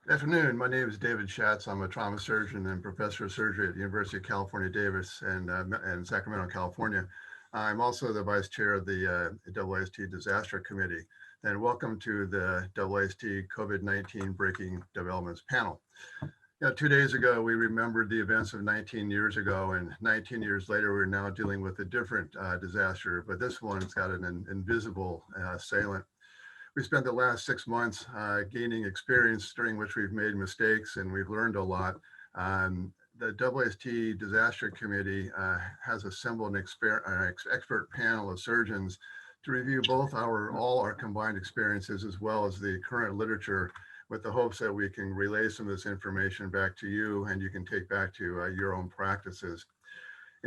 Good afternoon. My name is David Schatz. I'm a trauma surgeon and professor of surgery at the University of California, Davis and Sacramento, California. I'm also the vice chair of the AAST Disaster Committee. And welcome to the AAST COVID-19 Breaking Developments panel. 2 days ago, we remembered the events of 19 years ago, and 19 years later, we're now dealing with a different disaster, but this one's got an invisible assailant. We spent the last 6 months gaining experience during which we've made mistakes and we've learned a lot. The AAST Disaster Committee has assembled an expert panel of surgeons to review both all our combined experiences as well as the current literature, with the hopes that we can relay some of this information back to you and you can take back to your own practices.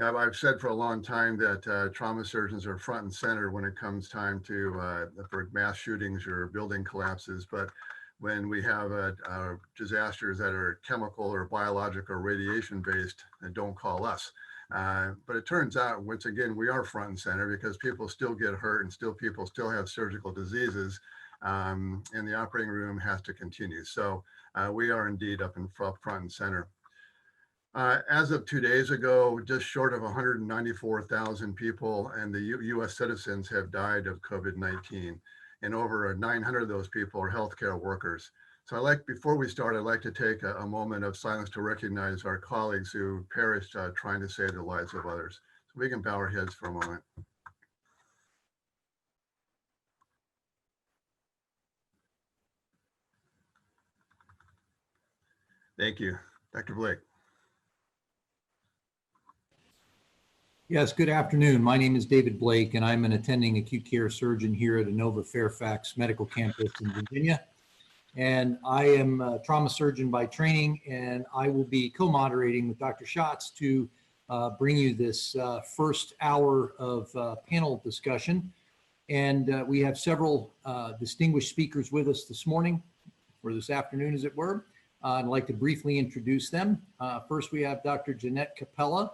I've said for a long time that trauma surgeons are front and center when it comes time to for mass shootings or building collapses. But when we have disasters that are chemical or biological or radiation based, don't call us. But it turns out, once again, we are front and center because people still get hurt and people still have surgical diseases, and the operating room has to continue. So we are indeed up in front and center. As of 2 days ago, just short of 194,000 people and the U.S. citizens have died of COVID-19, and over 900 of those people are healthcare workers. So before we start, I'd like to take a moment of silence to recognize our colleagues who perished trying to save the lives of others. So we can bow our heads for a moment. Thank you. Dr. Blake. Yes, good afternoon. My name is David Blake, and I'm an attending acute care surgeon here at Inova Fairfax Medical Campus in Virginia. And I am a trauma surgeon by training, and I will be co-moderating with Dr. Schatz to bring you this first hour of panel discussion. And we have several distinguished speakers with us this morning, or this afternoon, as it were. I'd like to briefly introduce them. First, we have Dr. Jeanette Capella,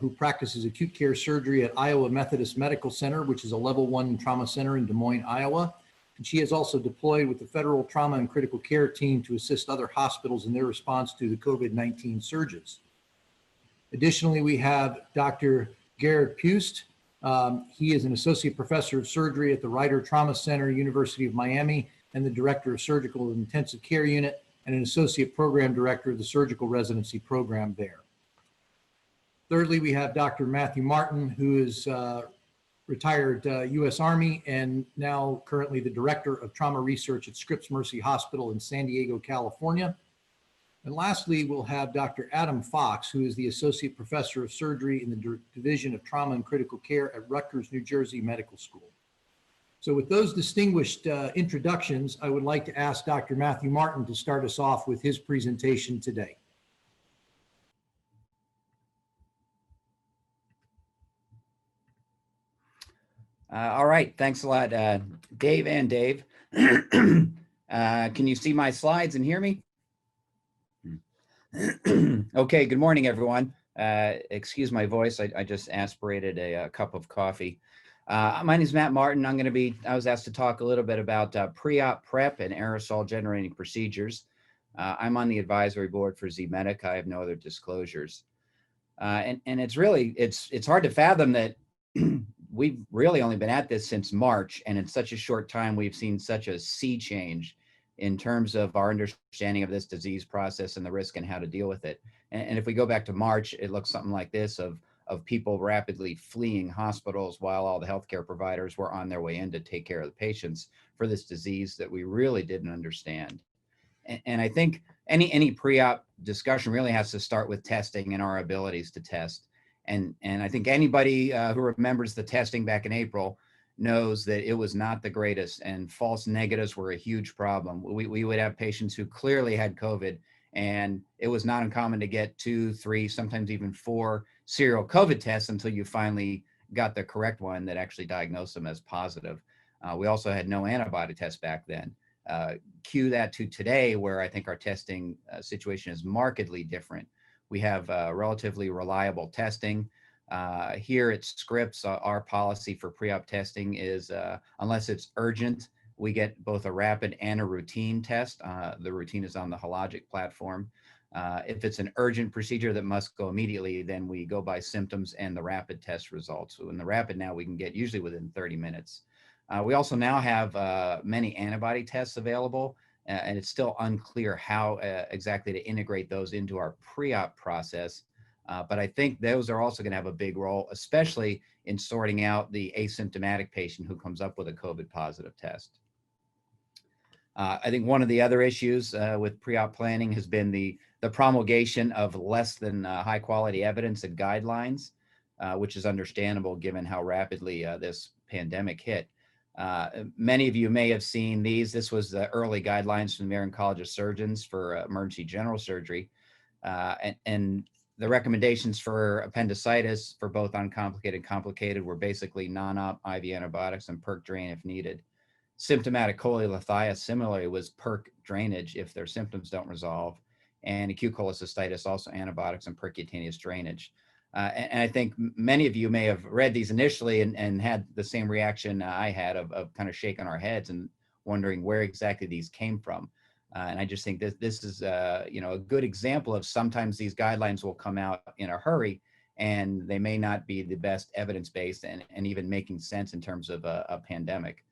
who practices acute care surgery at Iowa Methodist Medical Center, which is a level 1 trauma center in Des Moines, Iowa. And she has also deployed with the Federal Trauma and Critical Care Team to assist other hospitals in their response to the COVID-19 surges. Additionally, we have Dr. Gerard Pust. He is an associate professor of surgery at the Ryder Trauma Center, University of Miami, and the director of surgical and intensive care unit, and an associate program director of the surgical residency program there. Thirdly, we have Dr. Matthew Martin, who is retired U.S. Army and now currently the director of trauma research at Scripps Mercy Hospital in San Diego, California. And lastly, we'll have Dr. Adam Fox, who is the associate professor of surgery in the Division of Trauma and Critical Care at Rutgers, New Jersey Medical School. So with those distinguished introductions, I would like to ask Dr. Matthew Martin to start us off with his presentation today. All right, thanks a lot, Dave and Dave. Can you see my slides and hear me? Okay, good morning, everyone. Excuse my voice, I just aspirated a cup of coffee. My name is Matt Martin. I was asked to talk a little bit about pre-op prep and aerosol generating procedures. I'm on the advisory board for Z-Medic. I have no other disclosures. And it's hard to fathom that we've really only been at this since March, and in such a short time, we've seen such a sea change in terms of our understanding of this disease process and the risk and how to deal with it. And if we go back to March, it looks something like this of people rapidly fleeing hospitals while all the healthcare providers were on their way in to take care of the patients for this disease that we really didn't understand. And I think any pre-op discussion really has to start with testing and our abilities to test. And I think anybody who remembers the testing back in April knows that it was not the greatest, and false negatives were a huge problem. We would have patients who clearly had COVID, and it was not uncommon to get 2, 3, sometimes even 4 serial COVID tests until you finally got the correct one that actually diagnosed them as positive. We also had no antibody tests back then. Cue that to today, where I think our testing situation is markedly different. We have relatively reliable testing. Here at Scripps, our policy for pre-op testing is unless it's urgent, we get both a rapid and a routine test. The routine is on the Hologic platform. If it's an urgent procedure that must go immediately, then we go by symptoms and the rapid test results. So in the rapid now, we can get usually within 30 minutes. We also now have many antibody tests available, and it's still unclear how exactly to integrate those into our pre-op process. But I think those are also going to have a big role, especially in sorting out the asymptomatic patient who comes up with a COVID positive test. I think one of the other issues with pre-op planning has been the promulgation of less than high quality evidence and guidelines, which is understandable given how rapidly this pandemic hit. Many of you may have seen these. This was the early guidelines from the American College of Surgeons for emergency general surgery. And the recommendations for appendicitis for both uncomplicated and complicated were basically non-op IV antibiotics and perc drain if needed. Symptomatic cholelithias similarly was perc drainage if their symptoms don't resolve. And acute cholecystitis, also antibiotics and percutaneous drainage. And I think many of you may have read these initially and had the same reaction I had of kind of shaking our heads and wondering where exactly these came from. And I just think this is a good example of sometimes these guidelines will come out in a hurry and they may not be the best evidence-based and even making sense in terms of a pandemic.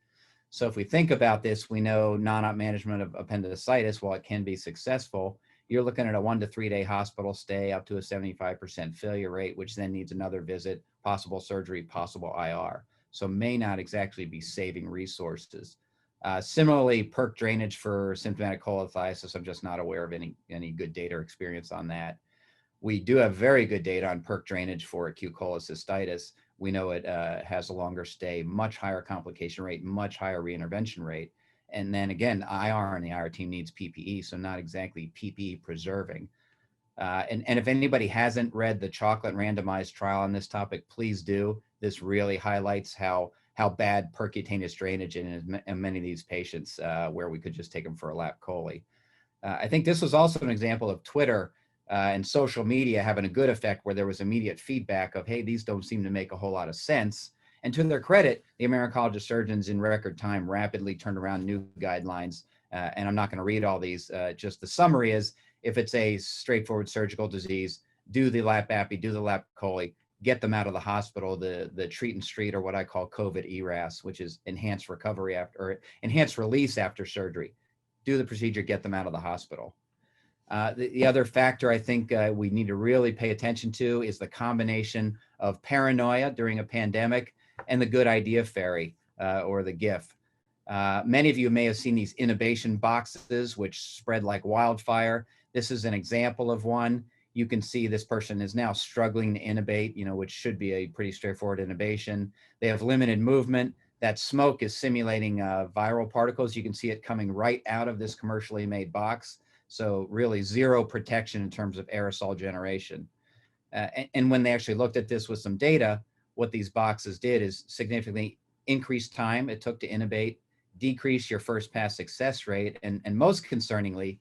So if we think about this, we know non-op management of appendicitis, while it can be successful, you're looking at a 1 to 3 day hospital stay up to a 75% failure rate, which then needs another visit, possible surgery, possible IR. So may not exactly be saving resources. Similarly, perc drainage for symptomatic cholelithiasis, I'm just not aware of any good data or experience on that. We do have very good data on perc drainage for acute cholecystitis. We know it has a longer stay, much higher complication rate, much higher reintervention rate. And then again, IR and the IR team needs PPE, so not exactly PPE preserving. And if anybody hasn't read the chocolate randomized trial on this topic, please do. This really highlights how bad percutaneous drainage is in many of these patients where we could just take them for a lap chole. I think this was also an example of Twitter and social media having a good effect where there was immediate feedback of, hey, these don't seem to make a whole lot of sense. And to their credit, the American College of Surgeons in record time rapidly turned around new guidelines. And I'm not going to read all these. Just the summary is, if it's a straightforward surgical disease, do the lap appy, do the lap chole, get them out of the hospital, the treat and street, or what I call COVID ERAS, which is enhanced recovery after, or enhanced release after surgery. Do the procedure, get them out of the hospital. The other factor I think we need to really pay attention to is the combination of paranoia during a pandemic and the good idea fairy, or the G.I.F. Many of you may have seen these intubation boxes, which spread like wildfire. This is an example of one. You can see this person is now struggling to intubate, which should be a pretty straightforward intubation. They have limited movement. That smoke is simulating viral particles. You can see it coming right out of this commercially made box. So really zero protection in terms of aerosol generation. And when they actually looked at this with some data, what these boxes did is significantly increase time it took to intubate, decrease your first pass success rate, and most concerningly,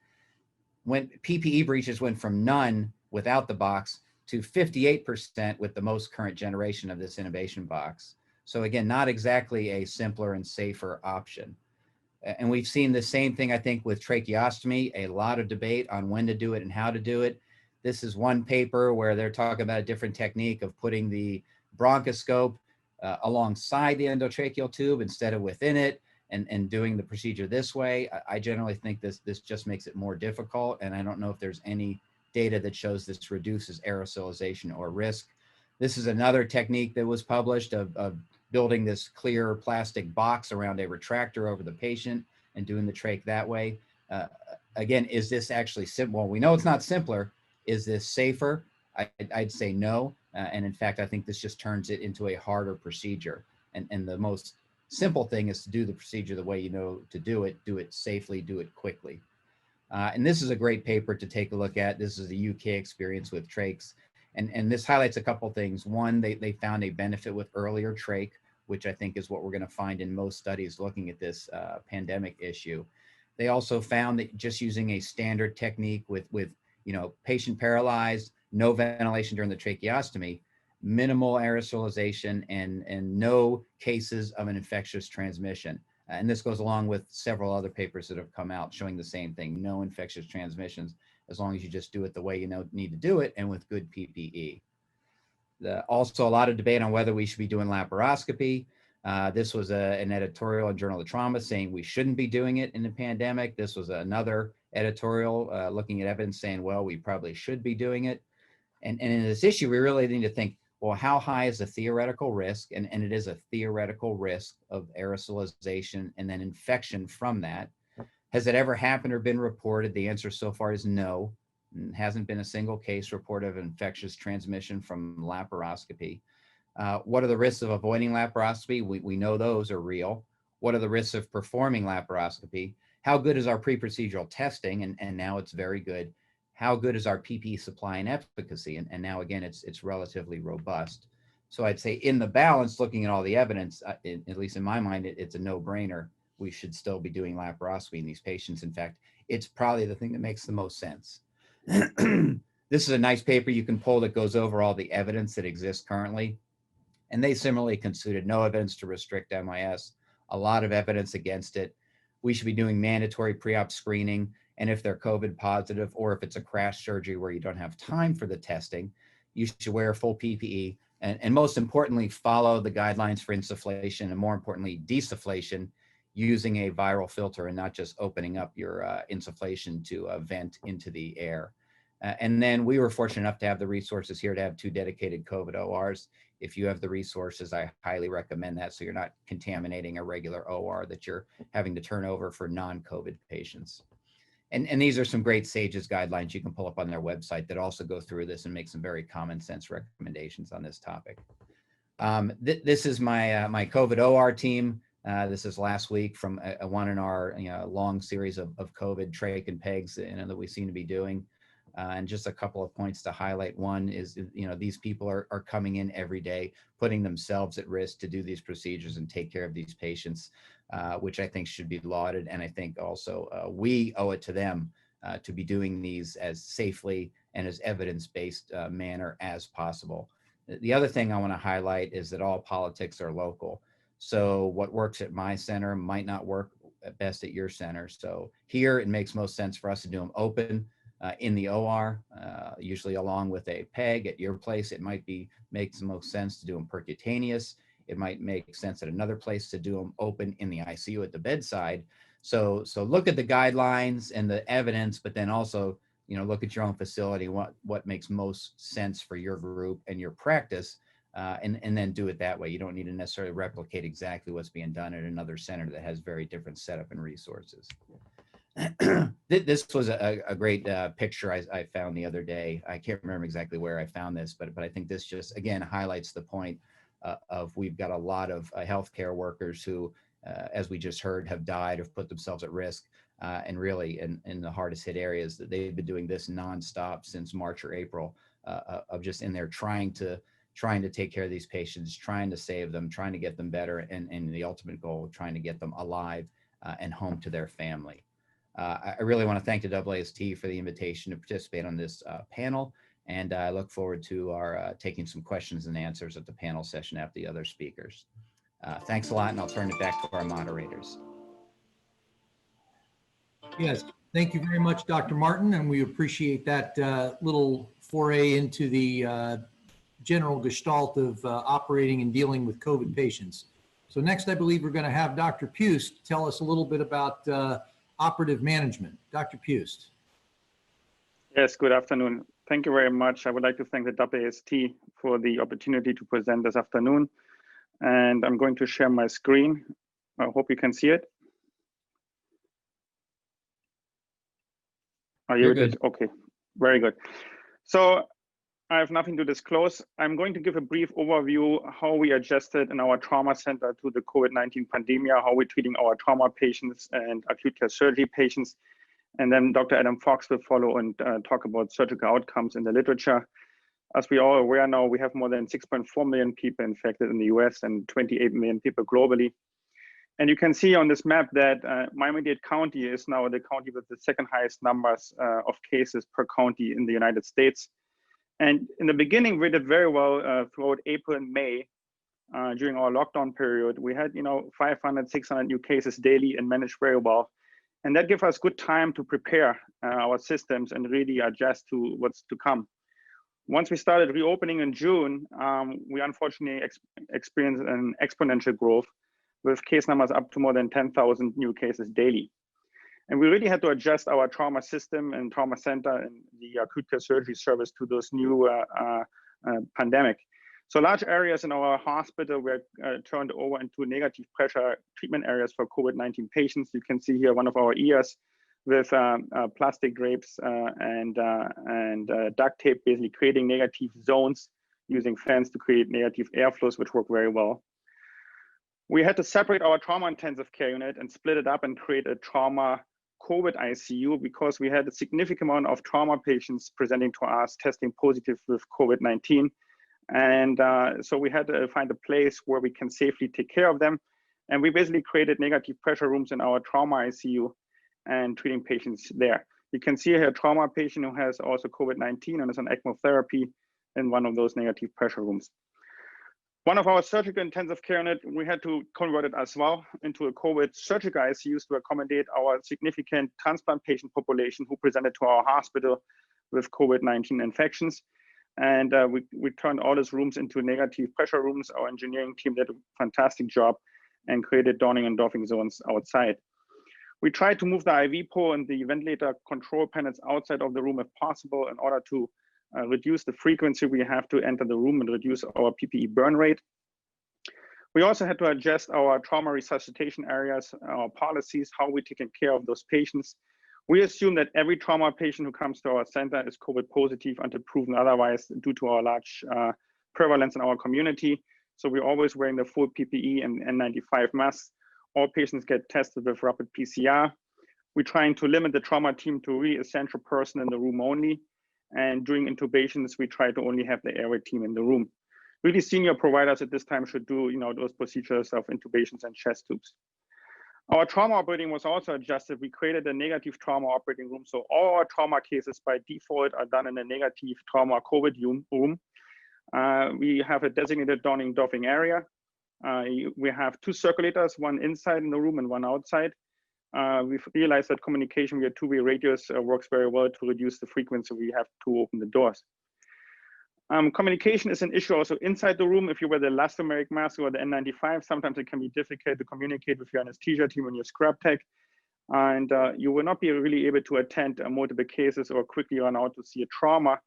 when PPE breaches went from none without the box to 58% with the most current generation of this intubation box. So again, not exactly a simpler and safer option. And we've seen the same thing, I think, with tracheostomy, a lot of debate on when to do it and how to do it. This is one paper where they're talking about a different technique of putting the bronchoscope alongside the endotracheal tube instead of within it, and doing the procedure this way. I generally think this just makes it more difficult, and I don't know if there's any data that shows this reduces aerosolization or risk. This is another technique that was published of building this clear plastic box around a retractor over the patient and doing the trach that way. Again, is this actually simple? Well, we know it's not simpler. Is this safer? I'd say no. And in fact, I think this just turns it into a harder procedure. And the most simple thing is to do the procedure the way you know to do it safely, do it quickly. And this is a great paper to take a look at. This is a UK experience with trachs. And this highlights a couple things. One, they found a benefit with earlier trach, which I think is what we're going to find in most studies looking at this pandemic issue. They also found that just using a standard technique with patient paralyzed, no ventilation during the tracheostomy, minimal aerosolization, and no cases of an infectious transmission. And this goes along with several other papers that have come out showing the same thing, no infectious transmissions, as long as you just do it the way you need to do it and with good PPE. Also, a lot of debate on whether we should be doing laparoscopy. This was an editorial in Journal of Trauma saying we shouldn't be doing it in the pandemic. This was another editorial looking at evidence saying, well, we probably should be doing it. And in this issue, we really need to think, well, how high is the theoretical risk? And it is a theoretical risk of aerosolization and then infection from that. Has it ever happened or been reported? The answer so far is no. Hasn't been a single case reported of infectious transmission from laparoscopy. What are the risks of avoiding laparoscopy? We know those are real. What are the risks of performing laparoscopy? How good is our pre-procedural testing? And now it's very good. How good is our PPE supply and efficacy? And now again, it's relatively robust. So I'd say in the balance, looking at all the evidence, at least in my mind, it's a no-brainer. We should still be doing laparoscopy in these patients. In fact, it's probably the thing that makes the most sense. This is a nice paper you can pull that goes over all the evidence that exists currently. And they similarly concluded no evidence to restrict MIS, a lot of evidence against it. We should be doing mandatory pre-op screening. And if they're COVID positive, or if it's a crash surgery where you don't have time for the testing, you should wear full PPE. And most importantly, follow the guidelines for insufflation and more importantly, desufflation using a viral filter and not just opening up your insufflation to vent into the air. And then we were fortunate enough to have the resources here to have 2 dedicated COVID ORs. If you have the resources, I highly recommend that so you're not contaminating a regular OR that you're having to turn over for non-COVID patients. And these are some great SAGES guidelines you can pull up on their website that also go through this and make some very common sense recommendations on this topic. This is my COVID OR team. This is last week from one in our long series of COVID trach and pegs that we seem to be doing. And just a couple of points to highlight. One is, these people are coming in every day, putting themselves at risk to do these procedures and take care of these patients, which I think should be lauded. And I think also we owe it to them to be doing these as safely and as evidence-based manner as possible. The other thing I want to highlight is that all politics are local. So what works at my center might not work best at your center. So here it makes most sense for us to do them open in the OR, usually along with a PEG. At your place, it might makes the most sense to do them percutaneous. It might make sense at another place to do them open in the ICU at the bedside. So look at the guidelines and the evidence, but then also, look at your own facility, what makes most sense for your group and your practice, and then do it that way. You don't need to necessarily replicate exactly what's being done at another center that has very different setup and resources. This was a great picture I found the other day. I can't remember exactly where I found this, but I think this just, again, highlights the point of we've got a lot of healthcare workers who, as we just heard, have died, have put themselves at risk, and really in the hardest hit areas, that they've been doing this nonstop since March or April, of just in there trying to take care of these patients, trying to save them, trying to get them better, and the ultimate goal, trying to get them alive and home to their family. I really want to thank the AAST for the invitation to participate on this panel, and I look forward to our taking some questions and answers at the panel session after the other speakers. Thanks a lot, and I'll turn it back to our moderators. Yes, thank you very much, Dr. Martin, and we appreciate that little foray into the general gestalt of operating and dealing with COVID patients. So next, I believe we're going to have Dr. Pust tell us a little bit about operative management. Dr. Pust. Yes, good afternoon. Thank you very much. I would like to thank the AAST for the opportunity to present this afternoon. And I'm going to share my screen. I hope you can see it. Are you good? Okay, very good. So I have nothing to disclose. I'm going to give a brief overview how we adjusted in our trauma center to the COVID-19 pandemic, how we're treating our trauma patients and acute care surgery patients. And then Dr. Adam Fox will follow and talk about surgical outcomes in the literature. As we are aware now, we have more than 6.4 million people infected in the US and 28 million people globally. And you can see on this map that Miami-Dade County is now the county with the second highest numbers of cases per county in the United States. And in the beginning, we did very well throughout April and May. during our lockdown period, we had 500, 600 new cases daily and managed very well. And that gave us good time to prepare our systems and really adjust to what's to come. Once we started reopening in June, we unfortunately experienced an exponential growth with case numbers up to more than 10,000 new cases daily. And we really had to adjust our trauma system and trauma center and the acute care surgery service to those new pandemic. So large areas in our hospital were turned over into negative pressure treatment areas for COVID-19 patients. You can see here one of our ERs with plastic drapes and duct tape, basically creating negative zones using fans to create negative airflows, which work very well. We had to separate our trauma intensive care unit and split it up and create a trauma COVID ICU because we had a significant amount of trauma patients presenting to us testing positive with COVID-19. And so we had to find a place where we can safely take care of them. And we basically created negative pressure rooms in our trauma ICU and treating patients there. You can see here a trauma patient who has also COVID-19 and is on ECMO therapy in one of those negative pressure rooms. One of our surgical intensive care unit, we had to convert it as well into a COVID surgical ICUs to accommodate our significant transplant patient population who presented to our hospital with COVID-19 infections. And we turned all those rooms into negative pressure rooms. Our engineering team did a fantastic job and created donning and doffing zones outside. We tried to move the IV pole and the ventilator control panels outside of the room if possible in order to reduce the frequency we have to enter the room and reduce our PPE burn rate. We also had to adjust our trauma resuscitation areas, our policies, how we're taking care of those patients. We assume that every trauma patient who comes to our center is COVID positive until proven otherwise due to our large prevalence in our community. So we're always wearing the full PPE and N95 masks. All patients get tested with rapid PCR. We're trying to limit the trauma team to really essential person in the room only. And during intubations, we try to only have the airway team in the room. Really senior providers at this time should do those procedures of intubations and chest tubes. Our trauma operating was also adjusted. We created a negative trauma operating room. So all our trauma cases by default are done in a negative trauma COVID room. We have a designated donning doffing area. We have two circulators, one inside in the room and one outside. We've realized that communication via two-way radios works very well to reduce the frequency we have to open the doors. Communication is an issue also inside the room. If you wear the elastomeric mask or the N95, sometimes it can be difficult to communicate with your anesthesia team and your scrub tech. And you will not be really able to attend multiple cases or quickly run out to see a trauma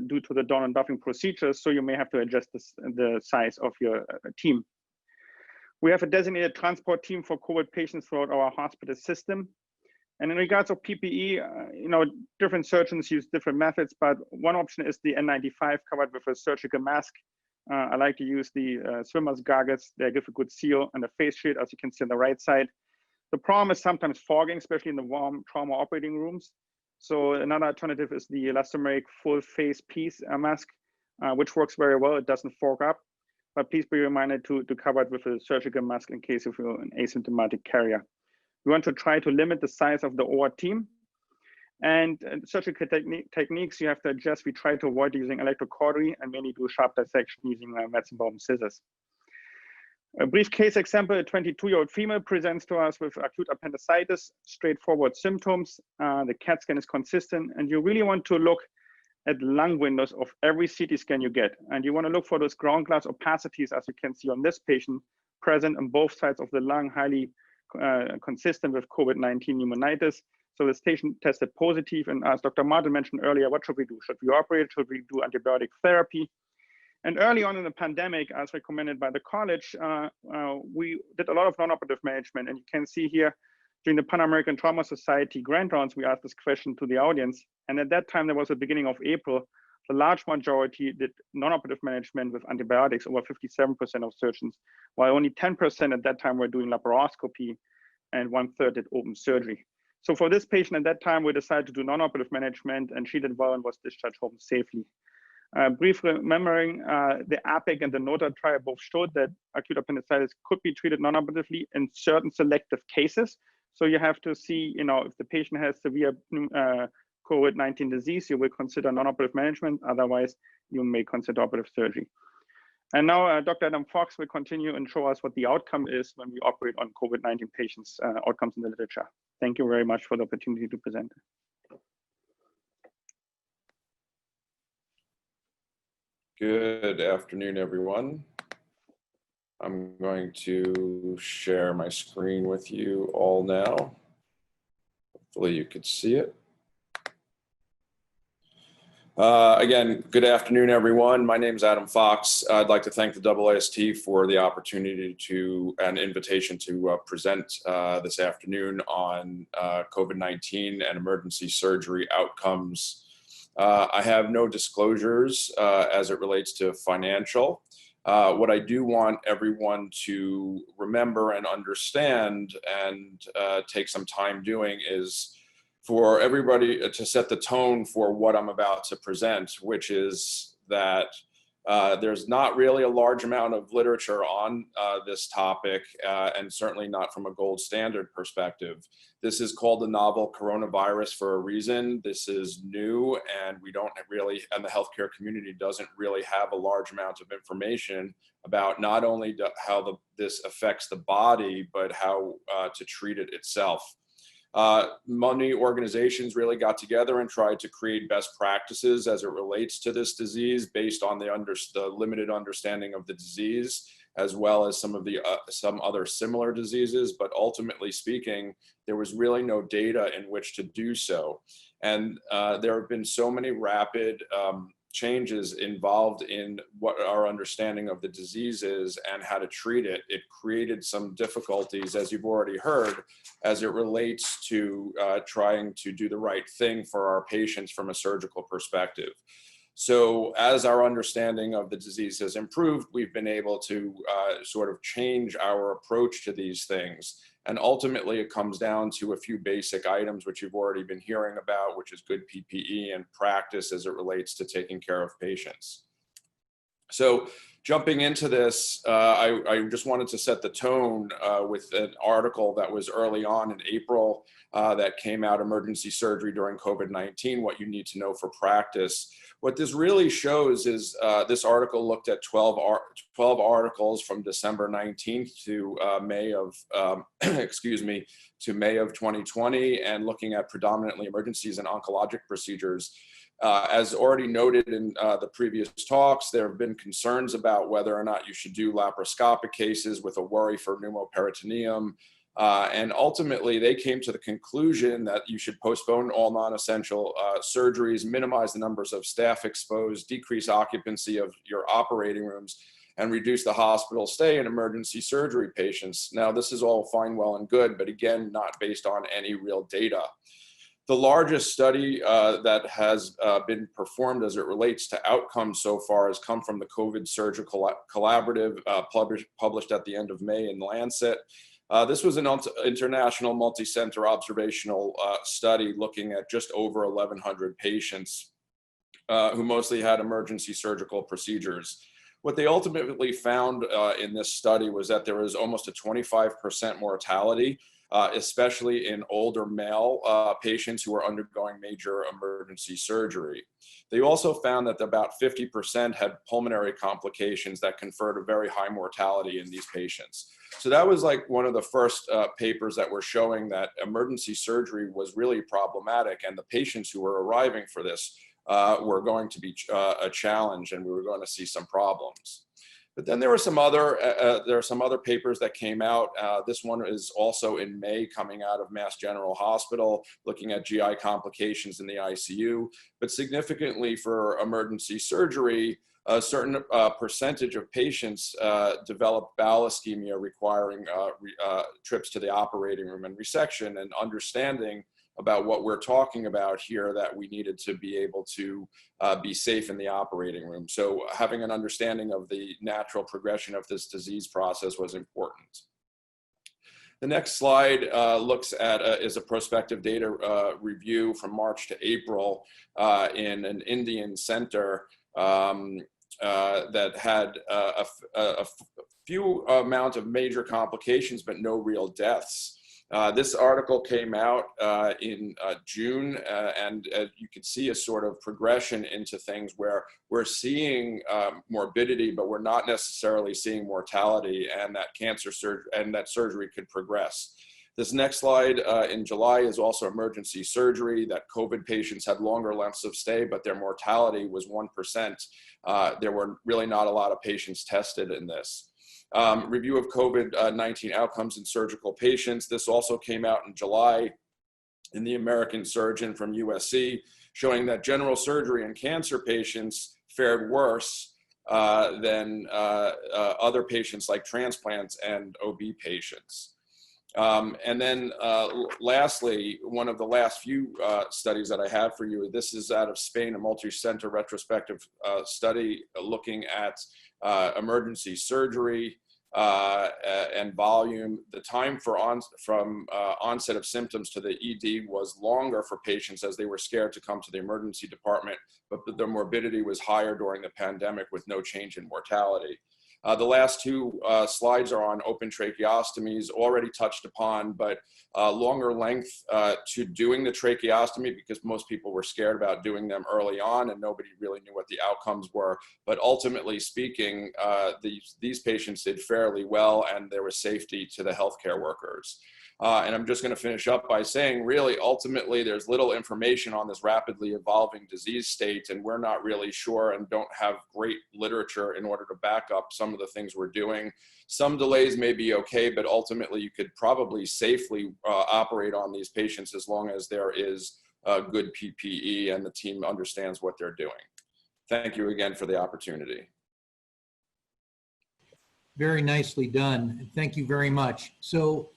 due to the don and doffing procedures. So you may have to adjust the size of your team. We have a designated transport team for COVID patients throughout our hospital system. And in regards of PPE, different surgeons use different methods, but one option is the N95 covered with a surgical mask. I like to use the swimmer's goggles. They give a good seal, and the face shield, as you can see on the right side. The problem is sometimes fogging, especially in the warm trauma operating rooms. So another alternative is the elastomeric full face piece mask, which works very well. It doesn't fog up, but please be reminded to cover it with a surgical mask in case if you're an asymptomatic carrier. We want to try to limit the size of the OR team. And surgical techniques you have to adjust. We try to avoid using electrocautery and mainly do sharp dissection using Metzenbaum scissors. A brief case example, a 22-year-old female presents to us with acute appendicitis, straightforward symptoms. The CAT scan is consistent, and you really want to look at lung windows of every CT scan you get. And you want to look for those ground glass opacities, as you can see on this patient, present on both sides of the lung, highly consistent with COVID-19 pneumonitis. So this patient tested positive, and as Dr. Martin mentioned earlier, what should we do? Should we operate? Should we do antibiotic therapy? And early on in the pandemic, as recommended by the college, we did a lot of non-operative management. And you can see here, during the Pan American Trauma Society grant rounds, we asked this question to the audience. And at that time, there was the beginning of April, the large majority did non-operative management with antibiotics, over 57% of surgeons, while only 10% at that time were doing laparoscopy and 1/3 did open surgery. So for this patient at that time, we decided to do non-operative management, and she did well and was discharged home safely. Brief remembering, the APPAC and the NOTA trial both showed that acute appendicitis could be treated non-operatively in certain selective cases. So you have to see, if the patient has severe COVID-19 disease, you will consider non-operative management. Otherwise, you may consider operative surgery. And now Dr. Adam Fox will continue and show us what the outcome is when we operate on COVID-19 patients' outcomes in the literature. Thank you very much for the opportunity to present. Good afternoon, everyone. I'm going to share my screen with you all now. Hopefully you could see it. Again, good afternoon, everyone. My name is Adam Fox. I'd like to thank the AAST for the opportunity and invitation to present this afternoon on COVID-19 and emergency surgery outcomes. I have no disclosures as it relates to financial. What I do want everyone to remember and understand and take some time doing is for everybody to set the tone for what I'm about to present, which is that there's not really a large amount of literature on this topic, and certainly not from a gold standard perspective. This is called the novel coronavirus for a reason. This is new, and we don't really, and the healthcare community doesn't really have a large amount of information about not only how this affects the body, but how to treat it itself. Many organizations really got together and tried to create best practices as it relates to this disease based on the limited understanding of the disease, as well as some other similar diseases. But ultimately speaking, there was really no data in which to do so. And there have been so many rapid changes involved in what our understanding of the disease is and how to treat it. It created some difficulties, as you've already heard, as it relates to trying to do the right thing for our patients from a surgical perspective. So as our understanding of the disease has improved, we've been able to sort of change our approach to these things. And ultimately, it comes down to a few basic items, which you've already been hearing about, which is good PPE and practice as it relates to taking care of patients. So jumping into this, I just wanted to set the tone with an article that was early on in April that came out, Emergency Surgery During COVID-19, What You Need to Know for Practice. What this really shows is this article looked at 12 articles from December 19th to May of, to May of 2020, and looking at predominantly emergencies and oncologic procedures. As already noted in the previous talks, there have been concerns about whether or not you should do laparoscopic cases with a worry for pneumoperitoneum. And ultimately, they came to the conclusion that you should postpone all non-essential surgeries, minimize the numbers of staff exposed, decrease occupancy of your operating rooms, and reduce the hospital stay in emergency surgery patients. Now, this is all fine, well, and good, but again, not based on any real data. The largest study that has been performed as it relates to outcomes so far has come from the COVID Surgical Collaborative, published at the end of May in Lancet. This was an international multi-center observational study looking at just over 1,100 patients who mostly had emergency surgical procedures. What they ultimately found in this study was that there was almost a 25% mortality, especially in older male patients who were undergoing major emergency surgery. They also found that about 50% had pulmonary complications that conferred a very high mortality in these patients. So that was like one of the first papers that were showing that emergency surgery was really problematic, and the patients who were arriving for this were going to be a challenge, and we were going to see some problems. But then there are some other papers that came out. This one is also in May, coming out of Mass General Hospital, looking at GI complications in the ICU. But significantly for emergency surgery, a certain percentage of patients develop bowel ischemia requiring trips to the operating room and resection, and understanding about what we're talking about here, that we needed to be able to be safe in the operating room. So having an understanding of the natural progression of this disease process was important. The next slide looks at is a prospective data review from March to April in an Indian center that had a few amount of major complications, but no real deaths. This article came out in June, and you could see a sort of progression into things where we're seeing morbidity, but we're not necessarily seeing mortality, and that surgery could progress. This next slide in July is also emergency surgery, that COVID patients had longer lengths of stay, but their mortality was 1%. There were really not a lot of patients tested in this. Review of COVID-19 outcomes in surgical patients. This also came out in July in the American Surgeon from USC, showing that general surgery in cancer patients fared worse than other patients like transplants and OB patients. And then lastly, one of the last few studies that I have for you, this is out of Spain, a multi-center retrospective study looking at emergency surgery and volume. The time from onset of symptoms to the ED was longer for patients as they were scared to come to the emergency department, but the morbidity was higher during the pandemic with no change in mortality. The last two slides are on open tracheostomies, already touched upon, but longer length to doing the tracheostomy because most people were scared about doing them early on and nobody really knew what the outcomes were. But ultimately speaking, these patients did fairly well and there was safety to the healthcare workers. And I'm just going to finish up by saying, really, ultimately, there's little information on this rapidly evolving disease state, and we're not really sure and don't have great literature in order to back up some of the things we're doing. Some delays may be okay, but ultimately, you could probably safely operate on these patients as long as there is good PPE and the team understands what they're doing. Thank you again for the opportunity. Very nicely done. Thank you very much. So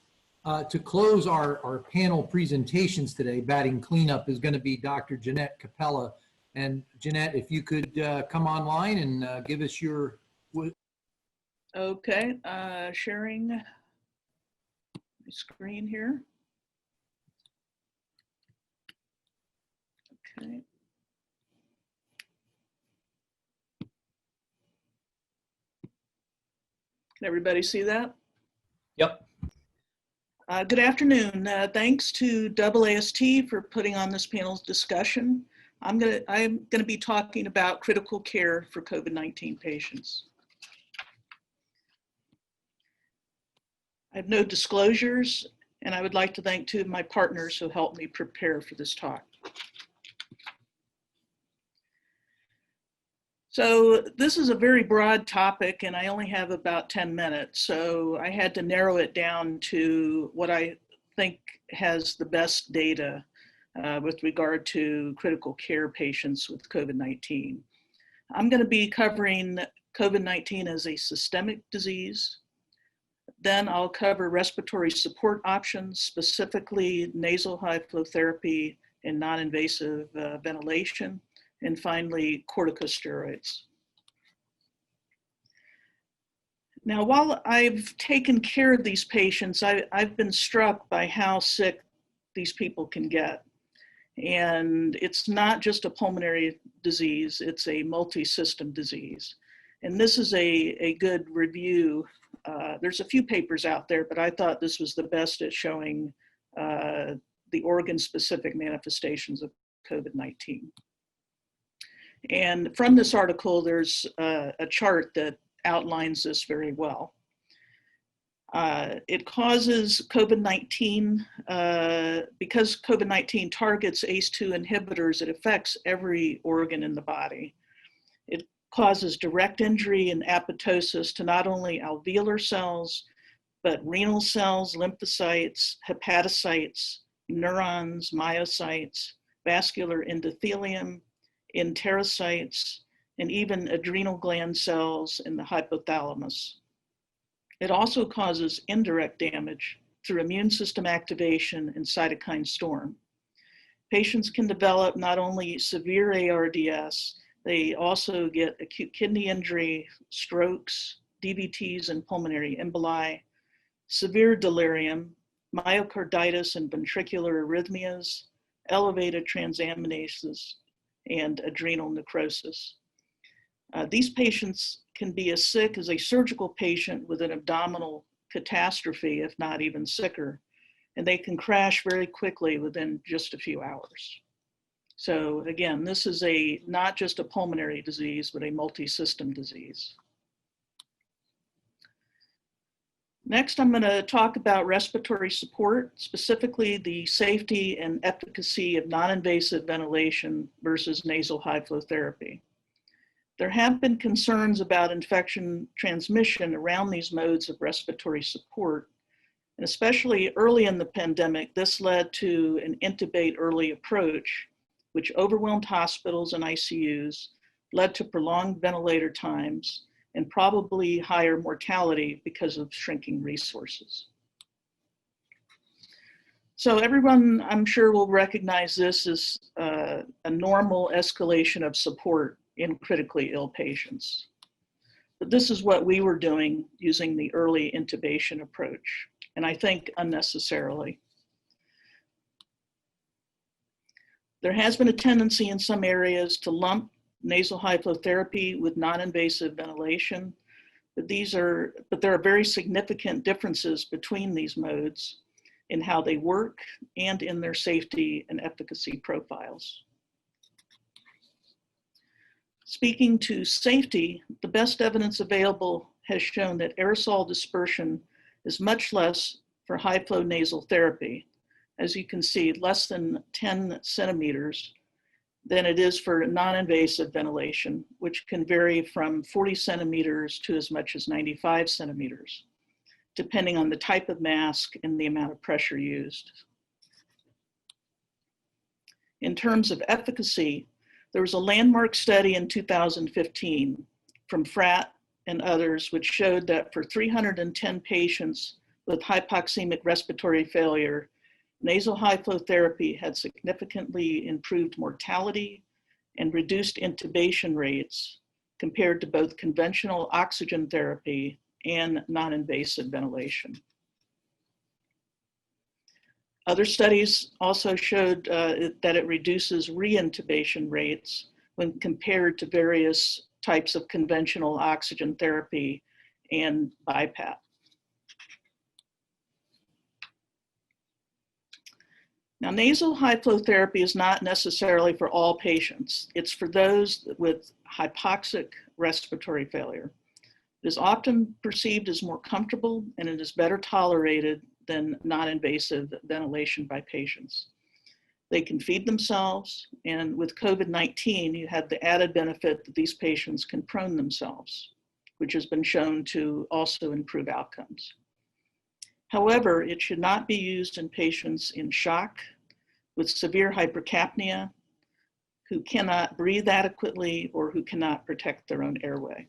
to close our panel presentations today, batting cleanup is going to be Dr. Jeanette Capella. And Jeanette, if you could come online and give us your... Okay, sharing my screen here. Okay. Can everybody see that? Yep. Good afternoon. Thanks to AAST for putting on this panel's discussion. I'm gonna be talking about critical care for COVID-19 patients. I have no disclosures, and I would like to thank two of my partners who helped me prepare for this talk. So this is a very broad topic and I only have about 10 minutes. So I had to narrow it down to what I think has the best data with regard to critical care patients with COVID-19. I'm going to be covering COVID-19 as a systemic disease. Then I'll cover respiratory support options, specifically nasal high flow therapy and non-invasive ventilation. And finally, corticosteroids. Now, while I've taken care of these patients, I've been struck by how sick these people can get. And it's not just a pulmonary disease, it's a multi-system disease. And this is a good review. There's a few papers out there, but I thought this was the best at showing the organ-specific manifestations of COVID-19. And from this article, there's a chart that outlines this very well. It causes COVID-19, because COVID-19 targets ACE2 inhibitors, it affects every organ in the body. It causes direct injury and apoptosis to not only alveolar cells, but renal cells, lymphocytes, hepatocytes, neurons, myocytes, vascular endothelium, enterocytes, and even adrenal gland cells in the hypothalamus. It also causes indirect damage through immune system activation and cytokine storm. Patients can develop not only severe ARDS, they also get acute kidney injury, strokes, DVTs and pulmonary emboli, severe delirium, myocarditis and ventricular arrhythmias, elevated transaminases, and adrenal necrosis. These patients can be as sick as a surgical patient with an abdominal catastrophe, if not even sicker. and they can crash very quickly within just a few hours. So again, this is not just a pulmonary disease, but a multi-system disease. Next, I'm going to talk about respiratory support, specifically the safety and efficacy of non-invasive ventilation versus nasal high flow therapy. There have been concerns about infection transmission around these modes of respiratory support, and especially early in the pandemic, this led to an intubate early approach, which overwhelmed hospitals and ICUs, led to prolonged ventilator times, and probably higher mortality because of shrinking resources. So everyone, I'm sure, will recognize this as a normal escalation of support in critically ill patients. But this is what we were doing using the early intubation approach, and I think unnecessarily. There has been a tendency in some areas to lump nasal high flow therapy with non-invasive ventilation, but there are very significant differences between these modes in how they work and in their safety and efficacy profiles. Speaking to safety, the best evidence available has shown that aerosol dispersion is much less for high flow nasal therapy. As you can see, less than 10 centimeters than it is for non-invasive ventilation, which can vary from 40 centimeters to as much as 95 centimeters, depending on the type of mask and the amount of pressure used. In terms of efficacy, there was a landmark study in 2015 from Fratt and others, which showed that for 310 patients with hypoxemic respiratory failure, nasal high flow therapy had significantly improved mortality and reduced intubation rates compared to both conventional oxygen therapy and non-invasive ventilation. Other studies also showed that it reduces reintubation rates when compared to various types of conventional oxygen therapy and BiPAP. Now, nasal high flow therapy is not necessarily for all patients. It's for those with hypoxic respiratory failure. It is often perceived as more comfortable and it is better tolerated than non-invasive ventilation by patients. They can feed themselves, and with COVID-19, you have the added benefit that these patients can prone themselves, which has been shown to also improve outcomes. However, it should not be used in patients in shock, with severe hypercapnia, who cannot breathe adequately or who cannot protect their own airway.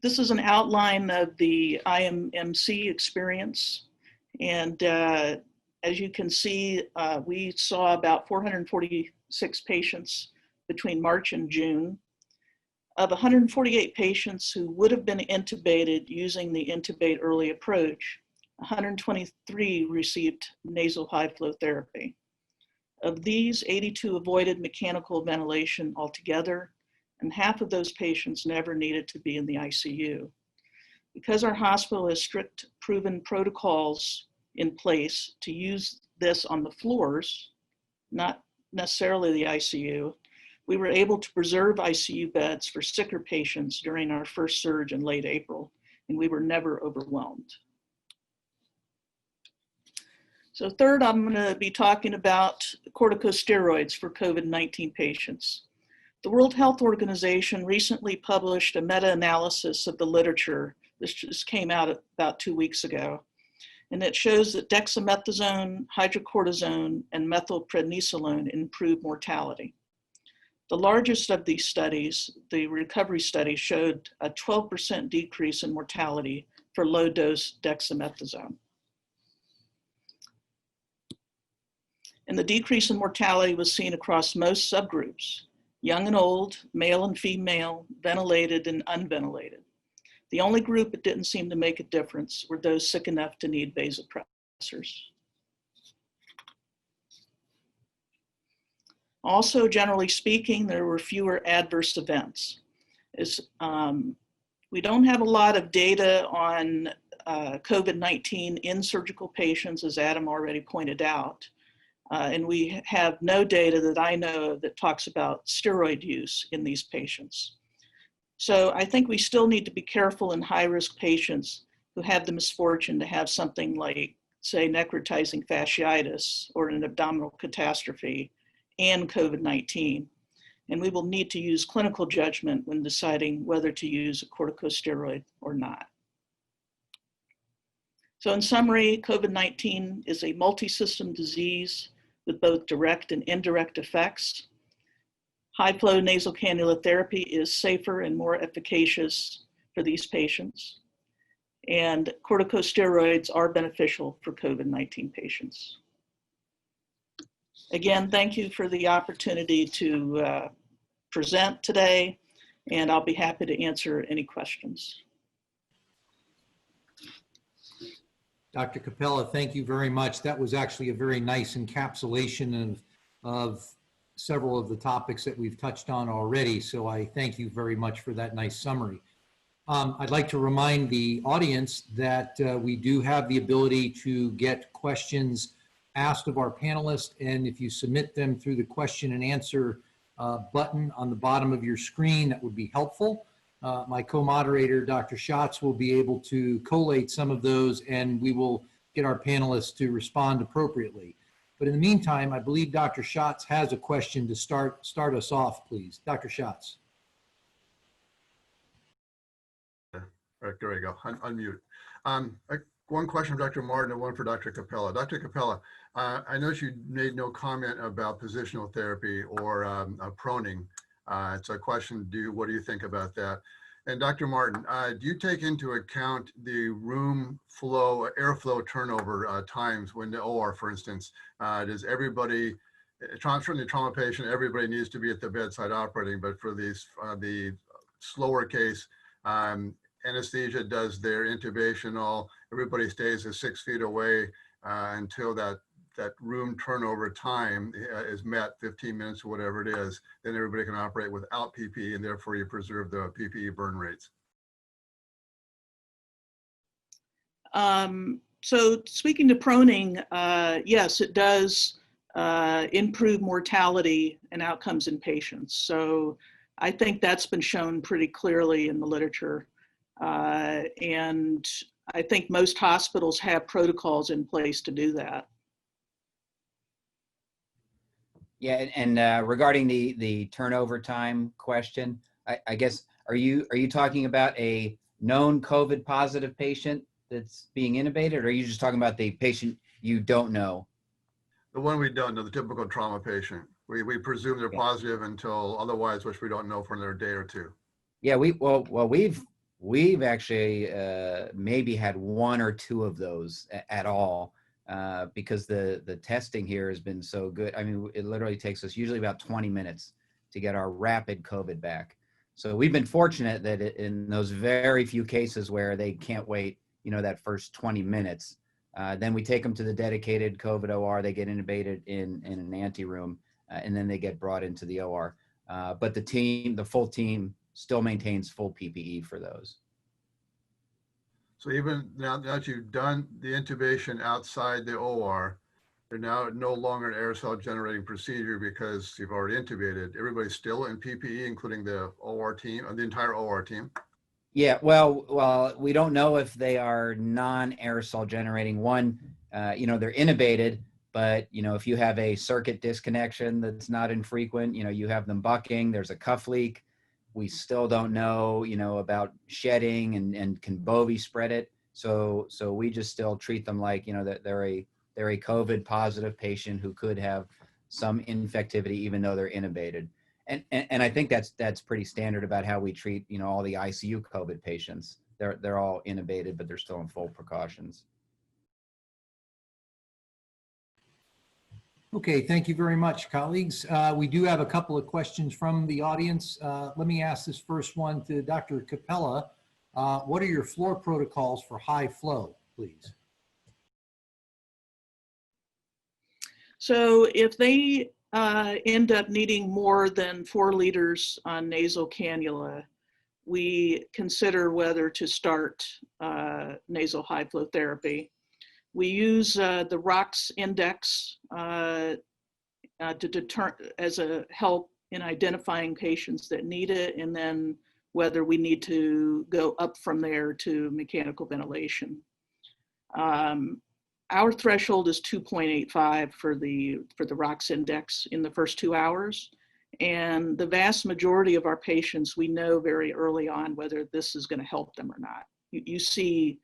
This is an outline of the IMMC experience. And as you can see, we saw about 446 patients between March and June. Of 148 patients who would have been intubated using the intubate early approach, 123 received nasal high flow therapy. Of these, 82 avoided mechanical ventilation altogether, and half of those patients never needed to be in the ICU. Because our hospital has strict proven protocols in place to use this on the floors, not necessarily the ICU, we were able to preserve ICU beds for sicker patients during our first surge in late April, and we were never overwhelmed. So third, I'm going to be talking about corticosteroids for COVID-19 patients. The World Health Organization recently published a meta-analysis of the literature. This just came out about 2 weeks ago. And it shows that dexamethasone, hydrocortisone, and methylprednisolone improve mortality. The largest of these studies, the recovery study, showed a 12% decrease in mortality for low-dose dexamethasone. And the decrease in mortality was seen across most subgroups: young and old, male and female, ventilated and unventilated. The only group it didn't seem to make a difference were those sick enough to need vasopressors. Also, generally speaking, there were fewer adverse events. We don't have a lot of data on COVID-19 in surgical patients, as Adam already pointed out. And we have no data that I know of that talks about steroid use in these patients. So I think we still need to be careful in high-risk patients who have the misfortune to have something like, say, necrotizing fasciitis or an abdominal catastrophe and COVID-19. And we will need to use clinical judgment when deciding whether to use a corticosteroid or not. So in summary, COVID-19 is a multi-system disease with both direct and indirect effects. High-flow nasal cannula therapy is safer and more efficacious for these patients. And corticosteroids are beneficial for COVID-19 patients. Again, thank you for the opportunity to present today, and I'll be happy to answer any questions. Dr. Capella, thank you very much. That was actually a very nice encapsulation of several of the topics that we've touched on already. So I thank you very much for that nice summary. I'd like to remind the audience that we do have the ability to get questions asked of our panelists. And if you submit them through the question and answer button on the bottom of your screen, that would be helpful. My co-moderator, Dr. Schatz, will be able to collate some of those, and we will get our panelists to respond appropriately. But in the meantime, I believe Dr. Schatz has a question to start us off, please. Dr. Schatz. All right, there we go. Unmute. One question for Dr. Martin and one for Dr. Capella. Dr. Capella, I know you made no comment about positional therapy or proning. It's a question, what do you think about that? And Dr. Martin, do you take into account the room flow, airflow turnover times when the OR, for instance, does everybody, certainly trauma patient, everybody needs to be at the bedside operating, but for these, the slower case, anesthesia does their intubation, everybody stays 6 feet away until that room turnover time is met, 15 minutes or whatever it is, then everybody can operate without PPE, and therefore you preserve the PPE burn rates. So speaking to proning, yes, it does improve mortality and outcomes in patients. So I think that's been shown pretty clearly in the literature. And I think most hospitals have protocols in place to do that. Yeah, and regarding the turnover time question, I guess, are you talking about a known COVID positive patient that's being intubated, or are you just talking about the patient you don't know? The one we don't know, the typical trauma patient. We presume they're positive until otherwise, which we don't know for another day or two. Yeah, we've actually maybe had one or two of those at all. Because the testing here has been so good. I mean, it literally takes us usually about 20 minutes to get our rapid COVID back. So we've been fortunate that in those very few cases where they can't wait, that first 20 minutes, then we take them to the dedicated COVID OR, they get intubated in an ante room, and then they get brought into the OR. But the full team still maintains full PPE for those. So even now that you've done the intubation outside the OR, they're now no longer an aerosol generating procedure because you've already intubated. Everybody's still in PPE, including the OR team, the entire OR team. Yeah, well, we don't know if they are non-aerosol generating. One, they're intubated, but if you have a circuit disconnection that's not infrequent, you have them bucking, there's a cuff leak. We still don't know, about shedding and can Bovie spread it. So we just still treat them like, that they're a COVID positive patient who could have some infectivity even though they're intubated. And I think that's pretty standard about how we treat, all the ICU COVID patients. They're all intubated, but they're still in full precautions. Okay, thank you very much, colleagues. We do have a couple of questions from the audience. Let me ask this first one to Dr. Capella. What are your floor protocols for high flow, please? So if they end up needing more than 4 liters on nasal cannula, we consider whether to start nasal high flow therapy. We use the ROX index to as a help in identifying patients that need it, and then whether we need to go up from there to mechanical ventilation. Our threshold is 2.85 for the ROX index in the first 2 hours. And the vast majority of our patients, we know very early on whether this is going to help them or not. You see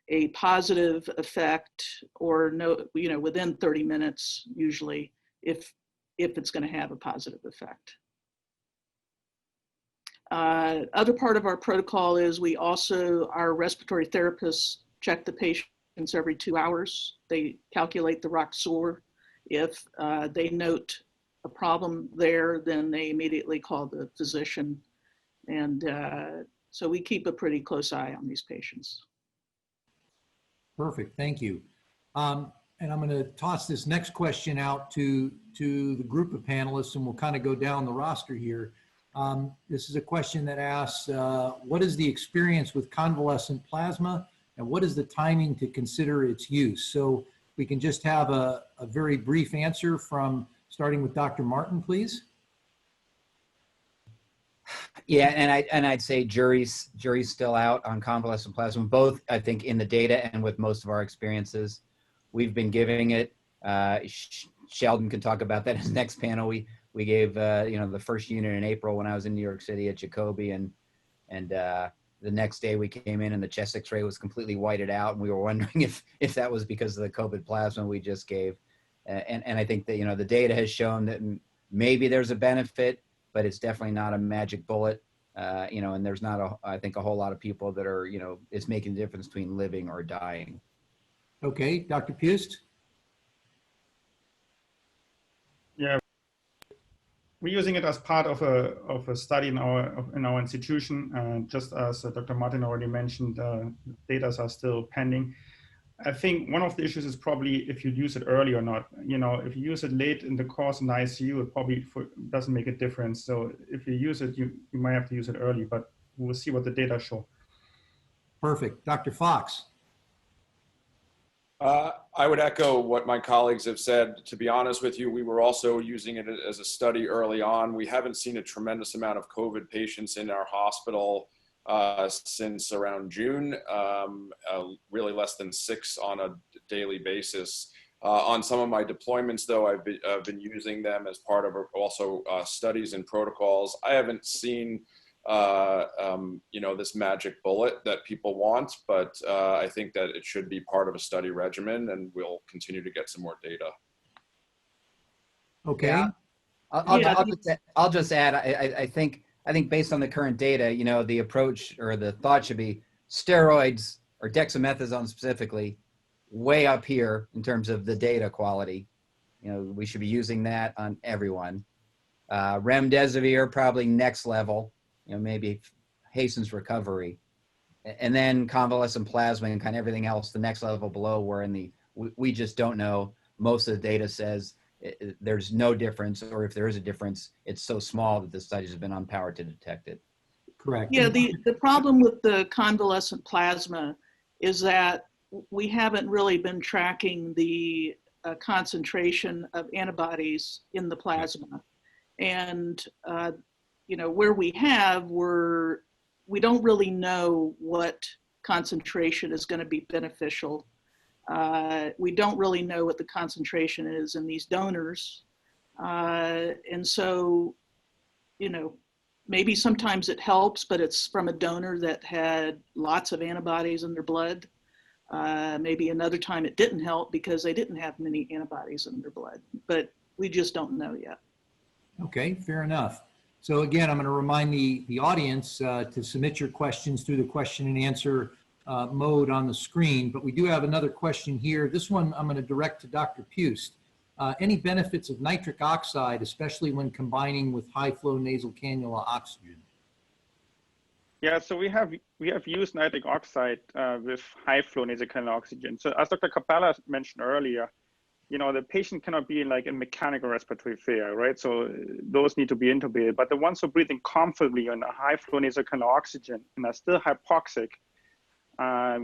a positive effect or no, within 30 minutes, usually, if it's going to have a positive effect. Other part of our protocol is our respiratory therapists check the patients every 2 hours. They calculate the ROX score. If they note a problem there, then they immediately call the physician. And so we keep a pretty close eye on these patients. Perfect, thank you. And I'm going to toss this next question out to the group of panelists, and we'll kind of go down the roster here. This is a question that asks, what is the experience with convalescent plasma, and what is the timing to consider its use? So we can just have a very brief answer from starting with Dr. Martin, please. Yeah, and I'd say jury's still out on convalescent plasma, both I think in the data and with most of our experiences. We've been giving it. Sheldon can talk about that in his next panel. We gave the first unit in April when I was in New York City at Jacobi, and the next day we came in and the chest X-ray was completely whited out, and we were wondering if that was because of the COVID plasma we just gave. And I think that the data has shown that maybe there's a benefit, but it's definitely not a magic bullet. And there's not I think a whole lot of people that are it's making the difference between living or dying. Okay, Dr. Pust. Yeah, we're using it as part of a study in our institution. Just as Dr. Martin already mentioned, data are still pending. I think one of the issues is probably if you use it early or not. If you use it late in the course in the ICU, it probably doesn't make a difference. So if you use it, you might have to use it early, but we'll see what the data show. Perfect. Dr. Fox. I would echo what my colleagues have said. To be honest with you, we were also using it as a study early on. We haven't seen a tremendous amount of COVID patients in our hospital since around June, really less than 6 on a daily basis. On some of my deployments, though, I've been using them as part of also studies and protocols. I haven't seen this magic bullet that people want, but I think that it should be part of a study regimen, and we'll continue to get some more data. Okay. Yeah. I'll just add, I think based on the current data, the approach or the thought should be steroids or dexamethasone specifically way up here in terms of the data quality. We should be using that on everyone. Remdesivir probably next level, maybe hastens recovery. And then convalescent plasma and kind of everything else, the next level below, we're we just don't know. Most of the data says there's no difference, or if there is a difference, it's so small that the studies have been unpowered to detect it. Correct. Yeah, the problem with the convalescent plasma is that we haven't really been tracking the concentration of antibodies in the plasma. And, where we have, we don't really know what concentration is going to be beneficial. We don't really know what the concentration is in these donors. And so, maybe sometimes it helps, but it's from a donor that had lots of antibodies in their blood. Maybe another time it didn't help because they didn't have many antibodies in their blood, but we just don't know yet. Okay, fair enough. So again, I'm going to remind the audience to submit your questions through the question and answer mode on the screen, but we do have another question here. This one I'm going to direct to Dr. Pust. Any benefits of nitric oxide, especially when combining with high flow nasal cannula oxygen? Yeah, so we have used nitric oxide with high flow nasal cannula oxygen. So as Dr. Capella mentioned earlier, the patient cannot be like in mechanical respiratory failure, right? So those need to be intubated. But the ones who are breathing comfortably on a high flow nasal oxygen and are still hypoxic,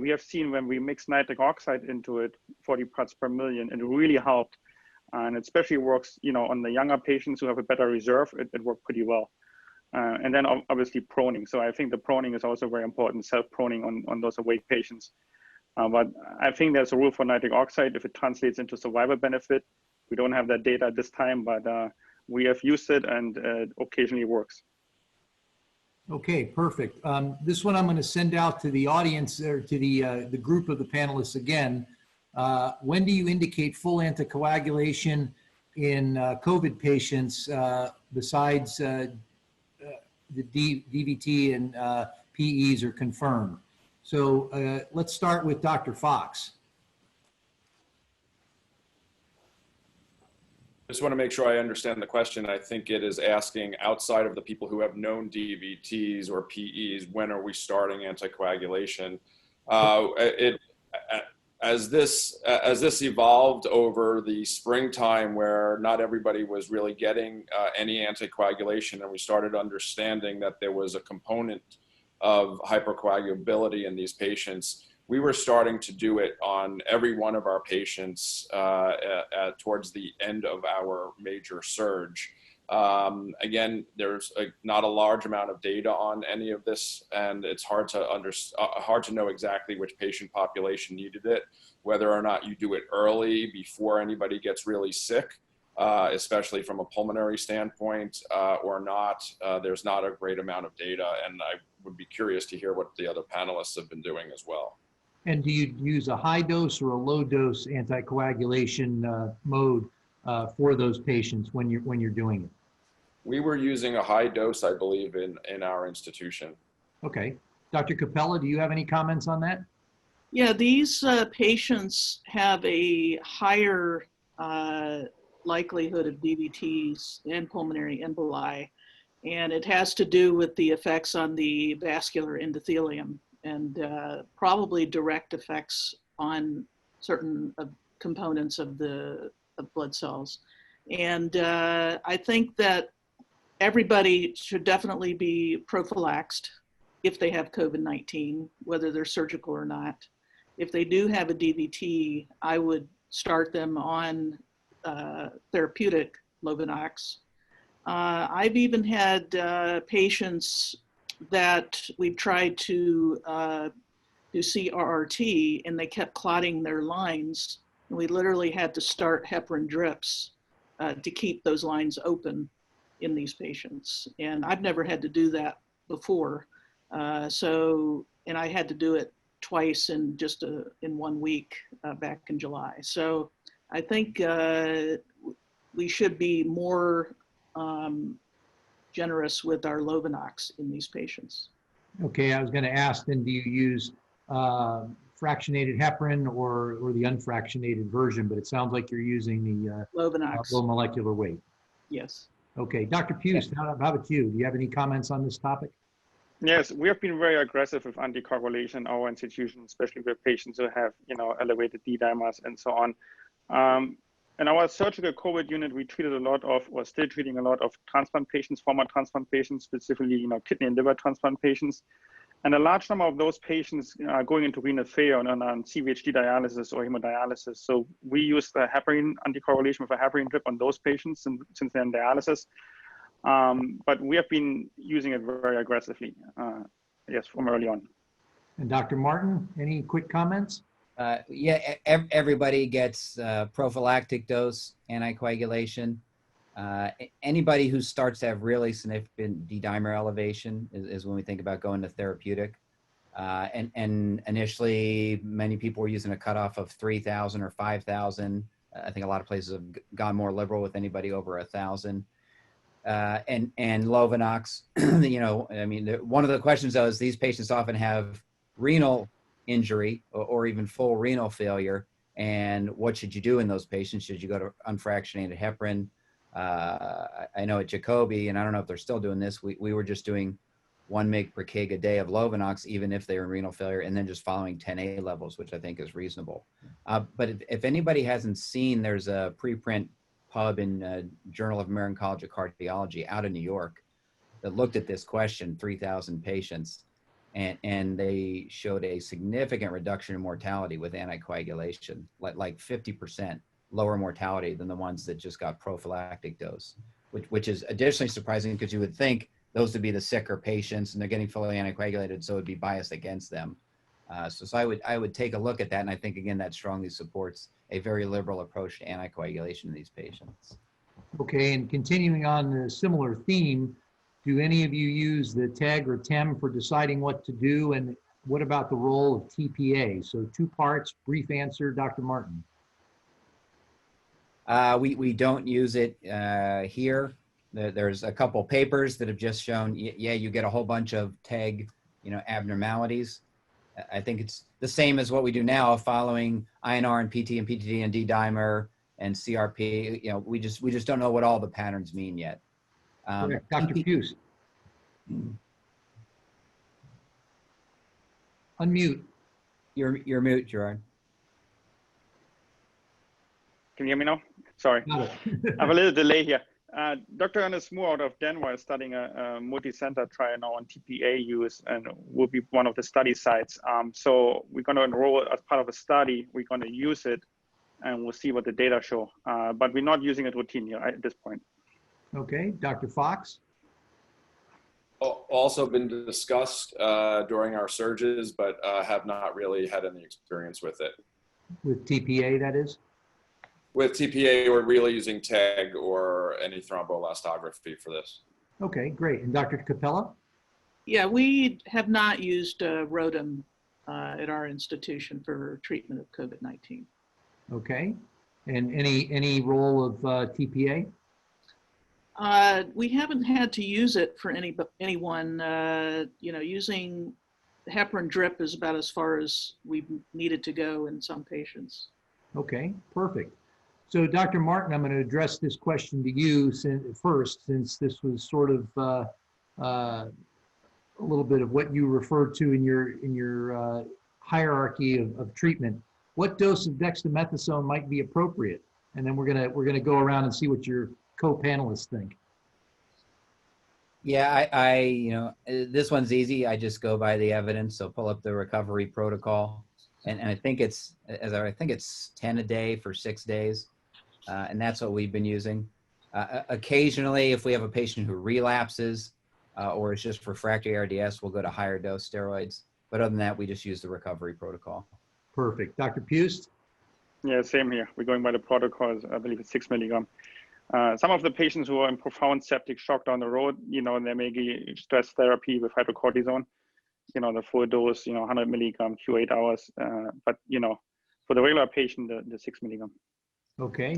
we have seen when we mix nitric oxide into it, 40 parts per million, it really helped. And it especially works, on the younger patients who have a better reserve, it worked pretty well. And then obviously proning. So I think the proning is also very important, self-proning on those awake patients. But I think there's a rule for nitric oxide if it translates into survival benefit. We don't have that data at this time, but we have used it and it occasionally works. Okay, perfect. This one I'm going to send out to the audience or to the group of the panelists again. When do you indicate full anticoagulation in COVID patients besides the DVT and PEs are confirmed? So let's start with Dr. Fox. Just want to make sure I understand the question. I think it is asking, outside of the people who have known DVTs or PEs, when are we starting anticoagulation? As this evolved over the springtime, where not everybody was really getting any anticoagulation, and we started understanding that there was a component of hypercoagulability in these patients, we were starting to do it on every one of our patients towards the end of our major surge. Again, there's not a large amount of data on any of this, and it's hard to know exactly which patient population needed it, whether or not you do it early before anybody gets really sick, especially from a pulmonary standpoint, or not. There's not a great amount of data, and I would be curious to hear what the other panelists have been doing as well. And do you use a high dose or a low dose anticoagulation mode for those patients when you're doing it? We were using a high dose, I believe, in our institution. Okay. Dr. Capella, do you have any comments on that? Yeah, these patients have a higher likelihood of DVTs and pulmonary emboli, and it has to do with the effects on the vascular endothelium and probably direct effects on certain components of the blood cells. And I think that everybody should definitely be prophylaxed if they have COVID-19, whether they're surgical or not. If they do have a DVT, I would start them on therapeutic Lovenox. I've even had patients that we've tried to do CRRT, and they kept clotting their lines. And we literally had to start heparin drips to keep those lines open in these patients. And I've never had to do that before. And I had to do it twice in just in 1 week back in July. So I think we should be more generous with our Lovenox in these patients. Okay, I was going to ask, then, do you use fractionated heparin or the unfractionated version? But it sounds like you're using the Lovenox. low molecular weight. Yes. Okay, Dr. Pugh, how about you? Do you have any comments on this topic? Yes, we have been very aggressive with anticoagulation in our institution, especially with patients who have, elevated D-dimers and so on. In our surgical COVID unit, we treated a lot of, or still treating a lot of transplant patients, former transplant patients, specifically, kidney and liver transplant patients. And a large number of those patients are going into renal failure and on CVHD dialysis or hemodialysis. So we use the heparin anticoagulation with a heparin drip on those patients since they're in dialysis. But we have been using it very aggressively, yes, from early on. And Dr. Martin, any quick comments? Yeah, everybody gets prophylactic dose anticoagulation. Anybody who starts to have really significant D-dimer elevation is when we think about going to therapeutic. And initially, many people were using a cutoff of 3,000 or 5,000. I think a lot of places have gone more liberal with anybody over 1,000. And Lovenox, one of the questions though is these patients often have renal injury or even full renal failure. And what should you do in those patients? Should you go to unfractionated heparin? I know at Jacobi, and I don't know if they're still doing this, we were just doing 1 mg per kg a day of Lovenox, even if they're in renal failure, and then just following 10A levels, which I think is reasonable. But if anybody hasn't seen, there's a preprint pub in Journal of American College of Cardiology out of New York that looked at this question, 3,000 patients, and they showed a significant reduction in mortality with anticoagulation, like 50% lower mortality than the ones that just got prophylactic dose, which is additionally surprising because you would think those would be the sicker patients and they're getting fully anticoagulated, so it would be biased against them. So I would take a look at that, and I think, again, that strongly supports a very liberal approach to anticoagulation in these patients. Okay, and continuing on a similar theme, do any of you use the TEG or TEM for deciding what to do? And what about the role of TPA? So 2 parts, brief answer, Dr. Martin. We don't use it here. There's a couple papers that have just shown, yeah, you get a whole bunch of TEG, abnormalities. I think it's the same as what we do now, following INR and PT and PTD and D-dimer and CRP. We just don't know what all the patterns mean yet. Dr. Hughes. Unmute. You're mute, Gerard. Can you hear me now? Sorry. I have a little delay here. Dr. Ernest Moore out of Denver is studying a multi-center trial now on TPA use and will be one of the study sites. So we're going to enroll as part of a study. We're going to use it and we'll see what the data show. But we're not using it routinely at this point. Okay, Dr. Fox? Also been discussed during our surges, but have not really had any experience with it. With TPA, that is? With TPA, we're really using TEG or any thromboelastography for this. Okay, great. And Dr. Capella? Yeah, we have not used ROTEM at our institution for treatment of COVID-19. Okay. And any role of TPA? We haven't had to use it for anyone. Using heparin drip is about as far as we've needed to go in some patients. Okay, perfect. So Dr. Martin, I'm going to address this question to you first, since this was sort of a little bit of what you referred to in your hierarchy of treatment. What dose of dexamethasone might be appropriate? And then we're gonna go around and see what your co-panelists think. Yeah, this one's easy. I just go by the evidence. So pull up the recovery protocol, and I think it's 10 a day for 6 days, and that's what we've been using. Occasionally, if we have a patient who relapses or is just refractory ARDS, we'll go to higher dose steroids. But other than that, we just use the recovery protocol. Perfect. Dr. Pust? Yeah, same here. We're going by the protocols. I believe it's 6 milligram. Some of the patients who are in profound septic shock down the road, they may get stress therapy with hydrocortisone, the full dose, 100 milligram Q8 hours. But, for the regular patient, the 6 milligram. Okay.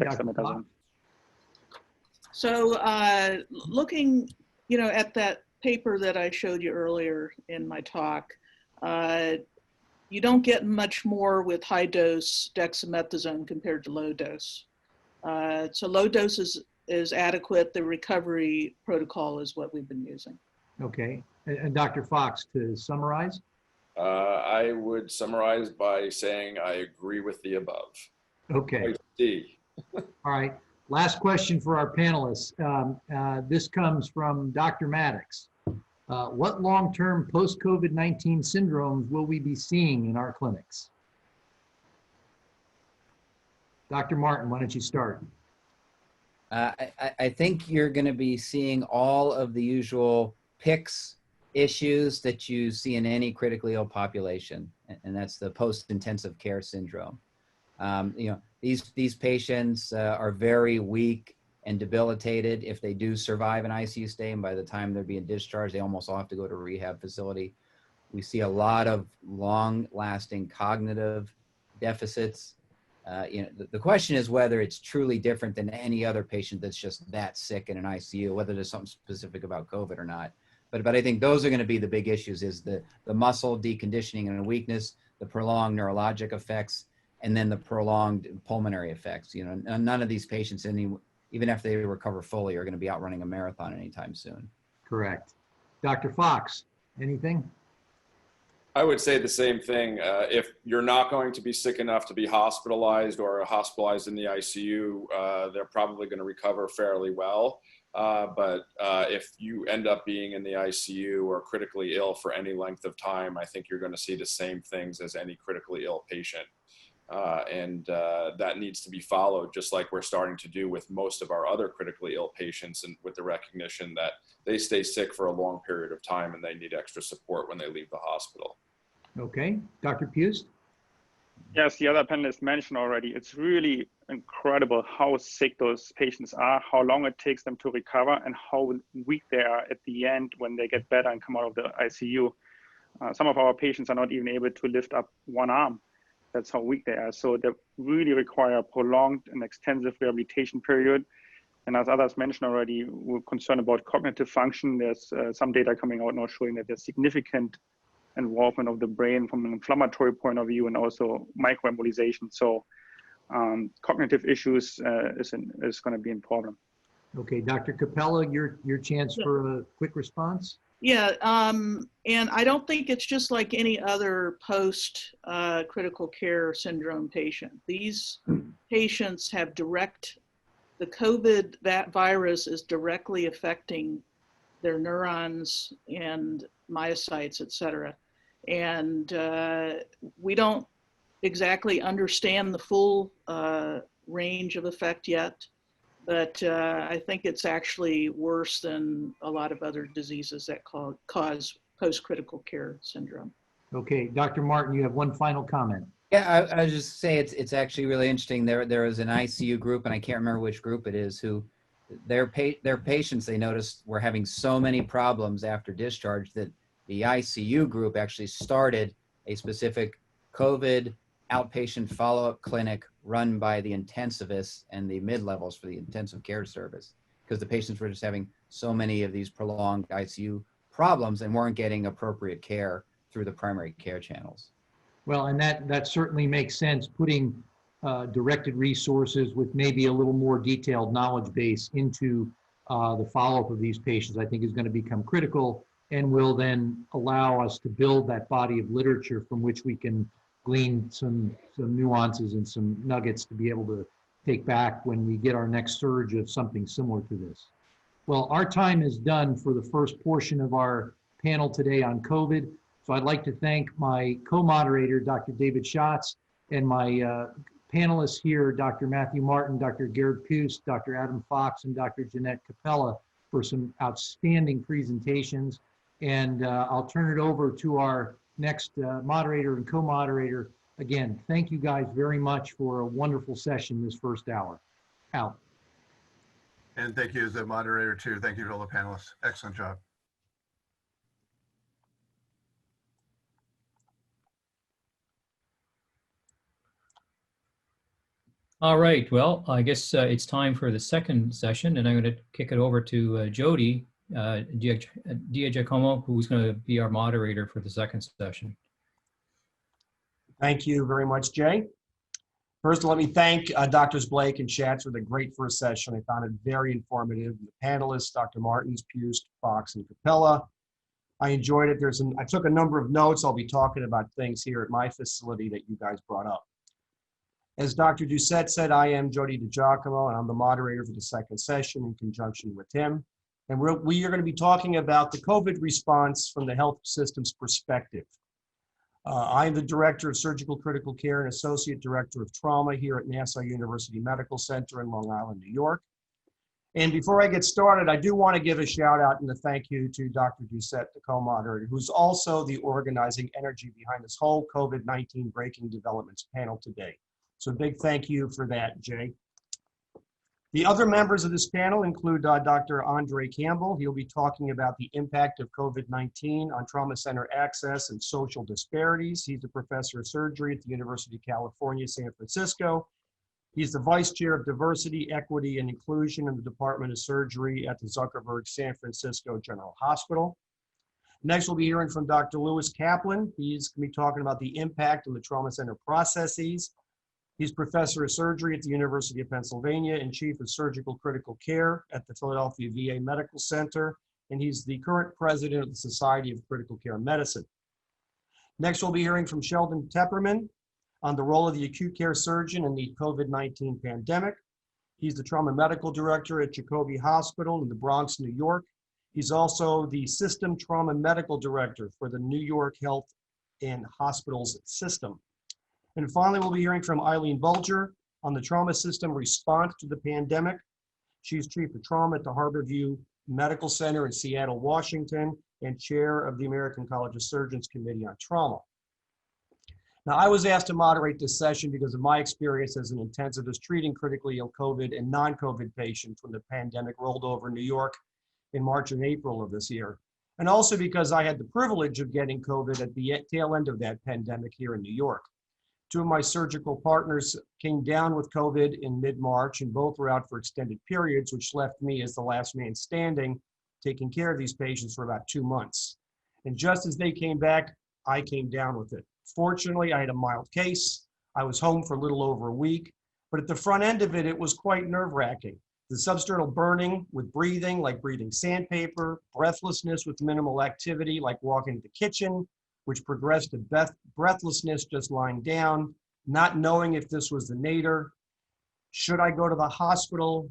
So looking, at that paper that I showed you earlier in my talk, you don't get much more with high dose dexamethasone compared to low dose. So low dose is adequate. The recovery protocol is what we've been using. Okay. And Dr. Fox, to summarize? I would summarize by saying I agree with the above. Okay. D. All right. Last question for our panelists. This comes from Dr. Maddox. What long-term post-COVID-19 syndromes will we be seeing in our clinics? Dr. Martin, why don't you start? I think you're going to be seeing all of the usual PICS issues that you see in any critically ill population, and that's the post-intensive care syndrome. These patients are very weak and debilitated. If they do survive an ICU stay, and by the time they're being discharged, they almost all have to go to a rehab facility. We see a lot of long-lasting cognitive deficits. The question is whether it's truly different than any other patient that's just that sick in an ICU, whether there's something specific about COVID or not. But I think those are going to be the big issues: is the muscle deconditioning and weakness, the prolonged neurologic effects, and then the prolonged pulmonary effects. None of these patients, even after they recover fully, are going to be out running a marathon anytime soon. Correct. Dr. Fox? anything? I would say the same thing. If you're not going to be sick enough to be hospitalized or hospitalized in the ICU, they're probably going to recover fairly well. But if you end up being in the ICU or critically ill for any length of time, I think you're going to see the same things as any critically ill patient. And that needs to be followed, just like we're starting to do with most of our other critically ill patients, and with the recognition that they stay sick for a long period of time and they need extra support when they leave the hospital. Okay, Dr. Pust? Yes, the other panelists mentioned already, it's really incredible how sick those patients are, how long it takes them to recover, and how weak they are at the end when they get better and come out of the ICU. Some of our patients are not even able to lift up one arm. That's how weak they are. So they really require a prolonged and extensive rehabilitation period. And as others mentioned already, we're concerned about cognitive function. There's some data coming out now showing that there's significant involvement of the brain from an inflammatory point of view, and also microembolization. So cognitive issues is going to be a problem. Okay, Dr. Capella, your chance for a quick response. Yeah, and I don't think it's just like any other post critical care syndrome patient. These patients have the COVID, that virus is directly affecting their neurons and myocytes, et cetera. And we don't exactly understand the full range of effect yet, but I think it's actually worse than a lot of other diseases that cause post-critical care syndrome. Okay, Dr. Martin, you have one final comment. Yeah, I was just say it's actually really interesting. There is an ICU group, and I can't remember which group it is, who their patients, they noticed, were having so many problems after discharge that the ICU group actually started a specific COVID outpatient follow-up clinic run by the intensivists and the mid-levels for the intensive care service, because the patients were just having so many of these prolonged ICU problems and weren't getting appropriate care through the primary care channels. Well, and that certainly makes sense, putting directed resources with maybe a little more detailed knowledge base into the follow-up of these patients, I think is going to become critical, and will then allow us to build that body of literature from which we can glean some nuances and some nuggets to be able to take back when we get our next surge of something similar to this. Well, our time is done for the first portion of our panel today on COVID. So I'd like to thank my co-moderator, Dr. David Schatz, and my panelists here, Dr. Matthew Martin, Dr. Gerd Pust, Dr. Adam Fox, and Dr. Jeanette Capella, for some outstanding presentations. And I'll turn it over to our next moderator and co-moderator. Again, thank you guys very much for a wonderful session this first hour. Out. And thank you as the moderator too. Thank you to all the panelists. Excellent job. All right, well, I guess it's time for the second session, and I'm going to kick it over to Jody Giacomo, who's going to be our moderator for the second session. Thank you very much, Jay. First, let me thank Drs. Blake and Schatz for the great first session. I found it very informative. The panelists, Dr. Martins, Pust, Fox, and Capella. I enjoyed it. I took a number of notes. I'll be talking about things here at my facility that you guys brought up. As Dr. Doucette said, I am Jody DiGiacomo, and I'm the moderator for the second session in conjunction with him. And we are going to be talking about the COVID response from the health system's perspective. I'm the Director of Surgical Critical Care and Associate Director of Trauma here at Nassau University Medical Center in Long Island, New York. And before I get started, I do want to give a shout out and a thank you to Dr. Doucette, the co-moderator, who's also the organizing energy behind this whole COVID-19 Breaking Developments panel today. So a big thank you for that, Jay. The other members of this panel include Dr. Andre Campbell. He'll be talking about the impact of COVID-19 on trauma center access and social disparities. He's a professor of surgery at the University of California, San Francisco. He's the vice chair of diversity, equity, and inclusion in the Department of Surgery at the Zuckerberg San Francisco General Hospital. Next, we'll be hearing from Dr. Lewis Kaplan. He's going to be talking about the impact on the trauma center processes. He's professor of surgery at the University of Pennsylvania and chief of surgical critical care at the Philadelphia VA Medical Center. and he's the current president of the Society of Critical Care Medicine. Next, we'll be hearing from Sheldon Tepperman on the role of the acute care surgeon in the COVID-19 pandemic. He's the trauma medical director at Jacobi Hospital in the Bronx, New York. He's also the system trauma medical director for the New York Health and Hospitals system. And finally, we'll be hearing from Eileen Bulger on the trauma system response to the pandemic. She's chief of trauma at the Harborview Medical Center in Seattle, Washington, and chair of the American College of Surgeons Committee on Trauma. Now, I was asked to moderate this session because of my experience as an intensivist treating critically ill COVID and non-COVID patients when the pandemic rolled over New York in March and April of this year. And also because I had the privilege of getting COVID at the tail end of that pandemic here in New York. Two of my surgical partners came down with COVID in mid-March, and both were out for extended periods, which left me as the last man standing, taking care of these patients for about 2 months. And just as they came back, I came down with it. Fortunately, I had a mild case. I was home for a little over a week, but at the front end of it, it was quite nerve-wracking. The substernal burning with breathing, like breathing sandpaper, breathlessness with minimal activity, like walking to the kitchen, which progressed to breathlessness just lying down, not knowing if this was the nadir. Should I go to the hospital?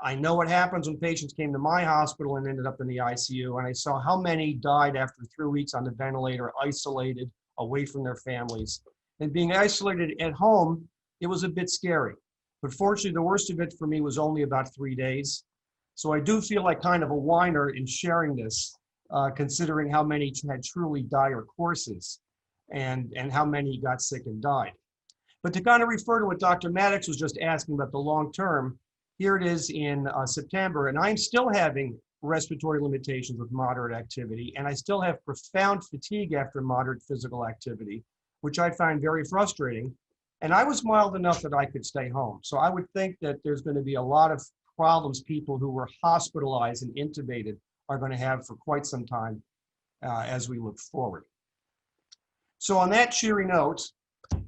I know what happens when patients came to my hospital and ended up in the ICU, and I saw how many died after 3 weeks on the ventilator, isolated, away from their families. And being isolated at home, it was a bit scary. But fortunately, the worst of it for me was only about 3 days. So I do feel like kind of a whiner in sharing this, considering how many had truly dire courses and how many got sick and died. But to kind of refer to what Dr. Maddox was just asking about the long term, here it is in September, and I'm still having respiratory limitations with moderate activity, and I still have profound fatigue after moderate physical activity, which I find very frustrating. And I was mild enough that I could stay home. So I would think that there's going to be a lot of problems people who were hospitalized and intubated are going to have for quite some time as we look forward. So on that cheery note,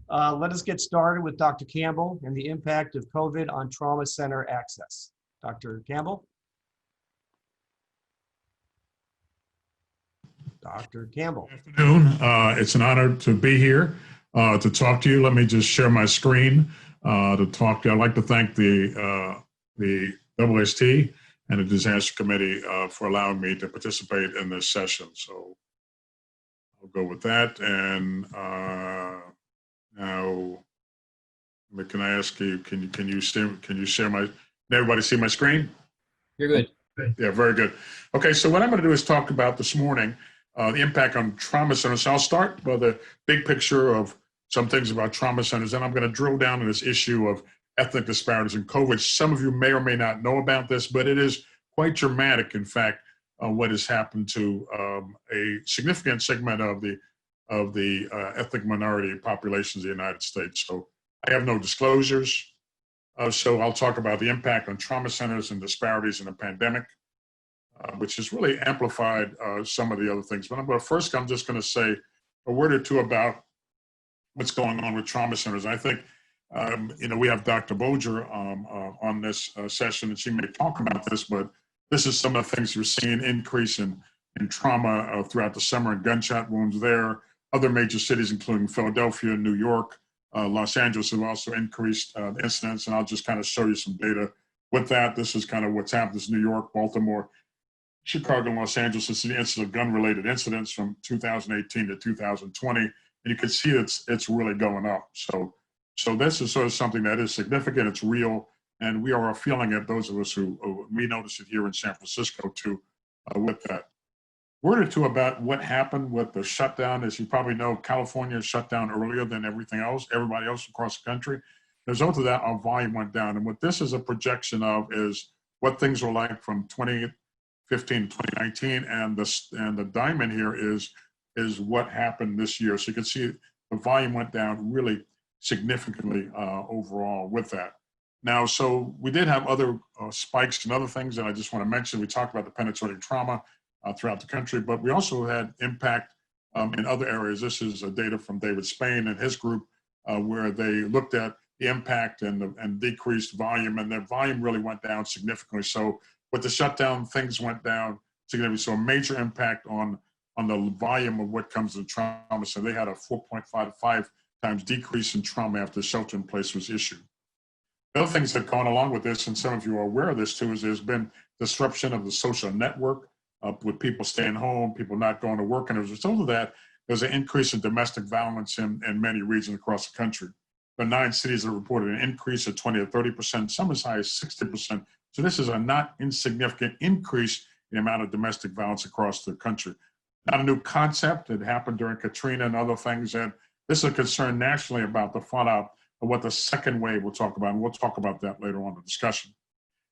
let us get started with Dr. Campbell and the impact of COVID on trauma center access. Dr. Campbell? Dr. Campbell. Good afternoon. It's an honor to be here to talk to you. Let me just share my screen to talk to you. I'd like to thank the AAST and the Disaster Committee for allowing me to participate in this session. So I'll go with that. And now, can I ask you, can you share my, can everybody see my screen? You're good. Yeah, very good. Okay, so what I'm going to do is talk about this morning the impact on trauma centers. So I'll start with a big picture of some things about trauma centers, and I'm going to drill down on this issue of ethnic disparities in COVID. Some of you may or may not know about this, but it is quite dramatic, in fact, what has happened to a significant segment of the ethnic minority populations of the United States. So I have no disclosures. So I'll talk about the impact on trauma centers and disparities in the pandemic, which has really amplified some of the other things. But first, I'm just going to say a word or two about what's going on with trauma centers. I think, we have Dr. Bulger on this session, and she may talk about this, but this is some of the things we're seeing: increase in trauma throughout the summer and gunshot wounds there. Other major cities, including Philadelphia, New York, Los Angeles, have also increased incidents, and I'll just kind of show you some data with that. This is kind of what's happened. This is New York, Baltimore, Chicago, and Los Angeles. This is the incident of gun-related incidents from 2018 to 2020, and you can see it's really going up. So this is sort of something that is significant. It's real, and we are feeling it. Those of us who we notice it here in San Francisco too, with that. Word or two about what happened with the shutdown. As you probably know, California shut down earlier than everybody else across the country. As a result of that, our volume went down. And what this is a projection of is what things were like from 2015 to 2019. And the diamond here is what happened this year. So you can see the volume went down really significantly overall with that. Now, so we did have other spikes and other things that I just want to mention. We talked about the penetrating trauma throughout the country, but we also had impact in other areas. This is data from David Spain and his group where they looked at the impact and decreased volume, and their volume really went down significantly. So with the shutdown, things went down significant. So a major impact on the volume of what comes to trauma. So they had a 4.55 times decrease in trauma after shelter in place was issued. The other things that gone along with this, and some of you are aware of this too, is there's been disruption of the social network with people staying home, people not going to work. And as a result of that, there's an increase in domestic violence in many regions across the country. There are 9 cities that reported an increase of 20 to 30%, some as high as 60%. So this is a not insignificant increase in the amount of domestic violence across the country. Not a new concept. It happened during Katrina and other things. And this is a concern nationally about the fallout of what the second wave will talk about. And we'll talk about that later on in the discussion.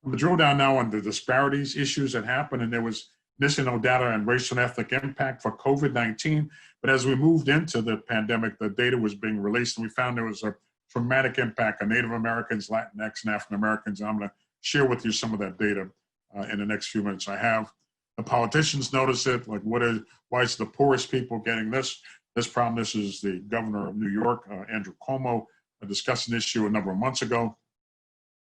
We drill down now on the disparities issues that happened. And there was national data on racial and ethnic impact for COVID-19. But as we moved into the pandemic, the data was being released and we found there was a traumatic impact on Native Americans, Latinx, and African Americans. And I'm going to share with you some of that data in the next few minutes I have. The politicians notice it, like why is the poorest people getting this problem? This is the governor of New York, Andrew Cuomo, discussed an issue a number of months ago.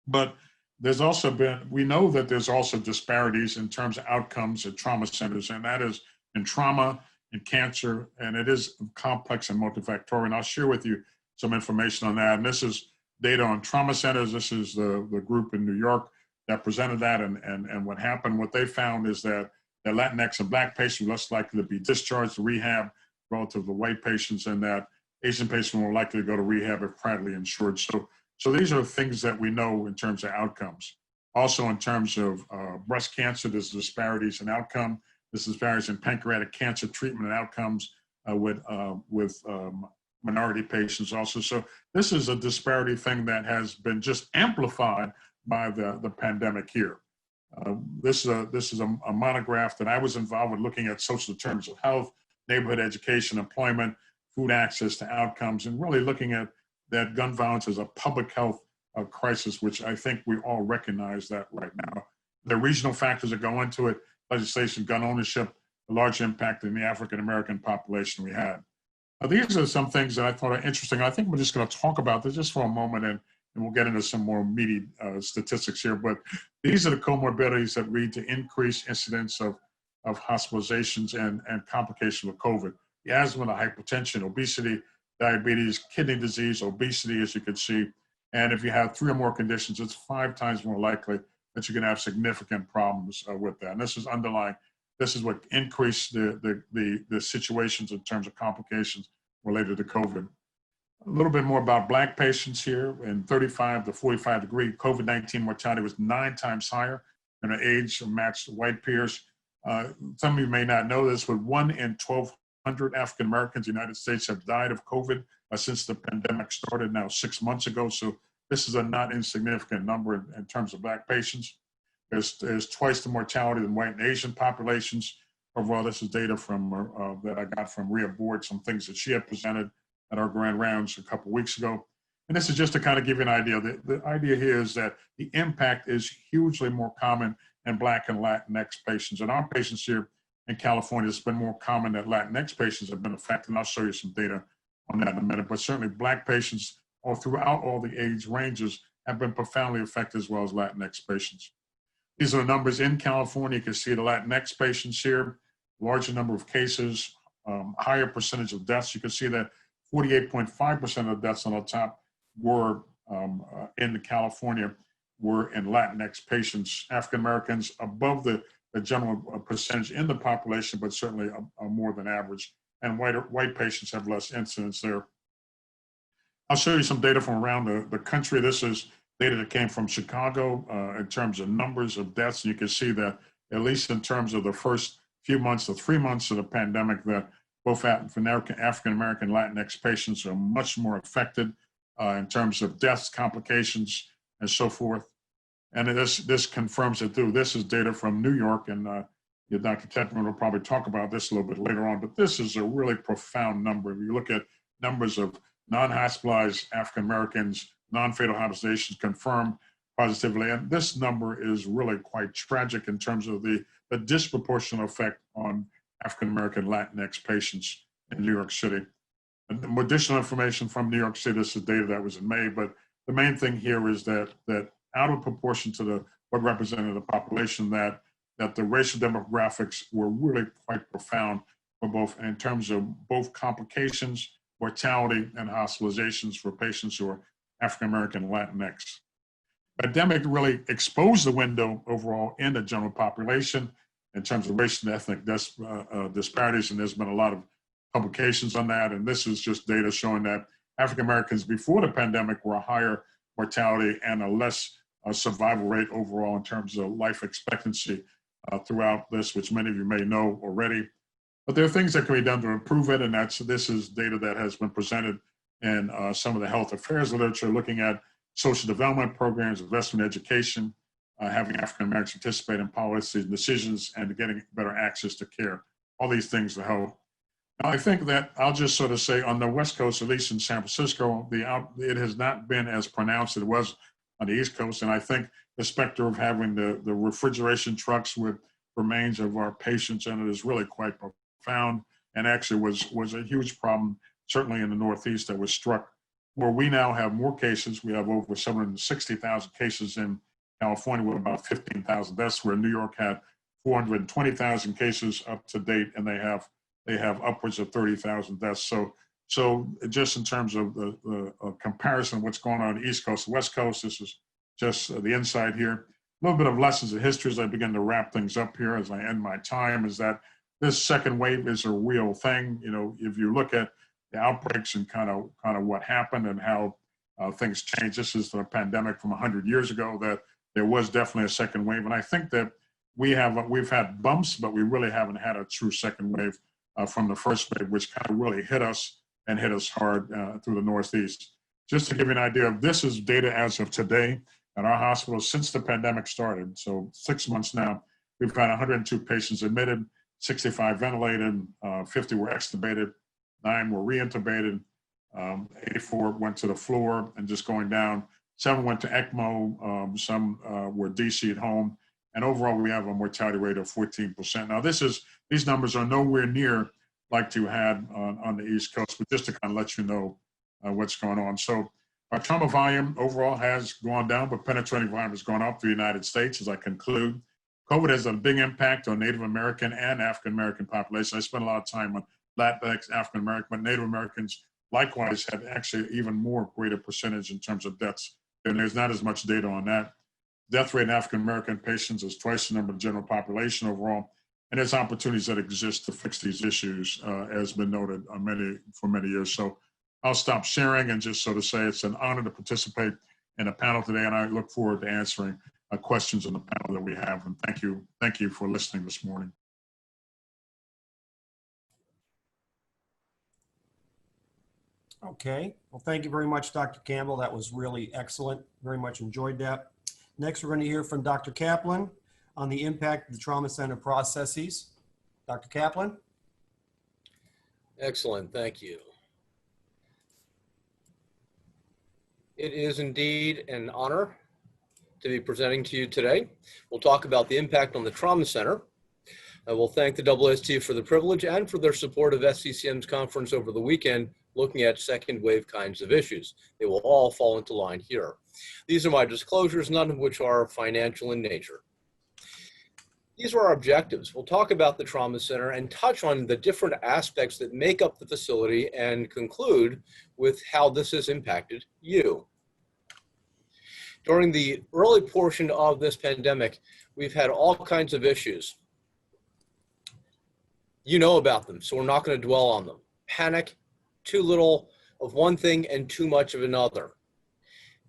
But there's also we know that there's also disparities in terms of outcomes at trauma centers, and that is in trauma, in cancer, and it is complex and multifactorial. And I'll share with you some information on that. And this is data on trauma centers. This is the group in New York that presented that, and what happened. What they found is that the Latinx and Black patients were less likely to be discharged to rehab relative to white patients, and that Asian patients were more likely to go to rehab if privately insured. So these are things that we know in terms of outcomes. Also in terms of breast cancer, there's disparities in outcome. There's disparities in pancreatic cancer treatment and outcomes with minority patients also. So this is a disparity thing that has been just amplified by the pandemic here. This is a monograph that I was involved with, looking at social determinants of health, neighborhood education, employment, food access to outcomes, and really looking at that gun violence as a public health crisis, which I think we all recognize that right now. The regional factors that go into it, legislation, gun ownership, a large impact in the African-American population we had. These are some things that I thought are interesting. I think we're just going to talk about this just for a moment, and we'll get into some more meaty statistics here. But these are the comorbidities that lead to increased incidence of hospitalizations and complications with COVID. The asthma, the hypertension, obesity, diabetes, kidney disease, obesity, as you can see. And if you have 3 or more conditions, it's 5 times more likely that you're going to have significant problems with that. And this is underlying. This is what increased the situations in terms of complications related to COVID. A little bit more about Black patients here. In 35 to 45 degree, COVID-19 mortality was 9 times higher than an age-matched white peers. Some of you may not know this, but 1 in 1,200 African Americans in the United States have died of COVID since the pandemic started now 6 months ago. So this is a not insignificant number in terms of Black patients. There's twice the mortality than white and Asian populations. Overall, this is data from that I got from Rhea Board, some things that she had presented at our grand rounds a couple of weeks ago. And this is just to kind of give you an idea. The idea here is that the impact is hugely more common in Black and Latinx patients. And our patients here in California, it's been more common that Latinx patients have been affected. And I'll show you some data on that in a minute. But certainly Black patients all throughout all the age ranges have been profoundly affected, as well as Latinx patients. These are the numbers in California. You can see the Latinx patients here, larger number of cases, higher percentage of deaths. You can see that 48.5% of deaths on the top were in California were in Latinx patients. African Americans above the general percentage in the population, but certainly more than average. And white patients have less incidence there. I'll show you some data from around the country. This is data that came from Chicago in terms of numbers of deaths. You can see that at least in terms of the first few months to 3 months of the pandemic, that both African-American Latinx patients are much more affected in terms of deaths, complications, and so forth. And this confirms it too. This is data from New York, and Dr. Tetman will probably talk about this a little bit later on, but this is a really profound number. If you look at numbers of non-hospitalized African-Americans, non-fatal hospitalizations confirmed positively, and this number is really quite tragic in terms of the disproportionate effect on African-American Latinx patients in New York City. And additional information from New York City, this is data that was in May, but the main thing here is that out of proportion to what represented the population, that that the racial demographics were really quite profound for both in terms of both complications, mortality, and hospitalizations for patients who are African American, Latinx. The pandemic really exposed the window overall in the general population in terms of racial and ethnic disparities, and there's been a lot of publications on that. And this is just data showing that African Americans before the pandemic were a higher mortality and a less survival rate overall in terms of life expectancy throughout this, which many of you may know already. But there are things that can be done to improve it, and this is data that has been presented in some of the health affairs literature, looking at social development programs, investment in education, having African Americans participate in policy and decisions, and getting better access to care. All these things to help. Now, I think that I'll just sort of say on the West Coast, at least in San Francisco, it has not been as pronounced as it was on the East Coast. And I think the specter of having the refrigeration trucks with remains of our patients in it is really quite profound, and actually was a huge problem, certainly in the Northeast, that was struck, where we now have more cases. We have over 760,000 cases in California with about 15,000 deaths, where New York had 420,000 cases up to date, and they have upwards of 30,000 deaths. So just in terms of the comparison of what's going on the East Coast and West Coast, this is just the insight here. A little bit of lessons of history as I begin to wrap things up here as I end my time is that this second wave is a real thing. You know, if you look at the outbreaks and kind of what happened and how things changed, this is the pandemic from 100 years ago, that there was definitely a second wave. And I think that we've had bumps, but we really haven't had a true second wave from the first wave, which kind of really hit us and hit us hard through the Northeast. Just to give you an idea of this is data as of today at our hospital since the pandemic started. So 6 months now, we've had 102 patients admitted, 65 ventilated, 50 were extubated, 9 were reintubated, 84 went to the floor and just going down, 7 went to ECMO, some were DC'd home, and overall we have a mortality rate of 14%. Now these numbers are nowhere near like you had on the East Coast, but just to kind of let you know what's going on. So our trauma volume overall has gone down, but penetrating volume has gone up for the United States. As I conclude, COVID has a big impact on Native American and African American population. I spent a lot of time on Latinx, African American, but Native Americans likewise had actually even more greater percentage in terms of deaths. And there's not as much data on that. Death rate in African American patients is twice the number of general population overall. And there's opportunities that exist to fix these issues, as been noted for many years. So I'll stop sharing and just sort of say it's an honor to participate in a panel today, and I look forward to answering questions on the panel that we have. And thank you for listening this morning. Okay, well, thank you very much, Dr. Campbell. That was really excellent. Very much enjoyed that. Next, we're going to hear from Dr. Kaplan on the impact of the trauma center processes. Dr. Kaplan? Excellent, thank you. It is indeed an honor to be presenting to you today. We'll talk about the impact on the trauma center. I will thank the AAST for the privilege and for their support of SCCM's conference over the weekend, looking at second wave kinds of issues. They will all fall into line here. These are my disclosures, none of which are financial in nature. These are our objectives. We'll talk about the trauma center and touch on the different aspects that make up the facility and conclude with how this has impacted you. During the early portion of this pandemic, we've had all kinds of issues. You know about them, so we're not going to dwell on them. Panic, too little of one thing and too much of another.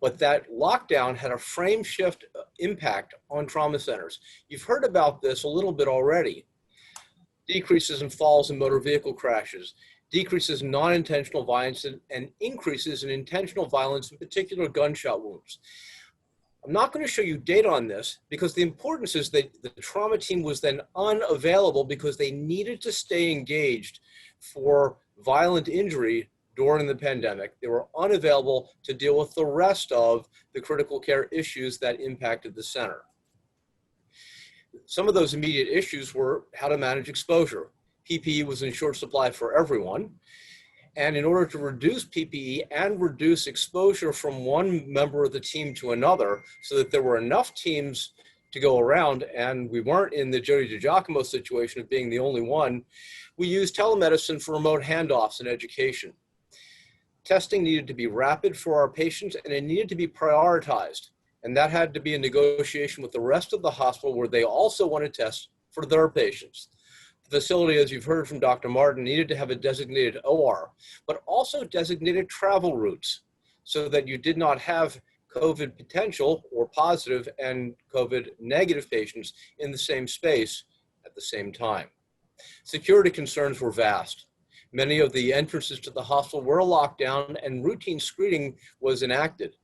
But that lockdown had a frame shift impact on trauma centers. You've heard about this a little bit already. Decreases in falls and motor vehicle crashes, decreases in non-intentional violence, and increases in intentional violence, in particular gunshot wounds. I'm not going to show you data on this because the importance is that the trauma team was then unavailable because they needed to stay engaged for violent injury during the pandemic. They were unavailable to deal with the rest of the critical care issues that impacted the center. Some of those immediate issues were how to manage exposure. PPE was in short supply for everyone. And in order to reduce PPE and reduce exposure from one member of the team to another so that there were enough teams to go around, and we weren't in the Jody DiGiacomo situation of being the only one, we used telemedicine for remote handoffs in education. Testing needed to be rapid for our patients, and it needed to be prioritized. And that had to be a negotiation with the rest of the hospital where they also wanted tests for their patients. The facility, as you've heard from Dr. Martin, needed to have a designated OR, but also designated travel routes so that you did not have COVID potential or positive and COVID negative patients in the same space at the same time. Security concerns were vast. Many of the entrances to the hospital were locked down and routine screening was enacted.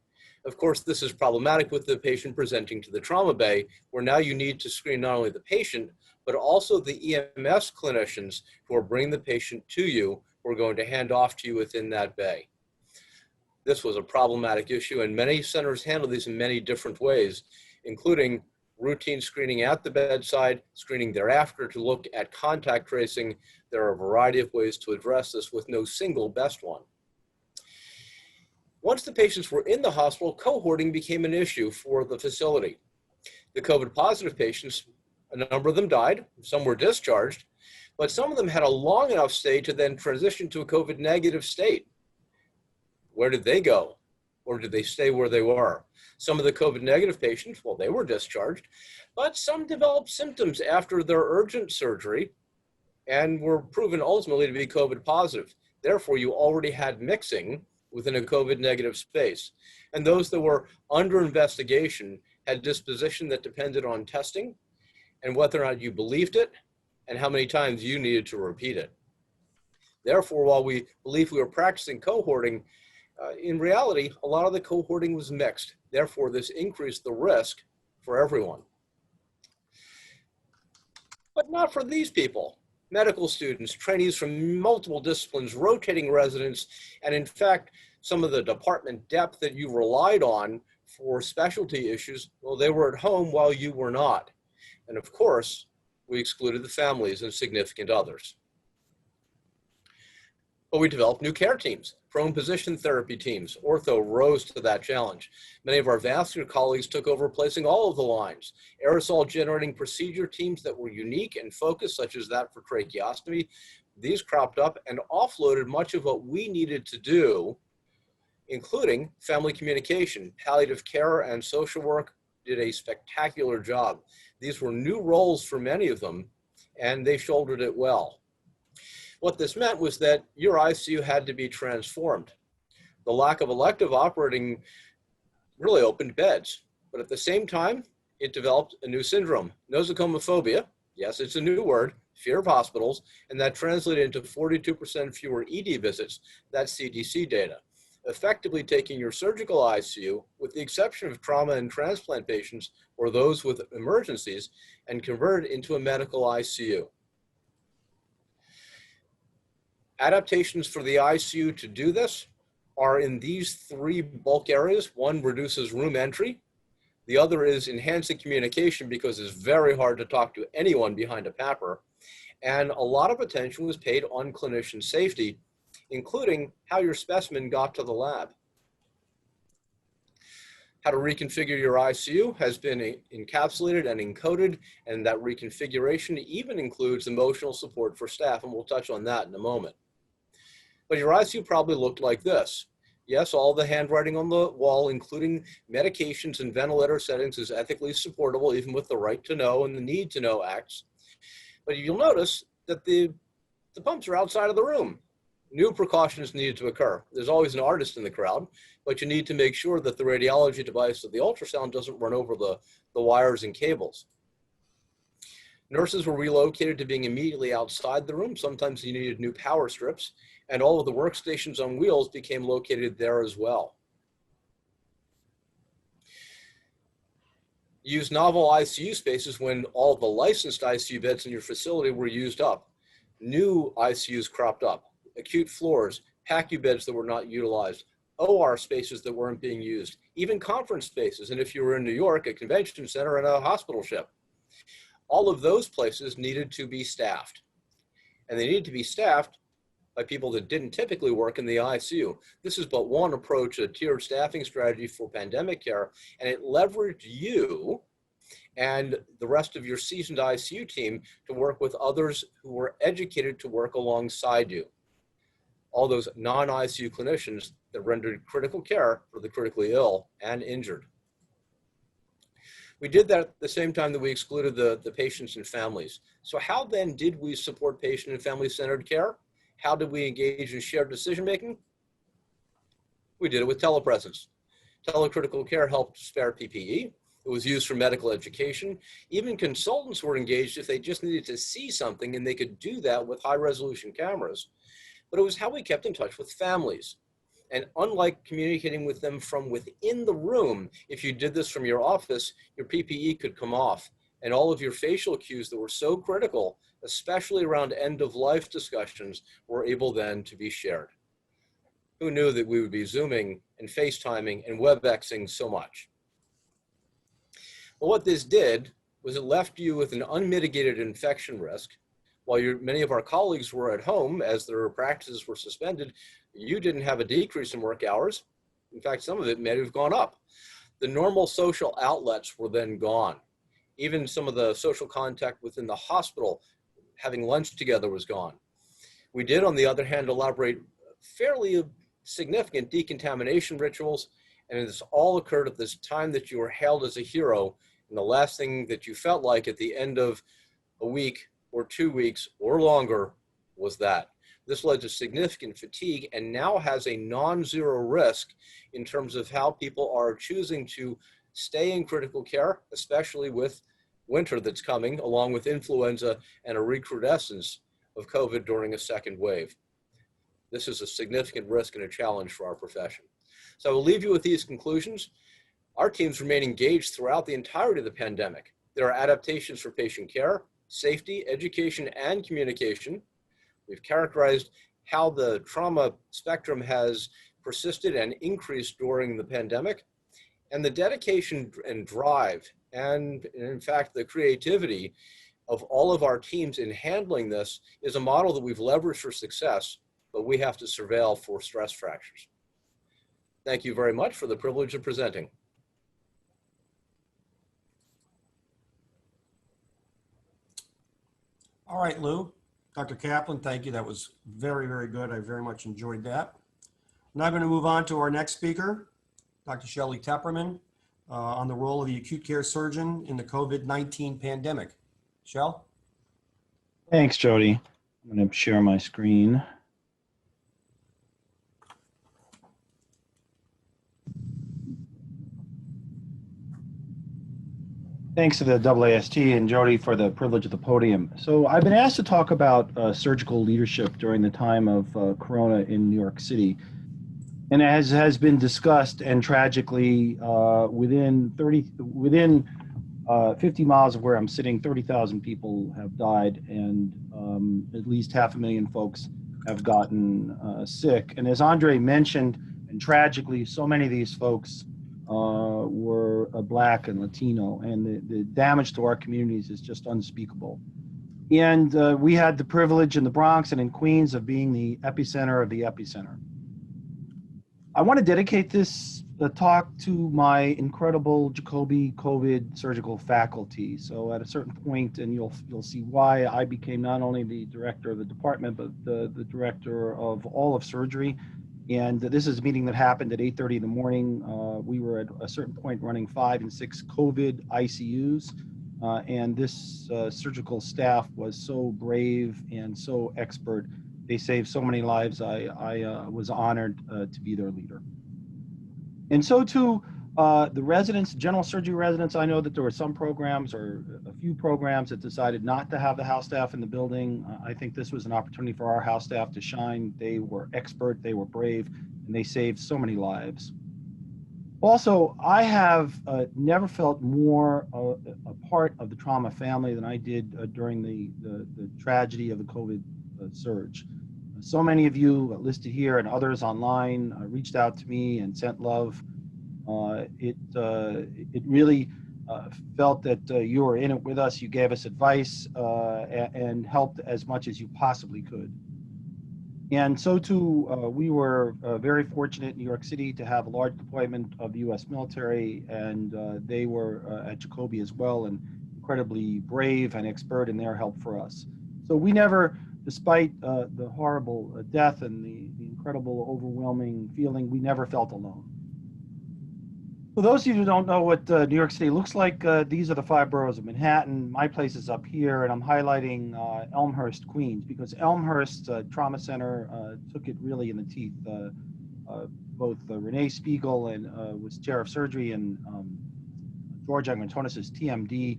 Of course, this is problematic with the patient presenting to the trauma bay, where now you need to screen not only the patient, but also the EMS clinicians who are bringing the patient to you, who are going to hand off to you within that bay. This was a problematic issue, and many centers handle these in many different ways, including routine screening at the bedside, screening thereafter to look at contact tracing. There are a variety of ways to address this with no single best one. Once the patients were in the hospital, cohorting became an issue for the facility. The COVID positive patients, a number of them died, some were discharged, but some of them had a long enough stay to then transition to a COVID negative state. Where did they go? Or did they stay where they were? Some of the COVID negative patients, well, they were discharged, but some developed symptoms after their urgent surgery and were proven ultimately to be COVID positive. Therefore, you already had mixing within a COVID negative space. And those that were under investigation had disposition that depended on testing and whether or not you believed it and how many times you needed to repeat it. Therefore, while we believe we were practicing cohorting, in reality, a lot of the cohorting was mixed. Therefore, this increased the risk for everyone. But not for these people. Medical students, trainees from multiple disciplines, rotating residents, and in fact, some of the department depth that you relied on for specialty issues, well, they were at home while you were not. And of course, we excluded the families and significant others. But we developed new care teams, prone position therapy teams. Ortho rose to that challenge. Many of our vascular colleagues took over placing all of the lines. Aerosol generating procedure teams that were unique and focused, such as that for tracheostomy, these cropped up and offloaded much of what we needed to do, including family communication. Palliative care and social work did a spectacular job. These were new roles for many of them, and they shouldered it well. What this meant was that your ICU had to be transformed. The lack of elective operating really opened beds, but at the same time, it developed a new syndrome, nosocomophobia. Yes, it's a new word, fear of hospitals, and that translated into 42% fewer ED visits. That's CDC data. Effectively taking your surgical ICU, with the exception of trauma and transplant patients or those with emergencies, and convert it into a medical ICU. Adaptations for the ICU to do this are in these three bulk areas. One reduces room entry. The other is enhancing communication because it's very hard to talk to anyone behind a PAPR. And a lot of attention was paid on clinician safety, including how your specimen got to the lab. How to reconfigure your ICU has been encapsulated and encoded, and that reconfiguration even includes emotional support for staff, and we'll touch on that in a moment. But your ICU probably looked like this. Yes, all the handwriting on the wall, including medications and ventilator settings, is ethically supportable, even with the right to know and the need to know acts. But you'll notice that the pumps are outside of the room. New precautions needed to occur. There's always an artist in the crowd, but you need to make sure that the radiology device of the ultrasound doesn't run over the wires and cables. Nurses were relocated to being immediately outside the room. Sometimes you needed new power strips, and all of the workstations on wheels became located there as well. Use novel ICU spaces when all the licensed ICU beds in your facility were used up. New ICUs cropped up, acute floors, PACU beds that were not utilized, OR spaces that weren't being used, even conference spaces, and if you were in New York, a convention center and a hospital ship. All of those places needed to be staffed, and they needed to be staffed by people that didn't typically work in the ICU. This is but one approach, a tiered staffing strategy for pandemic care, and it leveraged you and the rest of your seasoned ICU team to work with others who were educated to work alongside you. All those non-ICU clinicians that rendered critical care for the critically ill and injured. We did that at the same time that we excluded the patients and families. So how then did we support patient and family-centered care? How did we engage in shared decision-making? We did it with telepresence. Telecritical care helped spare PPE. It was used for medical education. Even consultants were engaged if they just needed to see something, and they could do that with high-resolution cameras. But it was how we kept in touch with families. And unlike communicating with them from within the room, if you did this from your office, your PPE could come off, and all of your facial cues that were so critical, especially around end-of-life discussions, were able then to be shared. Who knew that we would be Zooming and FaceTiming and WebExing so much? Well, what this did was it left you with an unmitigated infection risk. While many of our colleagues were at home as their practices were suspended, you didn't have a decrease in work hours. In fact, some of it may have gone up. The normal social outlets were then gone. Even some of the social contact within the hospital, having lunch together, was gone. We did, on the other hand, elaborate fairly significant decontamination rituals, and this all occurred at this time that you were hailed as a hero, and the last thing that you felt like at the end of a week or 2 weeks or longer was that. This led to significant fatigue and now has a non-zero risk in terms of how people are choosing to stay in critical care, especially with winter that's coming, along with influenza and a recrudescence of COVID during a second wave. This is a significant risk and a challenge for our profession. So I will leave you with these conclusions. Our teams remain engaged throughout the entirety of the pandemic. There are adaptations for patient care, safety, education, and communication. We've characterized how the trauma spectrum has persisted and increased during the pandemic, and the dedication and drive, and in fact, the creativity of all of our teams in handling this is a model that we've leveraged for success, but we have to surveil for stress fractures. Thank you very much for the privilege of presenting. All right, Lou. Dr. Kaplan, thank you. That was very, very good. I very much enjoyed that. Now I'm going to move on to our next speaker, Dr. Shelley Tepperman, on the role of the acute care surgeon in the COVID-19 pandemic. Shell? Thanks, Jody. I'm going to share my screen. Thanks to the AAST and Jody for the privilege of the podium. So I've been asked to talk about surgical leadership during the time of Corona in New York City. And as has been discussed, and tragically, within 50 miles of where I'm sitting, 30,000 people have died, and at least 500,000 folks have gotten sick. And as Andre mentioned, and tragically, so many of these folks were Black and Latino, and the damage to our communities is just unspeakable. And we had the privilege in the Bronx and in Queens of being the epicenter of the epicenter. I want to dedicate this talk to my incredible Jacobi COVID surgical faculty. So at a certain point, and you'll see why, I became not only the director of the department, but the director of all of surgery. And this is a meeting that happened at 8:30 in the morning. We were at a certain point running 5 and 6 COVID ICUs. And this surgical staff was so brave and so expert. They saved so many lives. I was honored to be their leader. And so too, the residents, general surgery residents, I know that there were some programs or a few programs that decided not to have the house staff in the building. I think this was an opportunity for our house staff to shine. They were expert, they were brave, and they saved so many lives. Also, I have never felt more a part of the trauma family than I did during the tragedy of the COVID surge. So many of you listed here and others online reached out to me and sent love. It really felt that you were in it with us. You gave us advice and helped as much as you possibly could. And so too, we were very fortunate in New York City to have a large deployment of the U.S. military, and they were at Jacobi as well, and incredibly brave and expert in their help for us. So we never, despite the horrible death and the incredible overwhelming feeling, we never felt alone. For those of you who don't know what New York City looks like, these are the 5 boroughs of Manhattan. My place is up here, and I'm highlighting Elmhurst, Queens, because Elmhurst Trauma Center took it really in the teeth. Both Renee Spiegel and was chair of surgery, and George Angantonis' TMD.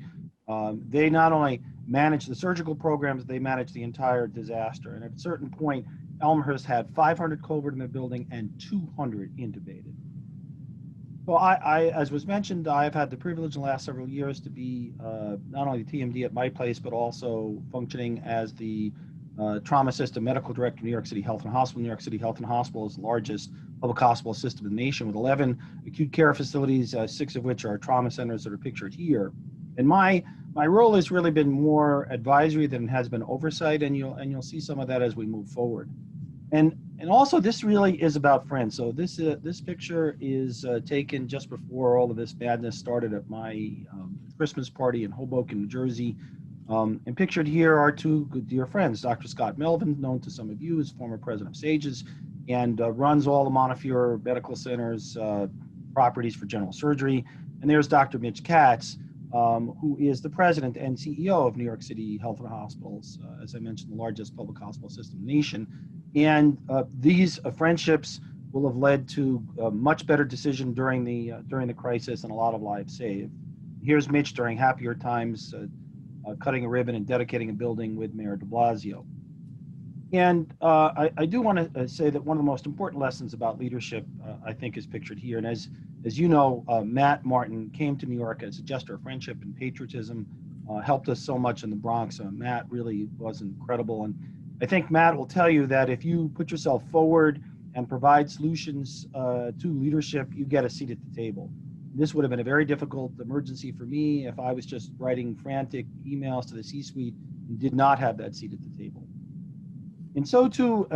They not only managed the surgical programs, they managed the entire disaster. And at a certain point, Elmhurst had 500 COVID in the building and 200 intubated. Well, as was mentioned, I've had the privilege in the last several years to be not only the TMD at my place, but also functioning as the trauma system medical director of New York City Health and Hospital. New York City Health and Hospital is the largest public hospital system in the nation with 11 acute care facilities, 6 of which are trauma centers that are pictured here. And my role has really been more advisory than it has been oversight, and you'll see some of that as we move forward. And also, this really is about friends. So this picture is taken just before all of this madness started at my Christmas party in Hoboken, New Jersey. And pictured here are 2 good dear friends. Dr. Scott Melvin, known to some of you as former president of SAGES, and runs all the Montefiore Medical Center's properties for general surgery. And there's Dr. Mitch Katz, who is the president and CEO of New York City Health and Hospitals, as I mentioned, the largest public hospital system in the nation. And these friendships will have led to a much better decision during the crisis and a lot of lives saved. Here's Mitch during happier times, cutting a ribbon and dedicating a building with Mayor de Blasio. And I do want to say that one of the most important lessons about leadership, I think, is pictured here. And as you know, Matt Martin came to New York as a gesture of friendship and patriotism, helped us so much in the Bronx. Matt really was incredible. And I think Matt will tell you that if you put yourself forward and provide solutions to leadership, you get a seat at the table. This would have been a very difficult emergency for me if I was just writing frantic emails to the C-suite and did not have that seat at the table. And so too,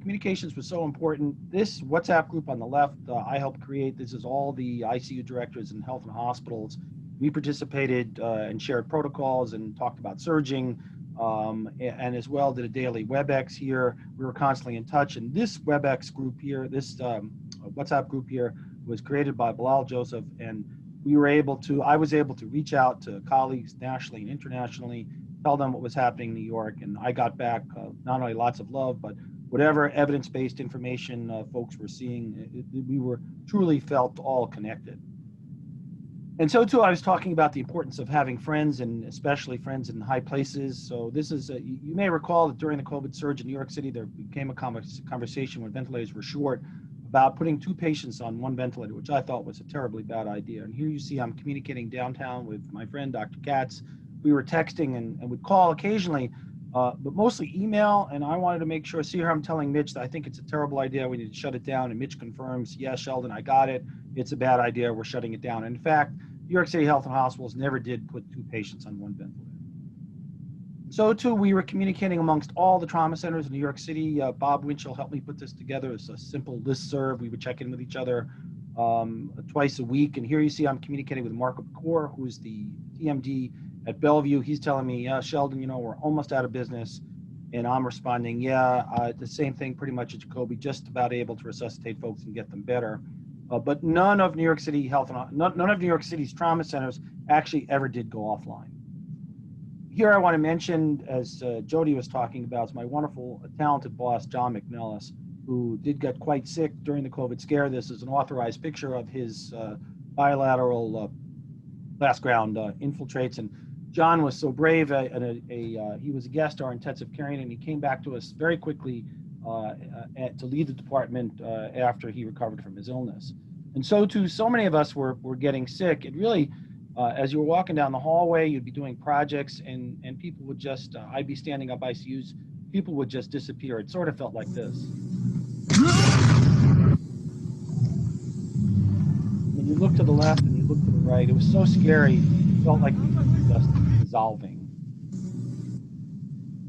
communications was so important. This WhatsApp group on the left, I helped create. This is all the ICU directors in health and hospitals. We participated and shared protocols and talked about surging, and as well did a daily WebEx here. We were constantly in touch. And this WebEx group here, this WhatsApp group here, was created by Bilal Joseph, and I was able to reach out to colleagues nationally and internationally, tell them what was happening in New York, and I got back not only lots of love, but whatever evidence-based information folks were seeing, we were truly felt all connected. And so too, I was talking about the importance of having friends, and especially friends in high places. So this is, you may recall that during the COVID surge in New York City, there became a conversation when ventilators were short about putting 2 patients on 1 ventilator, which I thought was a terribly bad idea. And here you see I'm communicating downtown with my friend, Dr. Katz. We were texting and would call occasionally, but mostly email. And I wanted to make sure, see here I'm telling Mitch that I think it's a terrible idea. We need to shut it down. And Mitch confirms, yes, Sheldon, I got it. It's a bad idea. We're shutting it down. And in fact, New York City Health and Hospitals never did put 2 patients on 1 ventilator. So too, we were communicating amongst all the trauma centers in New York City. Bob Winchell helped me put this together. It's a simple listserv. We would check in with each other twice a week. And here you see I'm communicating with Marco Pecor, who is the TMD at Bellevue. He's telling me, yeah, Sheldon, we're almost out of business. And I'm responding, yeah, the same thing pretty much at Jacobi, just about able to resuscitate folks and get them better. But none of New York City Health and none of New York City's trauma centers actually ever did go offline. Here I want to mention, as Jody was talking about, is my wonderful, talented boss, John McNellis, who did get quite sick during the COVID scare. This is an authorized picture of his bilateral last ground infiltrates. And John was so brave, he was a guest at our intensive care unit, and he came back to us very quickly to lead the department after he recovered from his illness. And so too, so many of us were getting sick. It really, as you were walking down the hallway, you'd be doing projects, and people would just, I'd be standing up ICUs, people would just disappear. It sort of felt like this. When you look to the left and you look to the right, it was so scary, it felt like we were just dissolving.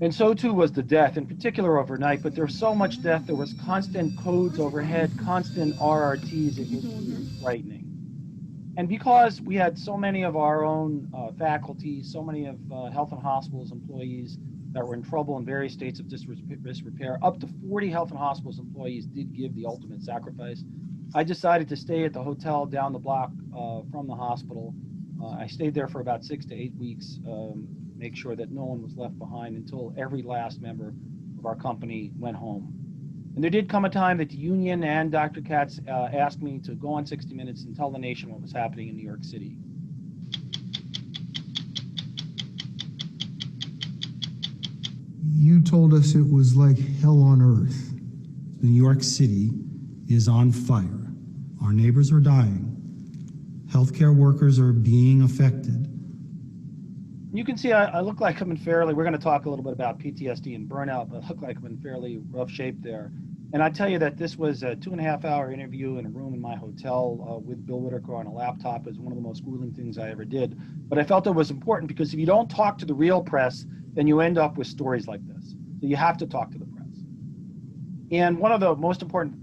And so too was the death, in particular overnight, but there was so much death. There was constant codes overhead, constant RRTs. It was frightening. And because we had so many of our own faculty, so many of health and hospitals employees that were in trouble in various states of disrepair, up to 40 health and hospitals employees did give the ultimate sacrifice. I decided to stay at the hotel down the block from the hospital. I stayed there for about 6 to 8 weeks, make sure that no one was left behind until every last member of our company went home. And there did come a time that the union and Dr. Katz asked me to go on 60 Minutes and tell the nation what was happening in New York City. You told us it was like hell on earth. New York City is on fire. Our neighbors are dying. Healthcare workers are being affected. You can see I look like I'm in fairly, we're going to talk a little bit about PTSD and burnout, but I look like I'm in fairly rough shape there. And I tell you that this was a 2.5-hour interview in a room in my hotel with Bill Whitaker on a laptop. It was one of the most grueling things I ever did. But I felt it was important because if you don't talk to the real press, then you end up with stories like this. So you have to talk to the press. And one of the most important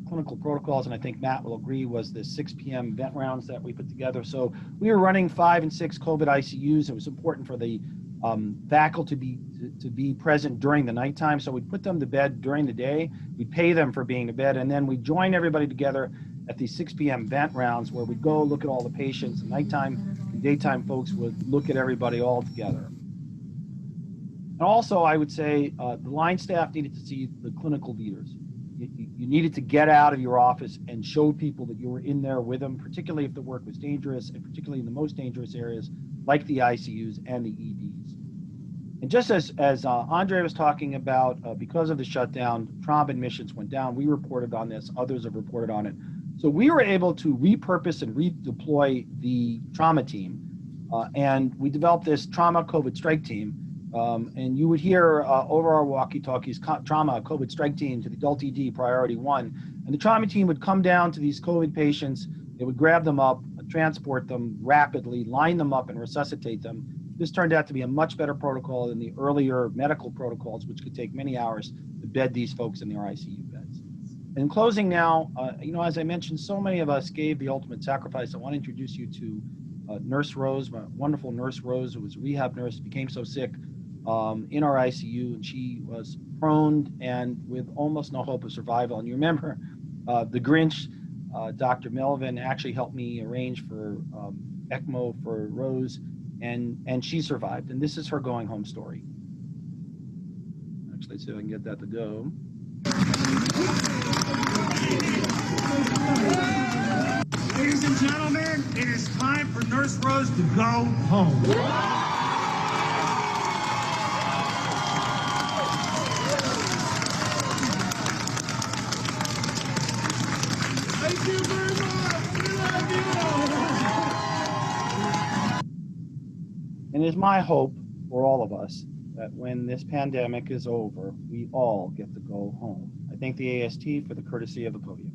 clinical protocols, and I think Matt will agree, was the 6 p.m. vent rounds that we put together. So we were running 5 and 6 COVID ICUs. It was important for the faculty to be present during the nighttime. So we'd put them to bed during the day. We'd pay them for being to bed. And then we'd join everybody together at these 6 p.m. vent rounds where we'd go look at all the patients. And nighttime and daytime folks would look at everybody all together. And also, I would say the line staff needed to see the clinical leaders. You needed to get out of your office and show people that you were in there with them, particularly if the work was dangerous, and particularly in the most dangerous areas like the ICUs and the EDs. And just as Andre was talking about, because of the shutdown, trauma admissions went down. We reported on this. Others have reported on it. So we were able to repurpose and redeploy the trauma team. And we developed this trauma COVID strike team. And you would hear over our walkie-talkies, trauma COVID strike team to the adult ED priority 1. And the trauma team would come down to these COVID patients. They would grab them up, transport them rapidly, line them up, and resuscitate them. This turned out to be a much better protocol than the earlier medical protocols, which could take many hours to bed these folks in their ICU beds. And in closing now, as I mentioned, so many of us gave the ultimate sacrifice. I want to introduce you to Nurse Rose, my wonderful Nurse Rose, who was a rehab nurse, became so sick in our ICU, and she was prone and with almost no hope of survival. And you remember the Grinch, Dr. Melvin, actually helped me arrange for ECMO for Rose, and she survived. And this is her going home story. Actually, see if I can get that to go. Ladies and gentlemen, it is time for Nurse Rose to go home. Thank you very much. We love you. And it is my hope for all of us that when this pandemic is over, we all get to go home. I thank the AAST for the courtesy of the podium.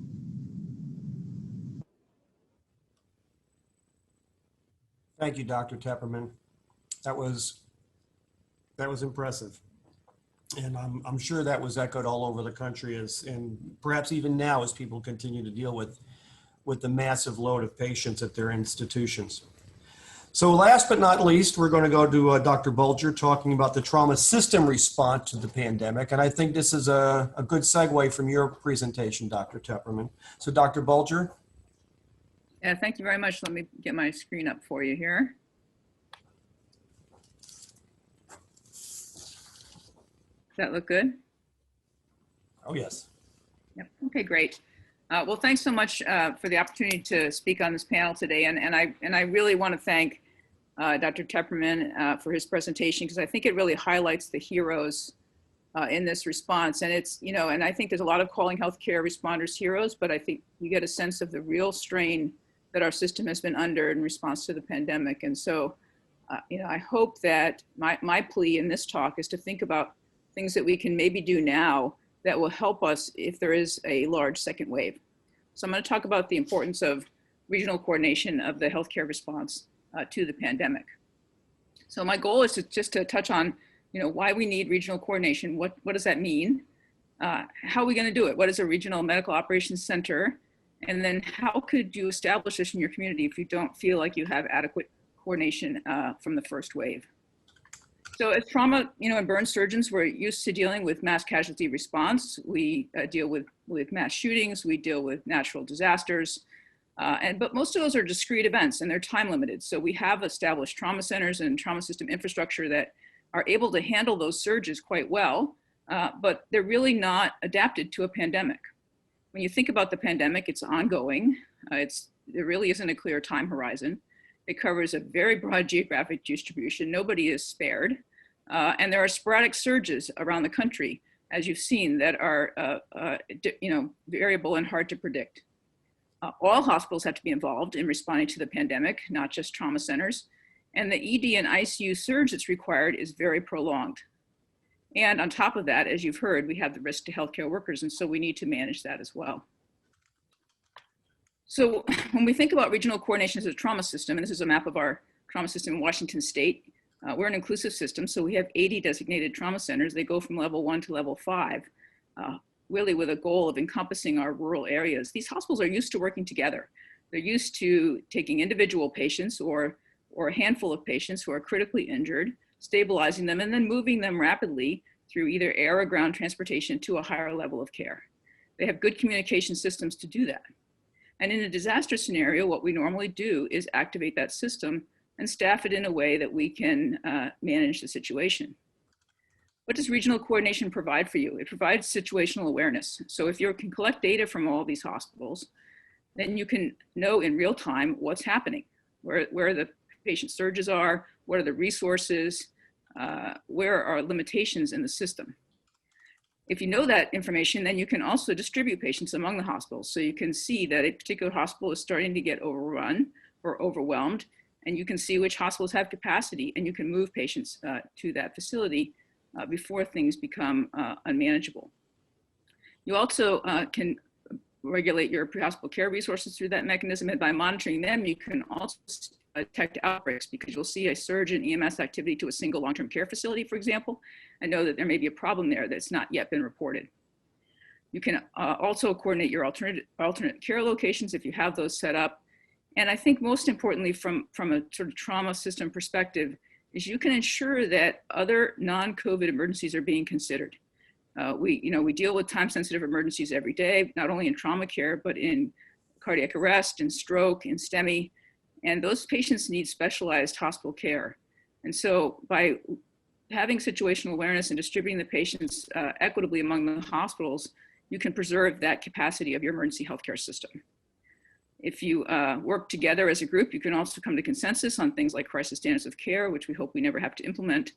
Thank you, Dr. Tepperman. That was impressive. And I'm sure that was echoed all over the country, and perhaps even now as people continue to deal with the massive load of patients at their institutions. So last but not least, we're going to go to Dr. Bulger talking about the trauma system response to the pandemic. And I think this is a good segue from your presentation, Dr. Tepperman. So Dr. Bulger. Yeah, thank you very much. Let me get my screen up for you here. Does that look good? Oh, yes. Yep. Okay, great. Well, thanks so much for the opportunity to speak on this panel today. And I really want to thank Dr. Tepperman for his presentation, because I think it really highlights the heroes in this response. And it's, and I think there's a lot of calling healthcare responders heroes, but I think you get a sense of the real strain that our system has been under in response to the pandemic. And so, I hope that my plea in this talk is to think about things that we can maybe do now that will help us if there is a large second wave. So I'm going to talk about the importance of regional coordination of the healthcare response to the pandemic. So my goal is to touch on why we need regional coordination. What does that mean? How are we going to do it? What is a regional medical operations center? And then how could you establish this in your community if you don't feel like you have adequate coordination from the first wave? So as trauma, and burn surgeons, we're used to dealing with mass casualty response. We deal with mass shootings, we deal with natural disasters, but most of those are discrete events and they're time limited. So we have established trauma centers and trauma system infrastructure that are able to handle those surges quite well, but they're really not adapted to a pandemic. When you think about the pandemic, it's ongoing. There really isn't a clear time horizon. It covers a very broad geographic distribution. Nobody is spared. And there are sporadic surges around the country, as you've seen, that are variable and hard to predict. All hospitals have to be involved in responding to the pandemic, not just trauma centers. And the ED and ICU surge that's required is very prolonged. And on top of that, as you've heard, we have the risk to healthcare workers, and so we need to manage that as well. So when we think about regional coordination as a trauma system, and this is a map of our trauma system in Washington State, we're an inclusive system, so we have 80 designated trauma centers. They go from level 1 to level 5, really with a goal of encompassing our rural areas. These hospitals are used to working together. They're used to taking individual patients or a handful of patients who are critically injured, stabilizing them, and then moving them rapidly through either air or ground transportation to a higher level of care. They have good communication systems to do that. And in a disaster scenario, what we normally do is activate that system and staff it in a way that we can manage the situation. What does regional coordination provide for you? It provides situational awareness. So if you can collect data from all these hospitals, then you can know in real time what's happening, where the patient surges are, what are the resources, where are limitations in the system. If you know that information, then you can also distribute patients among the hospitals. So you can see that a particular hospital is starting to get overrun or overwhelmed, and you can see which hospitals have capacity, and you can move patients to that facility before things become unmanageable. You also can regulate your pre-hospital care resources through that mechanism, and by monitoring them, you can also detect outbreaks, because you'll see a surge in EMS activity to a single long-term care facility, for example, and know that there may be a problem there that's not yet been reported. You can also coordinate your alternate care locations if you have those set up. And I think most importantly, from a sort of trauma system perspective, is you can ensure that other non-COVID emergencies are being considered. We deal with time-sensitive emergencies every day, not only in trauma care, but in cardiac arrest, in stroke, in STEMI, and those patients need specialized hospital care. And so by having situational awareness and distributing the patients equitably among the hospitals, you can preserve that capacity of your emergency healthcare system. If you work together as a group, you can also come to consensus on things like crisis standards of care, which we hope we never have to implement,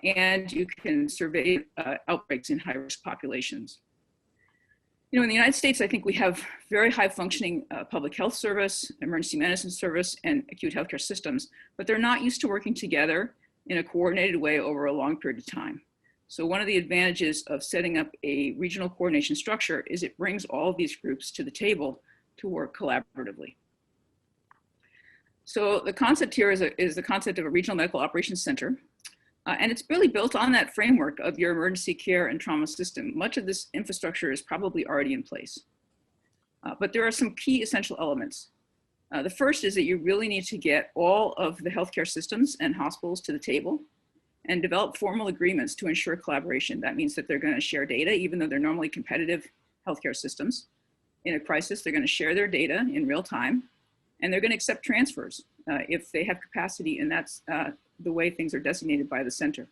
and you can survey outbreaks in high-risk populations. In the United States, I think we have very high functioning public health service, emergency medicine service, and acute healthcare systems, but they're not used to working together in a coordinated way over a long period of time. So one of the advantages of setting up a regional coordination structure is it brings all of these groups to the table to work collaboratively. So the concept here is the concept of a regional medical operations center. And it's really built on that framework of your emergency care and trauma system. Much of this infrastructure is probably already in place. But there are some key essential elements. The first is that you really need to get all of the healthcare systems and hospitals to the table and develop formal agreements to ensure collaboration. That means that they're going to share data, even though they're normally competitive healthcare systems. In a crisis, they're going to share their data in real time, and they're going to accept transfers if they have capacity, and that's the way things are designated by the center.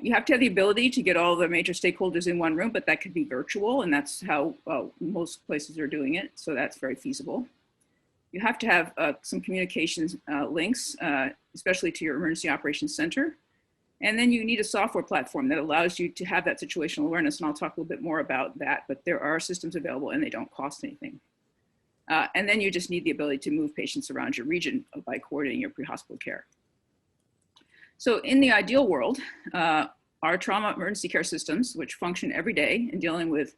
You have to have the ability to get all the major stakeholders in one room, but that could be virtual, and that's how most places are doing it, so that's very feasible. You have to have some communications links, especially to your emergency operations center. And then you need a software platform that allows you to have that situational awareness, and I'll talk a little bit more about that, but there are systems available and they don't cost anything. And then you just need the ability to move patients around your region by coordinating your pre-hospital care. So in the ideal world, our trauma emergency care systems, which function every day in dealing with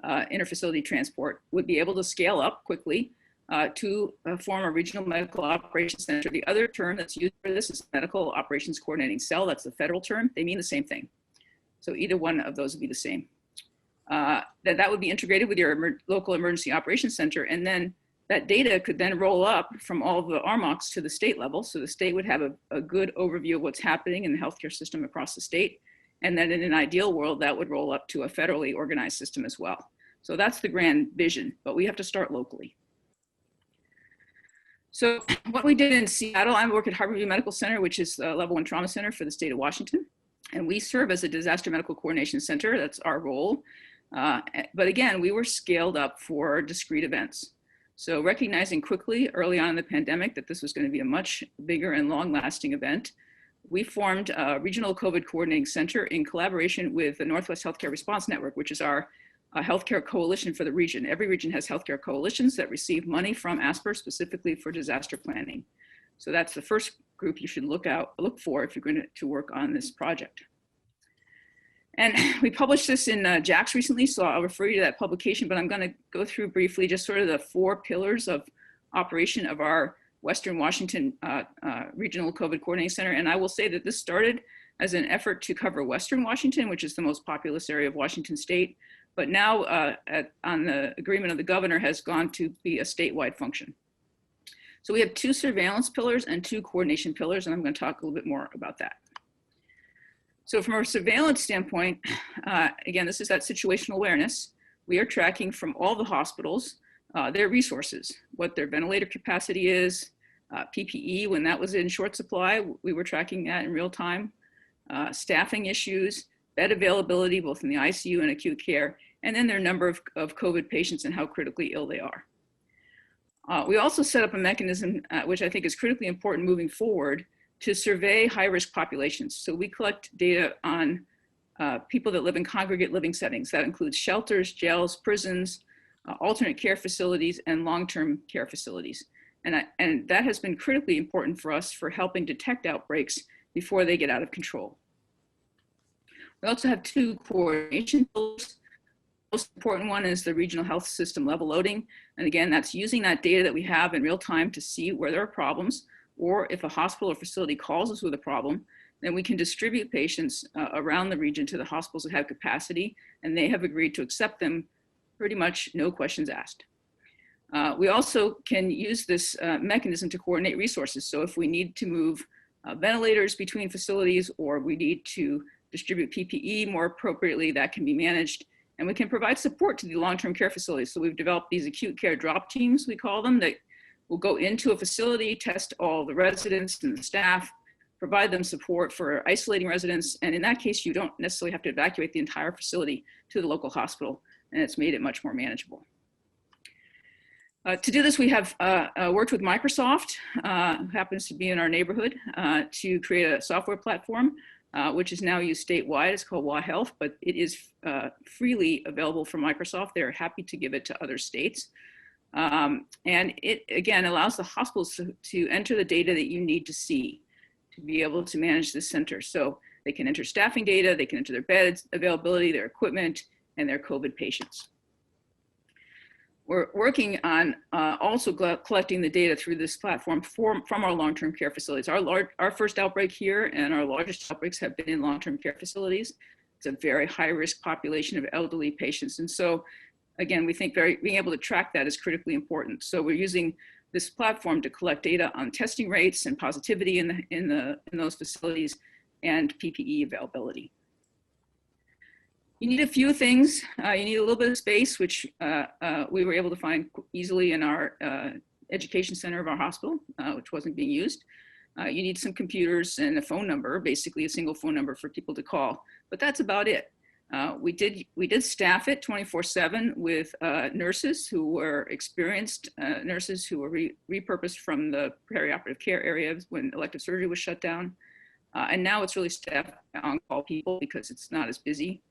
interfacility transport, would be able to scale up quickly to form a regional medical operations center. The other term that's used for this is medical operations coordinating cell. That's the federal term. They mean the same thing. So either one of those would be the same. That would be integrated with your local emergency operations center, and then that data could then roll up from all of the RMOCs to the state level. So the state would have a good overview of what's happening in the healthcare system across the state. And then in an ideal world, that would roll up to a federally organized system as well. So that's the grand vision, but we have to start locally. So what we did in Seattle, I work at Harborview Medical Center, which is a level 1 trauma center for the state of Washington. And we serve as a disaster medical coordination center. That's our role. But again, we were scaled up for discrete events. So recognizing quickly early on in the pandemic that this was going to be a much bigger and long-lasting event, we formed a regional COVID coordinating center in collaboration with the Northwest Healthcare Response Network, which is our healthcare coalition for the region. Every region has healthcare coalitions that receive money from ASPR specifically for disaster planning. So that's the first group you should look for if you're going to work on this project. And we published this in JACS recently, so I'll refer you to that publication, but I'm going to go through briefly just sort of the 4 pillars of operation of our Western Washington Regional COVID Coordinating Center. And I will say that this started as an effort to cover Western Washington, which is the most populous area of Washington state. But now on the agreement of the governor has gone to be a statewide function. So we have 2 surveillance pillars and 2 coordination pillars, and I'm going to talk a little bit more about that. So from a surveillance standpoint, again, this is that situational awareness. We are tracking from all the hospitals, their resources, what their ventilator capacity is, PPE, when that was in short supply, we were tracking that in real time, staffing issues, bed availability, both in the ICU and acute care, and then their number of COVID patients and how critically ill they are. We also set up a mechanism, which I think is critically important moving forward, to survey high-risk populations. So we collect data on people that live in congregate living settings. That includes shelters, jails, prisons, alternate care facilities, and long-term care facilities. And that has been critically important for us for helping detect outbreaks before they get out of control. We also have 2 coordination tools. The most important one is the regional health system level loading. And again, that's using that data that we have in real time to see where there are problems, or if a hospital or facility calls us with a problem, then we can distribute patients around the region to the hospitals that have capacity, and they have agreed to accept them pretty much no questions asked. We also can use this mechanism to coordinate resources. So if we need to move ventilators between facilities, or we need to distribute PPE more appropriately, that can be managed. And we can provide support to the long-term care facilities. So we've developed these acute care drop teams, we call them, that will go into a facility, test all the residents and the staff, provide them support for isolating residents. And in that case, you don't necessarily have to evacuate the entire facility to the local hospital, and it's made it much more manageable. To do this, we have worked with Microsoft, who happens to be in our neighborhood, to create a software platform, which is now used statewide. It's called WA Health, but it is freely available from Microsoft. They're happy to give it to other states. And it, again, allows the hospitals to enter the data that you need to see to be able to manage this center. So they can enter staffing data, they can enter their beds availability, their equipment, and their COVID patients. We're working on also collecting the data through this platform from our long-term care facilities. Our first outbreak here and our largest outbreaks have been in long-term care facilities. It's a very high-risk population of elderly patients. And so, again, we think being able to track that is critically important. So we're using this platform to collect data on testing rates and positivity in those facilities and PPE availability. You need a few things. You need a little bit of space, which we were able to find easily in our education center of our hospital, which wasn't being used. You need some computers and a phone number, basically a single phone number for people to call, but that's about it. We did staff it 24/7 with nurses who were experienced nurses who were repurposed from the perioperative care area when elective surgery was shut down. And now it's really staffed on-call people because it's not as busy.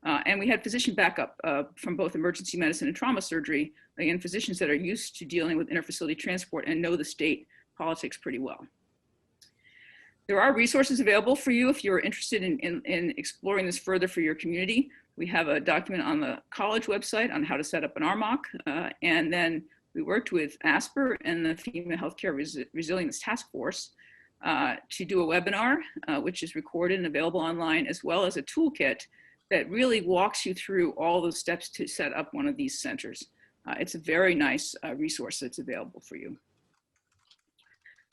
And we had physician backup from both emergency medicine and trauma surgery, again, physicians that are used to dealing with interfacility transport and know the state politics pretty well. There are resources available for you if you're interested in exploring this further for your community. We have a document on the college website on how to set up an RMOC, and then we worked with ASPR and the FEMA Healthcare Resilience Task Force to do a webinar, which is recorded and available online, as well as a toolkit that really walks you through all the steps to set up one of these centers. It's a very nice resource that's available for you.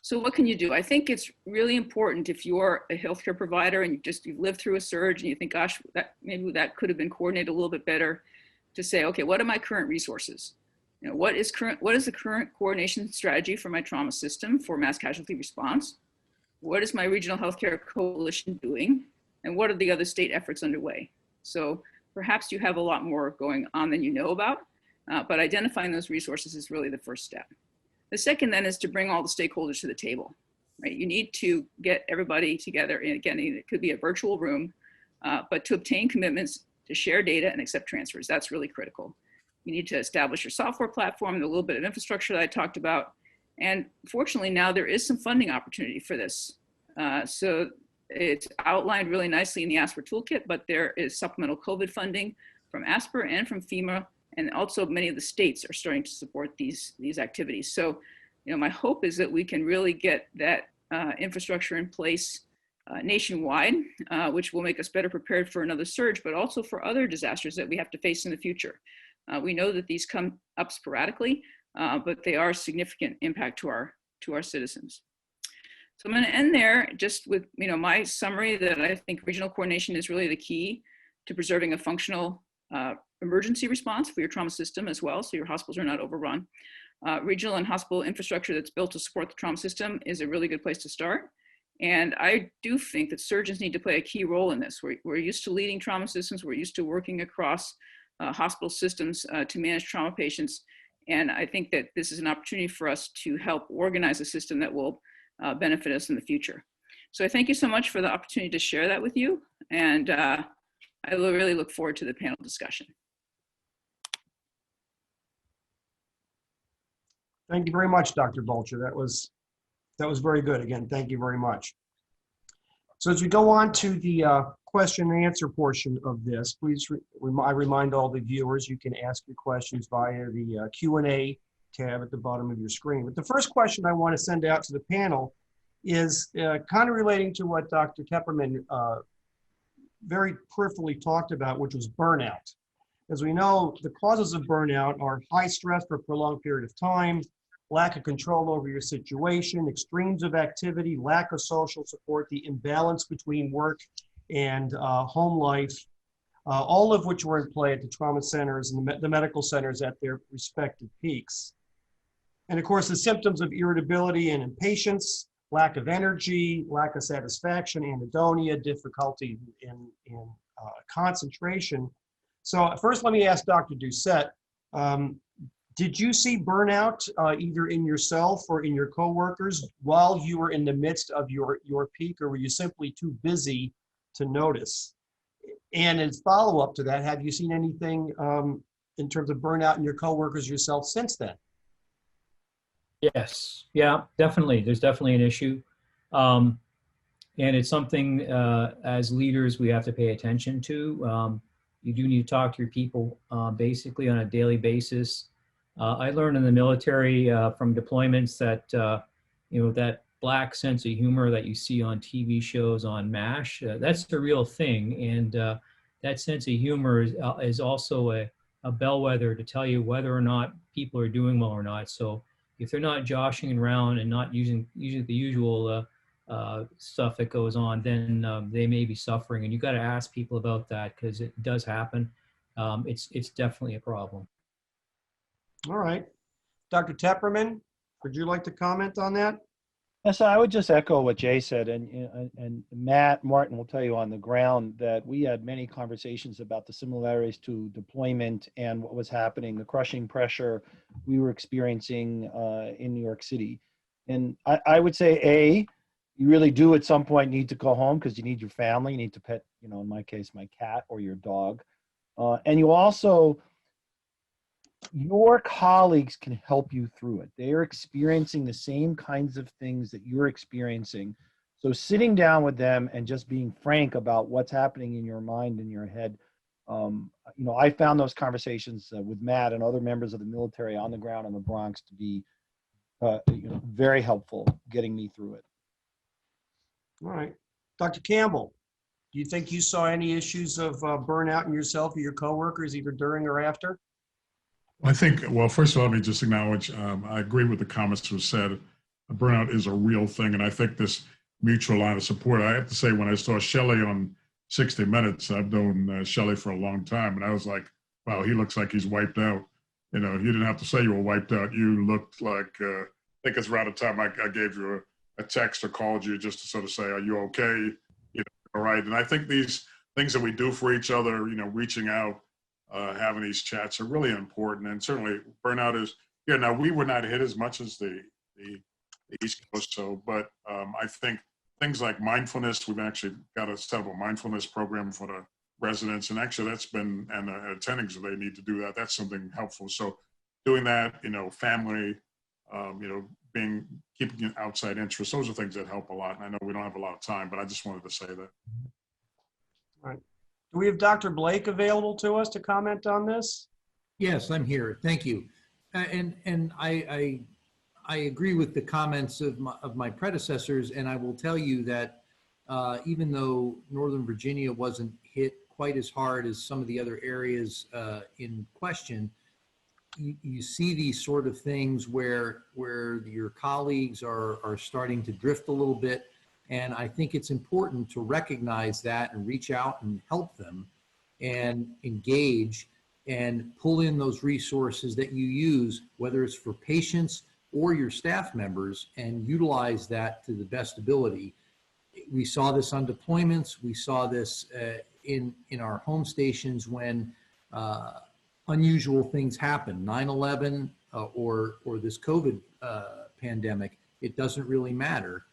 So what can you do? I think it's really important if you're a healthcare provider and you've lived through a surge and you think, gosh, maybe that could have been coordinated a little bit better, to say, okay, what are my current resources? You know, what is the current coordination strategy for my trauma system for mass casualty response? What is my regional healthcare coalition doing? And what are the other state efforts underway? So perhaps you have a lot more going on than you know about, but identifying those resources is really the first step. The second then is to bring all the stakeholders to the table, right? You need to get everybody together, and again, it could be a virtual room, but to obtain commitments to share data and accept transfers, that's really critical. You need to establish your software platform, the little bit of infrastructure that I talked about. And fortunately now there is some funding opportunity for this. So it's outlined really nicely in the ASPR toolkit, but there is supplemental COVID funding from ASPR and from FEMA, and also many of the states are starting to support these activities. So, you know, my hope is that we can really get that infrastructure in place nationwide, which will make us better prepared for another surge, but also for other disasters that we have to face in the future. We know that these come up sporadically, but they are a significant impact to our citizens. So I'm going to end there just with, you know, my summary that I think regional coordination is really the key to preserving a functional emergency response for your trauma system as well, so your hospitals are not overrun. Regional and hospital infrastructure that's built to support the trauma system is a really good place to start. And I do think that surgeons need to play a key role in this. We're used to leading trauma systems. We're used to working across hospital systems to manage trauma patients. And I think that this is an opportunity for us to help organize a system that will benefit us in the future. So I thank you so much for the opportunity to share that with you. And I will really look forward to the panel discussion. Thank you very much, Dr. Bulcher. That was very good. Again, thank you very much. So as we go on to the question and answer portion of this, please I remind all the viewers you can ask your questions via the Q&A tab at the bottom of your screen. But the first question I want to send out to the panel is kind of relating to what Dr. Tepperman very peripherally talked about, which was burnout. As we know, the causes of burnout are high stress for a prolonged period of time, lack of control over your situation, extremes of activity, lack of social support, the imbalance between work and home life, all of which were in play at the trauma centers and the medical centers at their respective peaks. And of course, the symptoms of irritability and impatience, lack of energy, lack of satisfaction, anhedonia, difficulty in concentration. So first, let me ask Dr. Doucette, did you see burnout either in yourself or in your coworkers while you were in the midst of your peak, or were you simply too busy to notice? And as follow-up to that, have you seen anything in terms of burnout in your coworkers yourself since then? Yes, yeah, definitely. There's definitely an issue. And it's something as leaders we have to pay attention to. You do need to talk to your people basically on a daily basis. I learned in the military from deployments that, you know, that black sense of humor that you see on TV shows on MASH, that's the real thing. And that sense of humor is also a bellwether to tell you whether or not people are doing well or not. So if they're not joshing around and not using the usual stuff that goes on, then they may be suffering. And you got to ask people about that because it does happen. It's definitely a problem. All right. Dr. Tepperman, would you like to comment on that? Yes, I would just echo what Jay said, and Matt Martin will tell you on the ground that we had many conversations about the similarities to deployment and what was happening, the crushing pressure we were experiencing in New York City. And I would say, you really do at some point need to go home because you need your family, you need to pet, you know, in my case, my cat or your dog. And you also, your colleagues can help you through it. They are experiencing the same kinds of things that you're experiencing. So sitting down with them and just being frank about what's happening in your mind and your head You know, I found those conversations with Matt and other members of the military on the ground in the Bronx to be, you know, very helpful getting me through it. All right. Dr. Campbell, do you think you saw any issues of burnout in yourself or your coworkers either during or after? I think, well, first of all, let me just acknowledge, I agree with the comments that were said. Burnout is a real thing, and I think this mutual line of support, I have to say, when I saw Shelley on 60 Minutes, I've known Shelley for a long time, and I was like, wow, he looks like he's wiped out. You know, you didn't have to say you were wiped out. You looked like, I think it's around the time I gave you a text or called you just to sort of say, are you okay? You know, all right. And I think these things that we do for each other, you know, reaching out, having these chats are really important. And certainly burnout is, yeah, now we were not hit as much as the East Coast. So, but I think things like mindfulness, we've actually got a set up a mindfulness program for the residents. And actually that's been, and the attendings, if they need to do that, that's something helpful. So doing that, you know, family, you know, keeping an outside interest, those are things that help a lot. And I know we don't have a lot of time, but I just wanted to say that. All right. Do we have Dr. Blake available to us to comment on this? Yes, I'm here. Thank you. And I agree with the comments of my predecessors, and I will tell you that even though Northern Virginia wasn't hit quite as hard as some of the other areas in question, you see these sort of things where your colleagues are starting to drift a little bit. And I think it's important to recognize that and reach out and help them and engage and pull in those resources that you use, whether it's for patients or your staff members, and utilize that to the best ability. We saw this on deployments. We saw this in our home stations when unusual things happen, 9/11 or this COVID pandemic. It doesn't really matter.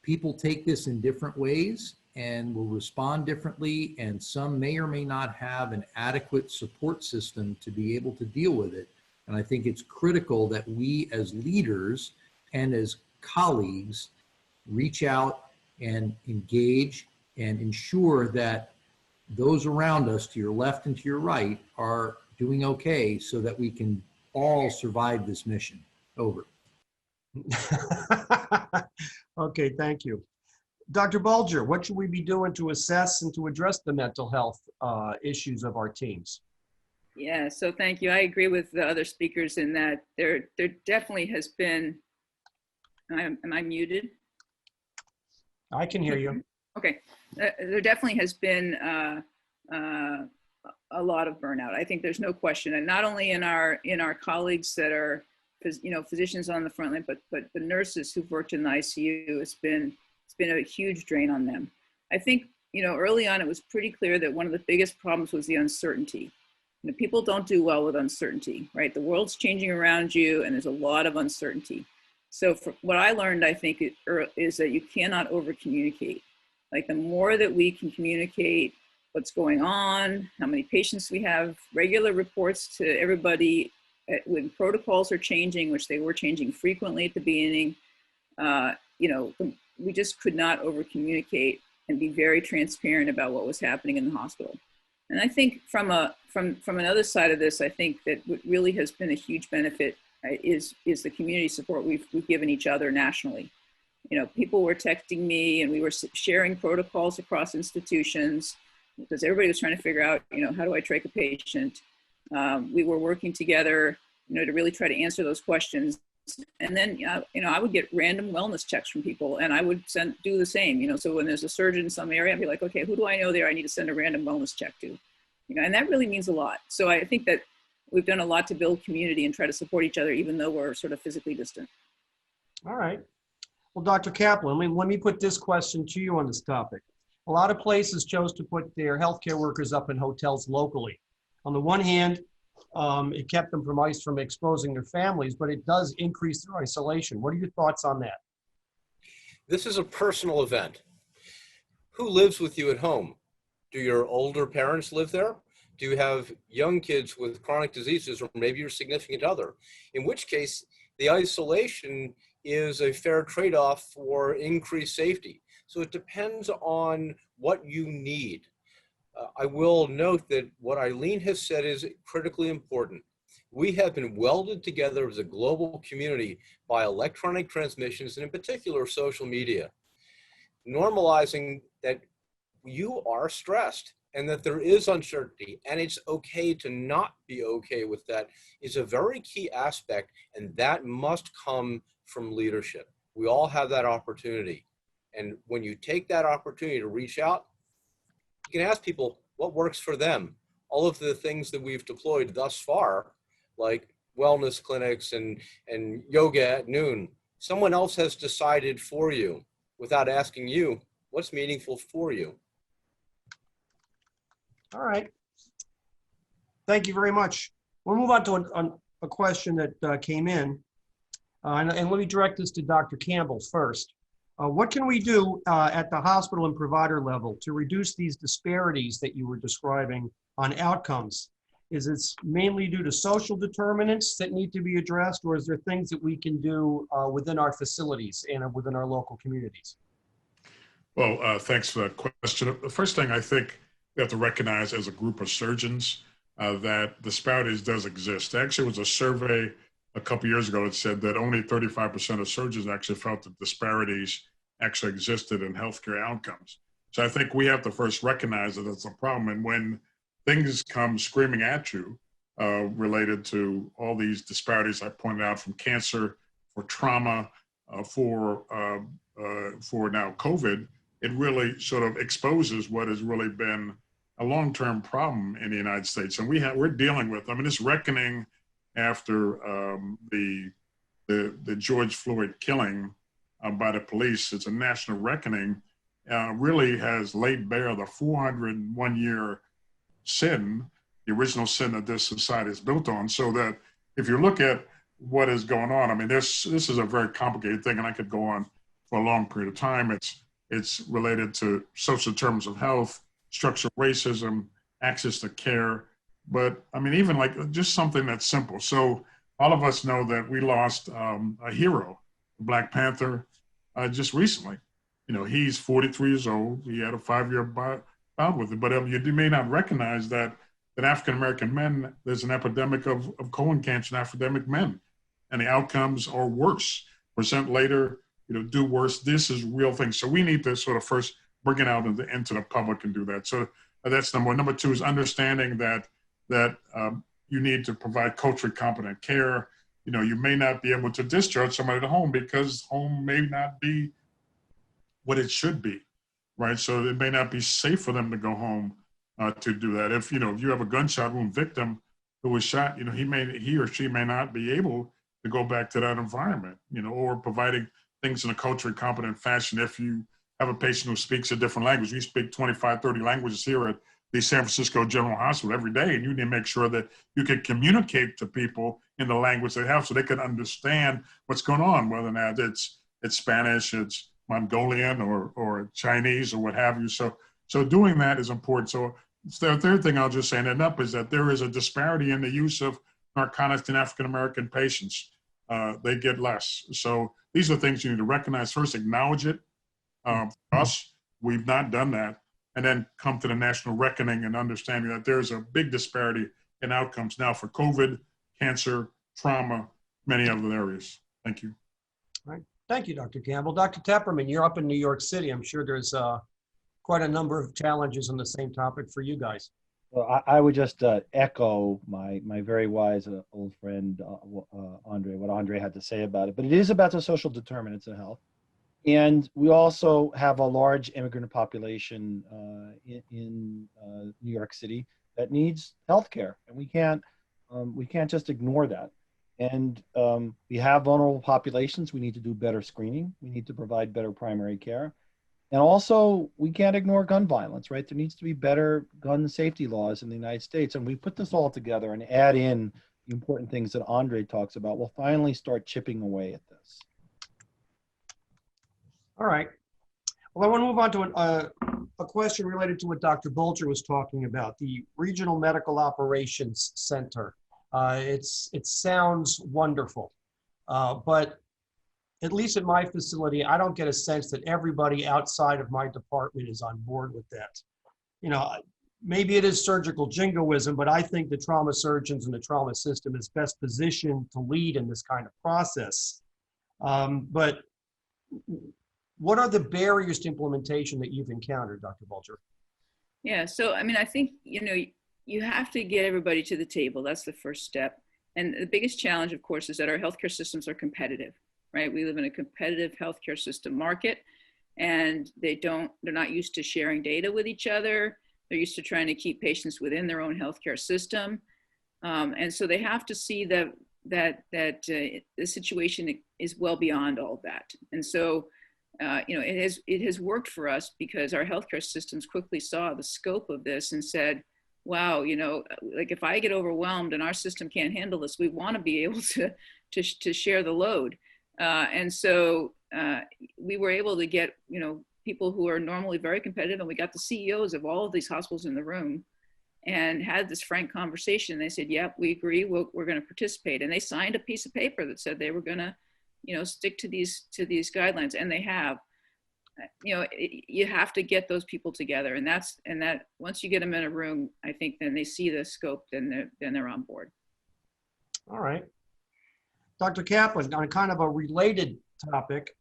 People take this in different ways and will respond differently, and some may or may not have an adequate support system to be able to deal with it. And I think it's critical that we as leaders and as colleagues reach out and engage and ensure that those around us, to your left and to your right, are doing okay so that we can all survive this mission. Over. Okay, thank you. Dr. Bulger, what should we be doing to assess and to address the mental health issues of our teams? Yeah, so thank you. I agree with the other speakers in that there definitely has been, am I muted? I can hear you. Okay, there definitely has been a lot of burnout. I think there's no question, and not only in our colleagues that are, you know, physicians on the front line, but the nurses who've worked in the ICU. It's been a huge drain on them. I think, you know, early on it was pretty clear that one of the biggest problems was the uncertainty. You know, people don't do well with uncertainty, right? The world's changing around you, and there's a lot of uncertainty. So what I learned, I think, is that you cannot over communicate. Like, the more that we can communicate what's going on, how many patients we have, regular reports to everybody when protocols are changing, which they were changing frequently at the beginning, you know, we just could not over communicate and be very transparent about what was happening in the hospital. And I think from another side of this, I think that what really has been a huge benefit is the community support we've given each other nationally. You know, people were texting me, and we were sharing protocols across institutions because everybody was trying to figure out, you know, how do I trach a patient? We were working together, you know, to really try to answer those questions. And then, you know, I would get random wellness checks from people, and I would do the same, you know. So when there's a surgeon in some area, I'd be like, okay, who do I know there I need to send a random wellness check to? You know, and that really means a lot. So I think that we've done a lot to build community and try to support each other, even though we're sort of physically distant. All right. Well, Dr. Kaplan, let me put this question to you on this topic. A lot of places chose to put their healthcare workers up in hotels locally. On the one hand, it kept them from exposing their families, but it does increase their isolation. What are your thoughts on that? This is a personal event. Who lives with you at home? Do your older parents live there? Do you have young kids with chronic diseases, or maybe your significant other? In which case, the isolation is a fair trade-off for increased safety. So it depends on what you need. I will note that what Eileen has said is critically important. We have been welded together as a global community by electronic transmissions, and in particular, social media. Normalizing that you are stressed and that there is uncertainty, and it's okay to not be okay with that, is a very key aspect, and that must come from leadership. We all have that opportunity. And when you take that opportunity to reach out, you can ask people what works for them. All of the things that we've deployed thus far, like wellness clinics and yoga at noon, someone else has decided for you without asking you what's meaningful for you. All right. Thank you very much. We'll move on to a question that came in. And let me direct this to Dr. Campbell first. What can we do at the hospital and provider level to reduce these disparities that you were describing on outcomes? Is it mainly due to social determinants that need to be addressed, or is there things that we can do within our facilities and within our local communities? Well, thanks for that question. The first thing I think we have to recognize as a group of surgeons that disparities does exist. Actually, it was a survey a couple years ago that said that only 35% of surgeons actually felt that disparities actually existed in healthcare outcomes. So I think we have to first recognize that it's a problem. And when things come screaming at you related to all these disparities I pointed out, from cancer, for trauma, for now COVID, it really sort of exposes what has really been a long-term problem in the United States. And we're dealing with, I mean, this reckoning after the George Floyd killing by the police, it's a national reckoning, really has laid bare the 401-year sin, the original sin that this society is built on. So that if you look at what is going on, I mean, this is a very complicated thing, and I could go on for a long period of time. It's related to social determinants of health, structural racism, access to care. But I mean, even like just something that's simple. So all of us know that we lost a hero, Black Panther, just recently. You know, he's 43 years old. He had a 5-year bout with it. But you may not recognize that African-American men, there's an epidemic of colon cancer in African men, and the outcomes are worse. Percent later, you know, do worse. This is real thing. So we need to sort of first bring it out into the public and do that. So that's number one. Number two is understanding that you need to provide culturally competent care. You know, you may not be able to discharge somebody to home because home may not be what it should be, right? So it may not be safe for them to go home to do that. If you have a gunshot wound victim who was shot, you know, he or she may not be able to go back to that environment, you know, or providing things in a culturally competent fashion. If you have a patient who speaks a different language, we speak 25, 30 languages here at the San Francisco General Hospital every day, and you need to make sure that you can communicate to people in the language they have so they can understand what's going on, whether or not it's Spanish, it's Mongolian or Chinese or what have you. So doing that is important. So the third thing I'll just say, and end up, is that there is a disparity in the use of narcotics in African-American patients. They get less. So these are things you need to recognize first, acknowledge it. For us, we've not done that. And then come to the national reckoning and understanding that there's a big disparity in outcomes now for COVID, cancer, trauma, many other areas. Thank you. All right. Thank you, Dr. Campbell. Dr. Tepperman, you're up in New York City. I'm sure there's quite a number of challenges on the same topic for you guys. Well, I would just echo my very wise old friend, Andre, what Andre had to say about it. But it is about the social determinants of health. And we also have a large immigrant population in New York City that needs healthcare, and we can't just ignore that. And we have vulnerable populations. We need to do better screening. We need to provide better primary care, and also we can't ignore gun violence. Right? There needs to be better gun safety laws in the United States. And we put this all together and add in the important things that Andre talks about. We'll finally start chipping away at this. All right. Well, I want to move on to a question related to what Dr. Bolger was talking about, the Regional Medical Operations Center. It sounds wonderful, but at least at my facility, I don't get a sense that everybody outside of my department is on board with that. You know, maybe it is surgical jingoism, but I think the trauma surgeons and the trauma system is best positioned to lead in this kind of process. But what are the barriers to implementation that you've encountered, Dr. Bulger? Yeah, so I mean, I think, you have to get everybody to the table. That's the first step. And the biggest challenge, of course, is that our healthcare systems are competitive, right? We live in a competitive healthcare system market, and they're not used to sharing data with each other. They're used to trying to keep patients within their own healthcare system. And so they have to see that the situation is well beyond all of that. And so, it has worked for us because our healthcare systems quickly saw the scope of this and said, wow, like if I get overwhelmed and our system can't handle this, we want to be able to share the load. And so we were able to get, people who are normally very competitive, and we got the CEOs of all of these hospitals in the room and had this frank conversation. They said, yep, we agree, we're going to participate. And they signed a piece of paper that said they were going to, stick to these guidelines, and they have. You have to get those people together, and that once you get them in a room, I think then they see the scope, then they're on board. All right. Dr. Kaplan, on kind of a related topic,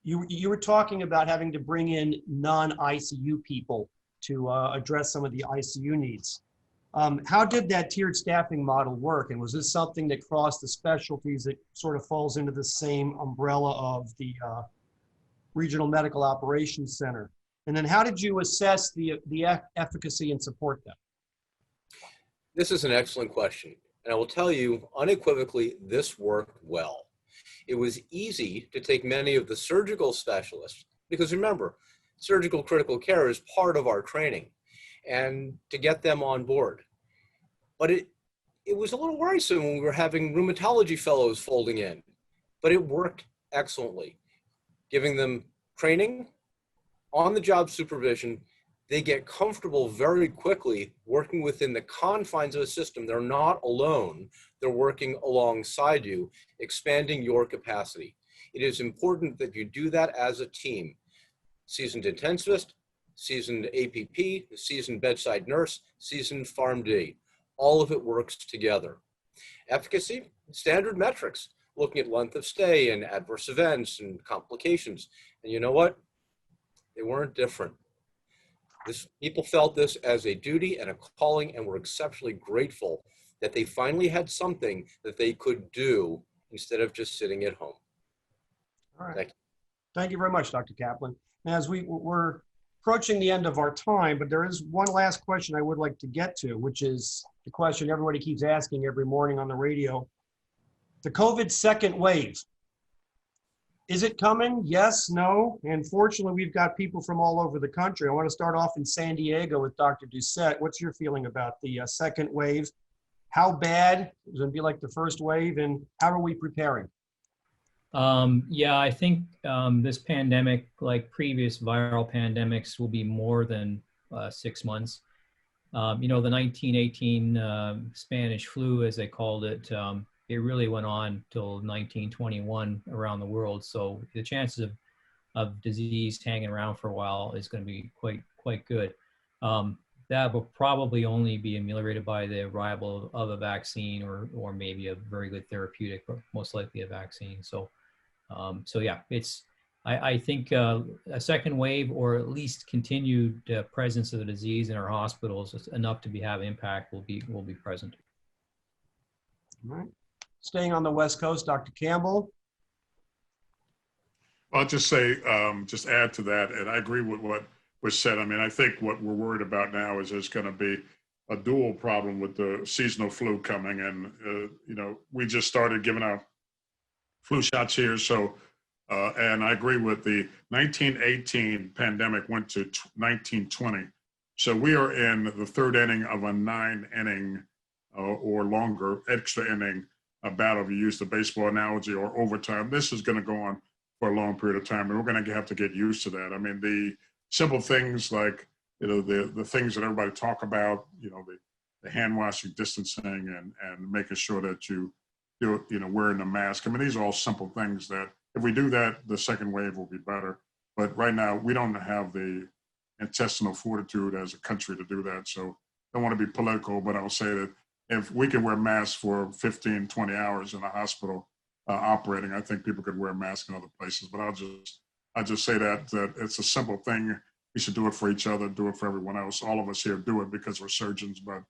you were talking about having to bring in non-ICU people to address some of the ICU needs. How did that tiered staffing model work? And was this something that crossed the specialties that sort of falls into the same umbrella of the Regional Medical Operations Center? And then how did you assess the efficacy and support that? This is an excellent question. And I will tell you unequivocally, this worked well. It was easy to take many of the surgical specialists, because remember, surgical critical care is part of our training, and to get them on board. But it was a little worrisome when we were having rheumatology fellows folding in, but it worked excellently. Giving them training, on-the-job supervision, they get comfortable very quickly working within the confines of a system. They're not alone. They're working alongside you, expanding your capacity. It is important that you do that as a team. Seasoned intensivist, seasoned APP, seasoned bedside nurse, seasoned PharmD. All of it works together. Efficacy, standard metrics, looking at length of stay and adverse events and complications. And you know what? They weren't different. People felt this as a duty and a calling, and were exceptionally grateful that they finally had something that they could do instead of just sitting at home. All right. Thank you. Thank you very much, Dr. Kaplan. Now, as we're approaching the end of our time, but there is one last question I would like to get to, which is the question everybody keeps asking every morning on the radio. The COVID second wave. Is it coming? Yes, no? And fortunately, we've got people from all over the country. I want to start off in San Diego with Dr. Doucette. What's your feeling about the second wave? How bad is it going to be like the first wave, and how are we preparing? Yeah, I think this pandemic, like previous viral pandemics, will be more than 6 months. The 1918 Spanish flu, as they called it, it really went on till 1921 around the world. So the chances of disease hanging around for a while is going to be quite good. That will probably only be ameliorated by the arrival of a vaccine or maybe a very good therapeutic, but most likely a vaccine. So yeah, I think a second wave, or at least continued presence of the disease in our hospitals, enough to have impact, will be present. All right. Staying on the West Coast, Dr. Campbell. I'll just say, just add to that, and I agree with what was said. I mean, I think what we're worried about now is there's going to be a dual problem with the seasonal flu coming, and we just started giving out flu shots here. So, and I agree with the 1918 pandemic went to 1920. So we are in the third inning of a 9-inning or longer extra inning battle, if you use the baseball analogy, or overtime. This is going to go on for a long period of time, and we're going to have to get used to that. I mean, the simple things like, the things that everybody talk about, the hand washing, distancing, and making sure that you do, wearing the mask. I mean, these are all simple things that if we do that, the second wave will be better. But right now, we don't have the intestinal fortitude as a country to do that. So I don't want to be political, but I'll say that if we can wear masks for 15, 20 hours in a hospital operating, I think people could wear masks in other places. But I'll just say that it's a simple thing. We should do it for each other, do it for everyone else. All of us here do it because we're surgeons, but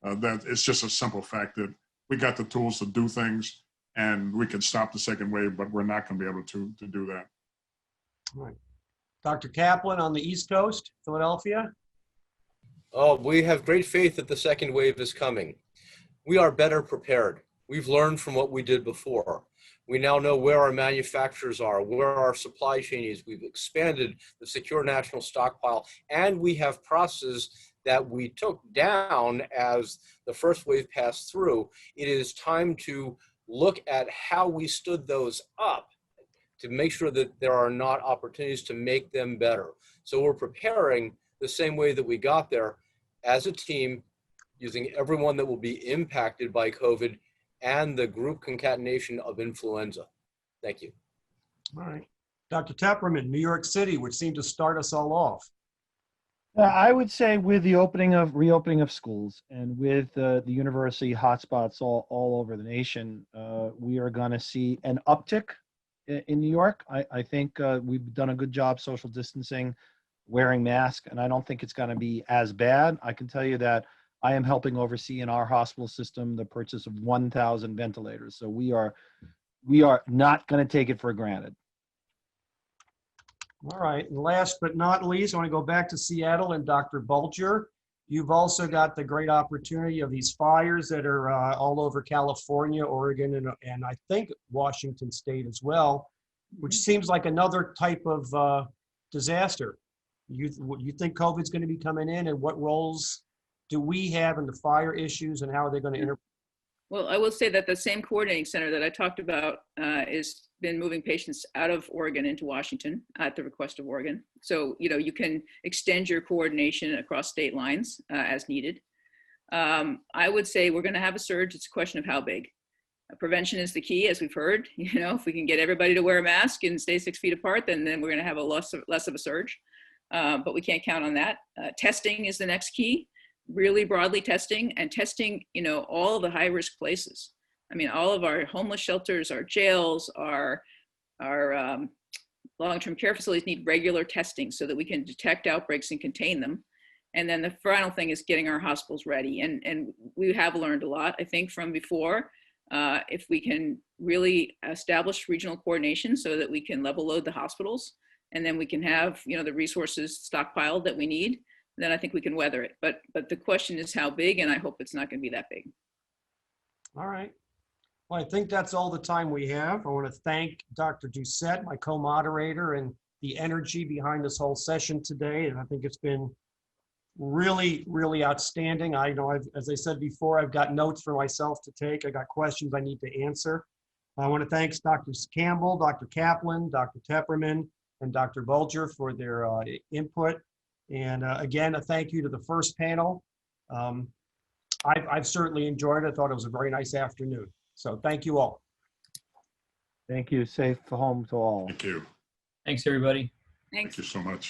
that it's just a simple fact that we got the tools to do things and we can stop the second wave, but we're not going to be able to do that. All right. Dr. Kaplan on the East Coast, Philadelphia. Oh, we have great faith that the second wave is coming. We are better prepared. We've learned from what we did before. We now know where our manufacturers are, where our supply chain is. We've expanded the secure national stockpile, and we have processes that we took down as the first wave passed through. It is time to look at how we stood those up to make sure that there are not opportunities to make them better. So we're preparing the same way that we got there as a team, using everyone that will be impacted by COVID and the group concatenation of influenza. Thank you. All right. Dr. Tepperman, New York City, which seemed to start us all off. I would say with the reopening of schools and with the university hotspots all over the nation, we are going to see an uptick in New York. I think we've done a good job social distancing, wearing masks, and I don't think it's going to be as bad. I can tell you that I am helping oversee in our hospital system the purchase of 1,000 ventilators. So we are not going to take it for granted. All right, and last but not least, I want to go back to Seattle and Dr. Bulger. You've also got the great opportunity of these fires that are all over California, Oregon, and I think Washington State as well, which seems like another type of disaster. You think COVID's going to be coming in, and what roles do we have in the fire issues, and how are they going to interplay? Well, I will say that the same coordinating center that I talked about has been moving patients out of Oregon into Washington at the request of Oregon. So, you can extend your coordination across state lines as needed. I would say we're going to have a surge. It's a question of how big. Prevention is the key, as we've heard. If we can get everybody to wear a mask and stay 6 feet apart, then we're going to have a less of a surge. But we can't count on that. Testing is the next key. Really broadly testing, and testing, all the high-risk places. I mean, all of our homeless shelters, our jails, our long-term care facilities need regular testing so that we can detect outbreaks and contain them. And then the final thing is getting our hospitals ready. And we have learned a lot, I think, from before. If we can really establish regional coordination so that we can level load the hospitals, and then we can have, the resources stockpiled that we need, then I think we can weather it. But the question is how big, and I hope it's not going to be that big. All right. Well, I think that's all the time we have. I want to thank Dr. Doucette, my co-moderator, and the energy behind this whole session today. And I think it's been really, really outstanding. I know, as I said before, I've got notes for myself to take. I got questions I need to answer. I want to thank Dr. Campbell, Dr. Kaplan, Dr. Tepperman, and Dr. Bulger for their input. And again, a thank you to the first panel. I've certainly enjoyed it. I thought it was a very nice afternoon. So thank you all. Thank you. Safe home to all. Thank you. Thanks, everybody. Thanks. Thank you so much.